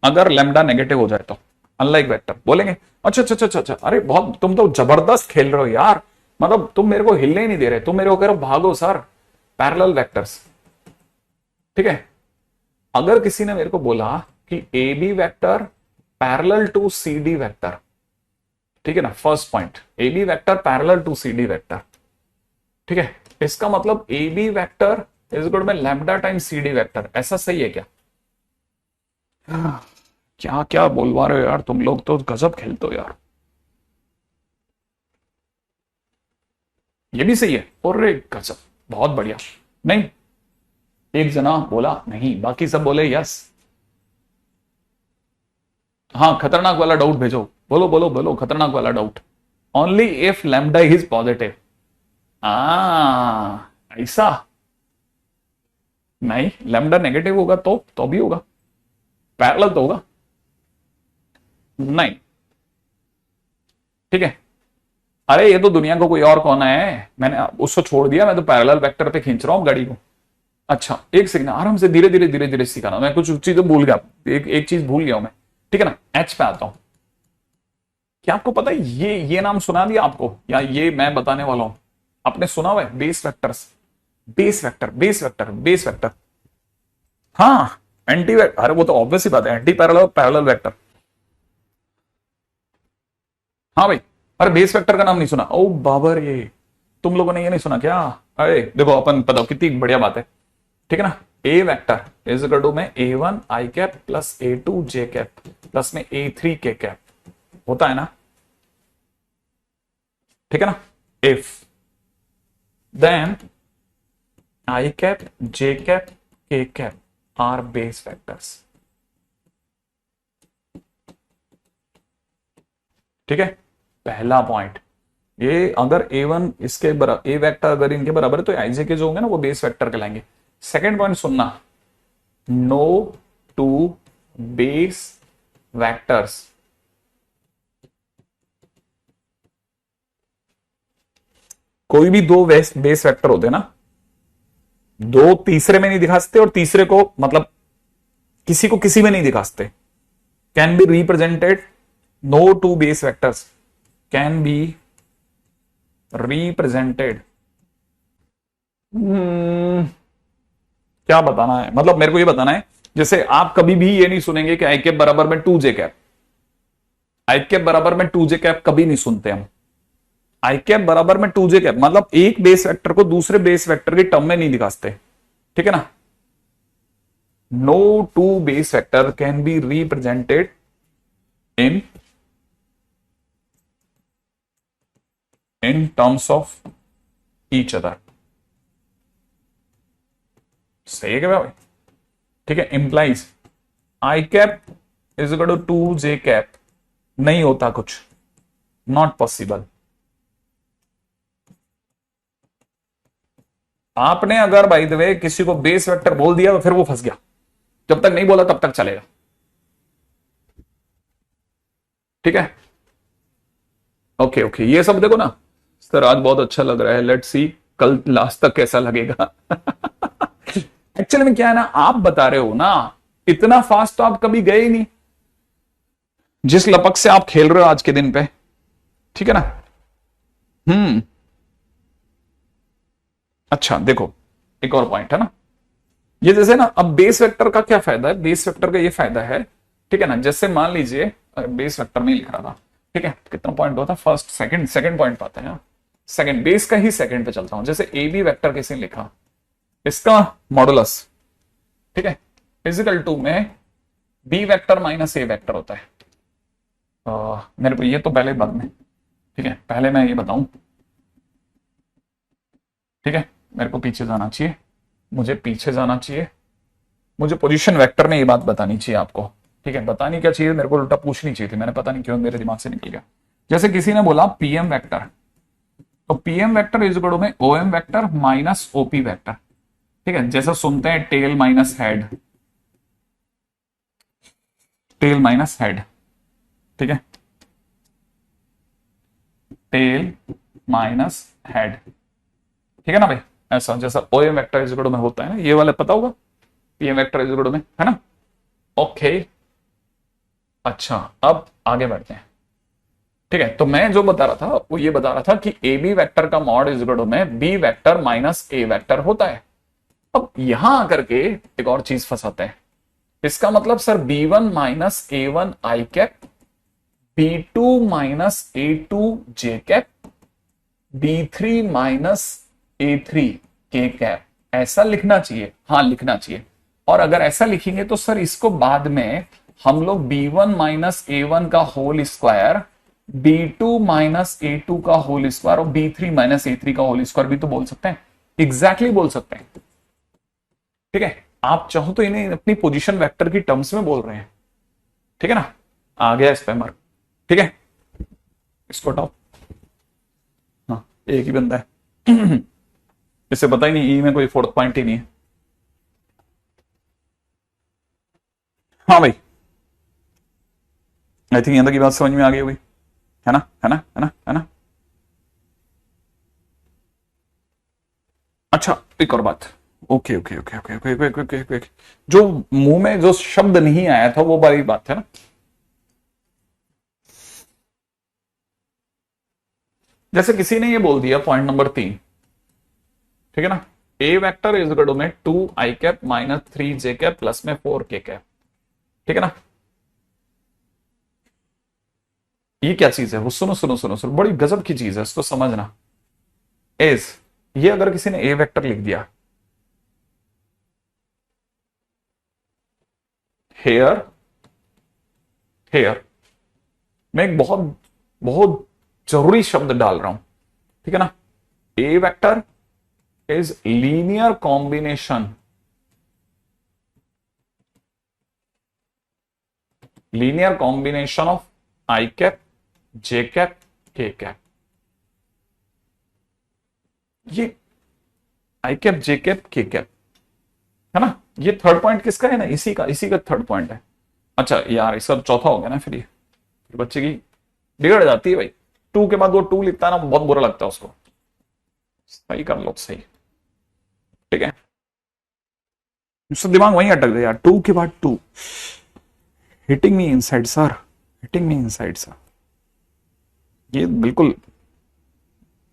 अगर लैम्डा नेगेटिव हो जाए तो अनलाइक वेक्टर बोलेंगे। अच्छा अच्छा अच्छा अच्छा, अरे बहुत, तुम तो जबरदस्त खेल रहे हो यार, मतलब तुम मेरे को हिलने ही नहीं दे रहे, तुम मेरे को कह रहे हो भागो सर, पैरेलल वेक्टर्स। ठीक है, अगर किसी ने मेरे को बोला कि A B vector parallel to C D vector, ठीक है ना, first point, A B vector parallel to C D vector, ठीक है, इसका मतलब A B vector is equal में lambda time C D vector, ऐसा सही है क्या? क्या क्या बोलवा रहे हो यार, तुम लोग तो गजब खेलते हो यार। ये भी सही है, और गजब, बहुत बढ़िया। नहीं, एक जना बोला नहीं, बाकी सब बोले यस। हाँ, खतरनाक वाला डाउट भेजो, बोलो बोलो बोलो, खतरनाक वाला doubt. Only if lambda is positive, ऐसा नहीं, लैम्डा नेगेटिव होगा तो भी होगा, पैरेलल तो होगा नहीं। ठीक है, अरे ये तो दुनिया को कोई और कौन है, मैंने उसको छोड़ दिया, मैं तो पैरेलल वेक्टर पे खींच रहा हूं गाड़ी को। अच्छा, एक सेकंड, आराम से, धीरे धीरे धीरे धीरे सिखाना, मैं कुछ चीजें भूल गया, एक चीज भूल गया हूं मैं। ठीक है ना, एच पे आता हूं। क्या आपको पता है ये नाम सुना दिया आपको, या ये मैं बताने वाला हूं? आपने सुना हुआ है base vectors, base vector, base vector, base vector, हाँ एंटी वेक्टर, अरे वो तो ऑब्वियस ही बात है, एंटी पैरेलल पैरेलल वेक्टर। हाँ भाई, अरे बेस वेक्टर का नाम नहीं सुना? ओ बाबर, ये तुम लोगों ने ये नहीं सुना क्या? अरे देखो अपन बताओ कितनी बढ़िया बात है, ठीक है ना। A vector is equal to में A one I cap plus A two J cap plus में ए थ्री के कैप होता है ना, ठीक है ना। If then i cap J cap के कैप आर बेस वेक्टर्स, ठीक है। पहला पॉइंट ये, अगर ए वन इसके बराबर, ए वेक्टर अगर इनके बराबर है तो आईजे के जो होंगे ना वो बेस वेक्टर कहलाएंगे। सेकंड पॉइंट सुनना, नो टू बेस वेक्टर्स कोई भी दो बेस वेक्टर होते हैं ना, दो तीसरे में नहीं दिखा सकते और तीसरे को मतलब किसी को किसी में नहीं दिखा सकते। Can be represented, no two base vectors can be represented, क्या बताना है, मतलब मेरे को ये बताना है, जैसे आप कभी भी ये नहीं सुनेंगे कि आई कैप बराबर में two J cap, i cap बराबर में टू जे कैप कभी नहीं सुनते हम। आई कैप बराबर में टू जे कैप मतलब एक बेस वेक्टर को दूसरे बेस वेक्टर के टर्म में नहीं दिखा सकते, ठीक है ना। No two base vector can be represented in terms of each other, सही है क्या भाई? ठीक है, implies i cap is equal to two J cap नहीं होता कुछ, नॉट पॉसिबल। आपने अगर बाय द वे किसी को बेस वेक्टर बोल दिया तो फिर वो फंस गया, जब तक नहीं बोला तब तक चलेगा, ठीक है। ओके ओके, ये सब देखो ना सर, आज बहुत अच्छा लग रहा है, लेट्स सी कल लास्ट तक कैसा लगेगा। एक्चुअली में क्या है ना, आप बता रहे हो ना, इतना फास्ट तो आप कभी गए ही नहीं जिस लपक से आप खेल रहे हो आज के दिन पे, ठीक है ना। हम्म, अच्छा देखो एक और पॉइंट है ना, ये जैसे ना, अब बेस वेक्टर का क्या फायदा है, बेस वेक्टर का ये फायदा है, ठीक है ना। जैसे मान लीजिए बेस वेक्टर नहीं लिख रहा था, ठीक है, कितना पॉइंट होता, फर्स्ट सेकंड, सेकंड पॉइंट पाते हैं, सेकंड बेस का ही सेकंड पे चलता हूं। जैसे ए बी वेक्टर किसी ने लिखा, इसका मॉडुलस, ठीक है, फिजिकल टू में बी वेक्टर माइनस ए वेक्टर होता है। मेरे को ये तो पहले बाद में, ठीक है, पहले मैं ये बताऊं, ठीक है, मेरे को पीछे जाना चाहिए, मुझे पीछे जाना चाहिए, मुझे पोजीशन वेक्टर में ये बात बतानी चाहिए आपको, ठीक है। बतानी क्या चाहिए, मेरे को उल्टा पूछनी चाहिए थी, मैंने पता नहीं क्यों मेरे दिमाग से निकल गया। जैसे किसी ने बोला पीएम वेक्टर, तो PM vector is equal to में OM vector minus OP vector, ठीक है। जैसा सुनते हैं tail minus head, tail minus head, ठीक है, टेल माइनस हेड, ठीक है ना भाई। ऐसा जैसा OM vector is equal to में होता है ना, ये वाला पता होगा, PM vector is equal to में, है ना। ओके, अच्छा अब आगे बढ़ते हैं, ठीक है। तो मैं जो बता रहा था वो ये बता रहा था कि ए बी वैक्टर का मॉड इज इक्वल टू में बी वेक्टर माइनस ए वेक्टर होता है। अब यहां आकर के एक और चीज फंसाते हैं, इसका मतलब sir b one minus a one I cap, b two minus a two J cap, b three minus a three k cap, ऐसा लिखना चाहिए, हाँ लिखना चाहिए। और अगर ऐसा लिखेंगे तो सर इसको बाद में हम लोग b one minus a one का whole square, b two minus a two का होल स्क्वायर और b three minus a three का होल स्क्वायर भी तो बोल सकते हैं, एग्जैक्टली बोल सकते हैं, ठीक है। आप चाहो तो इन्हें अपनी पोजीशन वेक्टर की टर्म्स में बोल रहे हैं, ठीक है ना। आ गया इस पे मार्क, ठीक है, इसको हटाओ, हाँ एक ही बंदा है। इसे पता ही नहीं, ई में कोई फोर्थ पॉइंट ही नहीं है। हाँ भाई, आई थिंक यहां तक की बात समझ में आ गई होगी, है ना, है ना, है ना, है ना। अच्छा एक और बात, okay okay okay okay okay okay okay okay, जो मुंह में जो शब्द नहीं आया था वो वाली बात है ना। जैसे किसी ने ये बोल दिया पॉइंट नंबर 3, ठीक है ना, A vector is equal to में 2 आई कैप माइनस 3 जे कैप प्लस में 4 के कैप। ठीक है ना। ये क्या चीज है वो सुनो सुनो सुनो सुनो, बड़ी गजब की चीज है, इसको समझना। इज ये अगर किसी ने ए वेक्टर लिख दिया हेयर, हेयर मैं एक बहुत बहुत जरूरी शब्द डाल रहा हूं, ठीक है ना। A vector is linear combination, linear combination of I cap J cap के कैप। ये आई कैप जे कैप के कैप है ना। ये थर्ड पॉइंट किसका है ना, इसी का थर्ड पॉइंट है। अच्छा यार इसका चौथा हो गया ना, फिर बच्चे की बिगड़ जाती है भाई। 2 के बाद वो 2 लिखता है ना, बहुत बुरा लगता है उसको। सही कर लो, सही, ठीक है। उसका दिमाग वहीं अटक गया यार, 2 के बाद 2। Hitting me inside sir, hitting me inside sir. ये बिल्कुल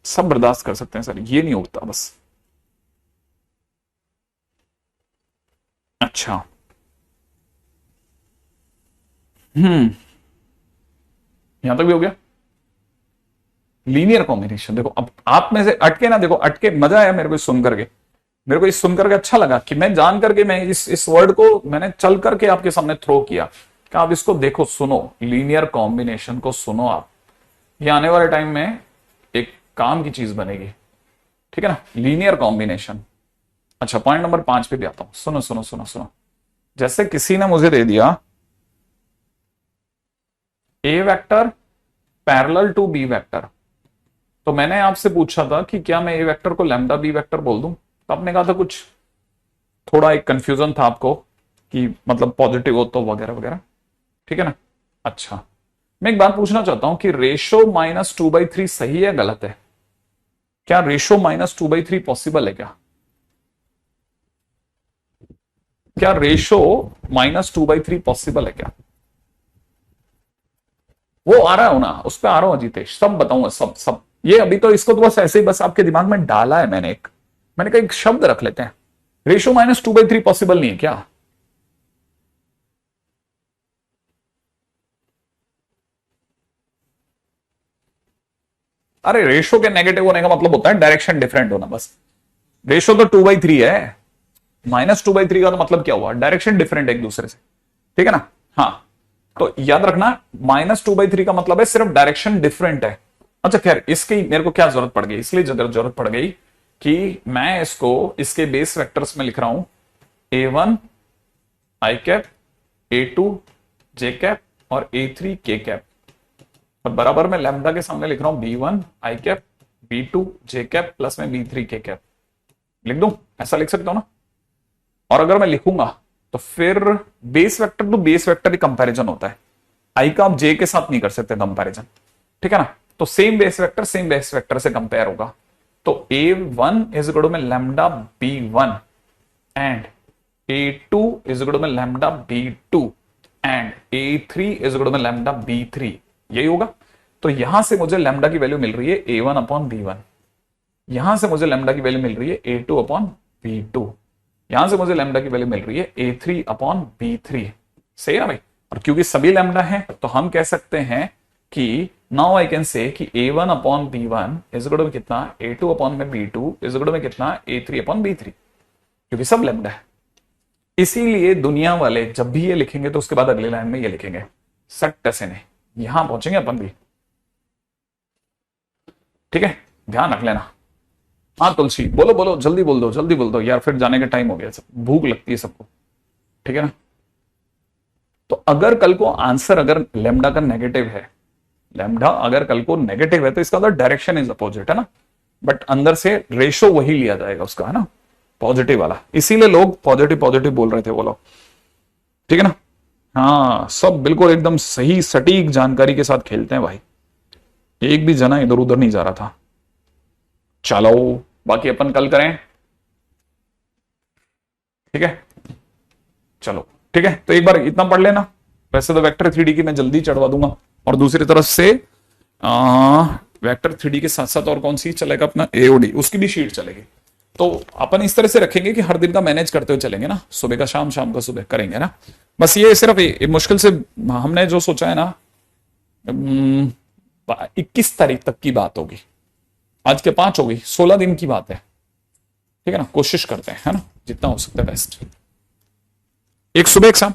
सब बर्दाश्त कर सकते हैं सर, ये नहीं होता बस। अच्छा यहां तक भी हो गया। लीनियर कॉम्बिनेशन देखो, अब आप में से अटके ना, देखो अटके, मजा आया मेरे को सुन करके, मेरे को इस सुन करके अच्छा लगा कि मैं जान करके मैं इस वर्ड को मैंने चल करके आपके सामने थ्रो किया कि आप इसको देखो, सुनो, लीनियर कॉम्बिनेशन को सुनो आप। ये आने वाले टाइम में एक काम की चीज बनेगी, ठीक है ना, लीनियर कॉम्बिनेशन। अच्छा पॉइंट नंबर 5 पे भी आता हूं, सुनो सुनो सुनो सुनो। जैसे किसी ने मुझे दे दिया A vector parallel to B vector, तो मैंने आपसे पूछा था कि क्या मैं ए वेक्टर को लैम्डा बी वेक्टर बोल दूं, तो आपने कहा था कुछ थोड़ा एक कंफ्यूजन था आपको कि मतलब पॉजिटिव हो तो वगैरह वगैरह, ठीक है ना। अच्छा मैं एक बात पूछना चाहता हूं कि रेशो -2/3 सही है गलत है? क्या रेशो -2/3 पॉसिबल है क्या रेशो -2/3 पॉसिबल है क्या? वो आ रहा हो ना, उस पर आ रहा हूं अजीतेश, सब बताऊंगा, सब सब। ये अभी तो इसको तो बस ऐसे ही बस आपके दिमाग में डाला है मैंने मैंने कहा एक शब्द रख लेते हैं। रेशो -2/3 पॉसिबल नहीं है क्या? अरे रेशो के नेगेटिव होने का मतलब होता है डायरेक्शन डिफरेंट होना, बस। रेशो तो 2/3 है, -2/3 का तो मतलब क्या हुआ, डायरेक्शन डिफरेंट है एक दूसरे से, ठीक है ना। हाँ तो याद रखना, -2/3 का मतलब है सिर्फ डायरेक्शन डिफरेंट है। अच्छा खैर इसकी मेरे को क्या जरूरत पड़ गई, इसलिए जरूरत पड़ गई कि मैं इसको इसके बेस वेक्टर्स में लिख रहा हूं A1 आई कैप, A2 जे कैप और A3 के कैप, और बराबर में लैम्डा के सामने लिख रहा हूं B1 आई कैप, B2 जे कैप प्लस में B3 के कैप। लिख दूं, ऐसा लिख सकता हूं ना। और अगर मैं लिखूंगा तो फिर base vector to base vector ही कंपैरिजन होता है, आई का आप जे के साथ नहीं कर सकते कंपैरिजन, ठीक है ना। तो सेम बेस वेक्टर से कंपेयर होगा। तो A1 इज इक्वल टू में lambda B1 and A2 is equal to में lambda B2 and A3 is equal to में लैम्डा B3, यही होगा। तो यहां से मुझे लैम्डा की वैल्यू मिल रही है A1 अपॉन B1, यहां से मुझे लैम्डा की वैल्यू मिल रही है A2 अपॉन B2, यहां से मुझे लैम्डा की वैल्यू मिल रही है A3 अपॉन B3। सही है ना भाई। और क्योंकि सभी लैम्डा है तो हम कह सकते हैं कि नाउ आई कैन से कि A1 upon B1 is equal to कितना, A2 अपॉन में B2 इज इक्वल टू कितना, A3 अपॉन B3, क्योंकि सब लैम्डा है। इसीलिए दुनिया वाले जब भी ये लिखेंगे तो उसके बाद अगली लाइन में ये लिखेंगे, सट से नहीं, यहां पहुंचेंगे अपन भी, ठीक है, ध्यान रख लेना। हाँ तुलसी बोलो बोलो, जल्दी बोल दो यार, फिर जाने का टाइम हो गया, सब भूख लगती है सबको, ठीक है ना। तो अगर कल को आंसर अगर लैम्डा का नेगेटिव है, लैम्डा अगर कल को नेगेटिव है तो इसका मतलब डायरेक्शन इज अपोजिट है ना, बट अंदर से रेशो वही लिया जाएगा उसका, है ना, पॉजिटिव वाला। इसीलिए लोग पॉजिटिव पॉजिटिव बोल रहे थे वो लोग, ठीक है ना। हाँ सब बिल्कुल एकदम सही सटीक जानकारी के साथ खेलते हैं भाई, एक भी जना इधर उधर नहीं जा रहा था। चलो बाकी अपन कल करें, ठीक है, चलो ठीक है। तो एक बार इतना पढ़ लेना, वैसे तो वेक्टर 3D की मैं जल्दी चढ़वा दूंगा, और दूसरी तरफ से वेक्टर 3D के साथ साथ और कौन सी चलेगा अपना, एओडी, उसकी भी शीट चलेगी, तो अपन इस तरह से रखेंगे कि हर दिन का मैनेज करते हुए चलेंगे ना, सुबह का शाम, शाम का सुबह करेंगे ना। बस ये सिर्फ मुश्किल से हमने जो सोचा है ना, 21 तारीख तक की बात होगी, आज के 5 होगी, 16 दिन की बात है, ठीक है ना। कोशिश करते हैं, है ना, जितना हो सकता है बेस्ट। एक सुबह एक शाम।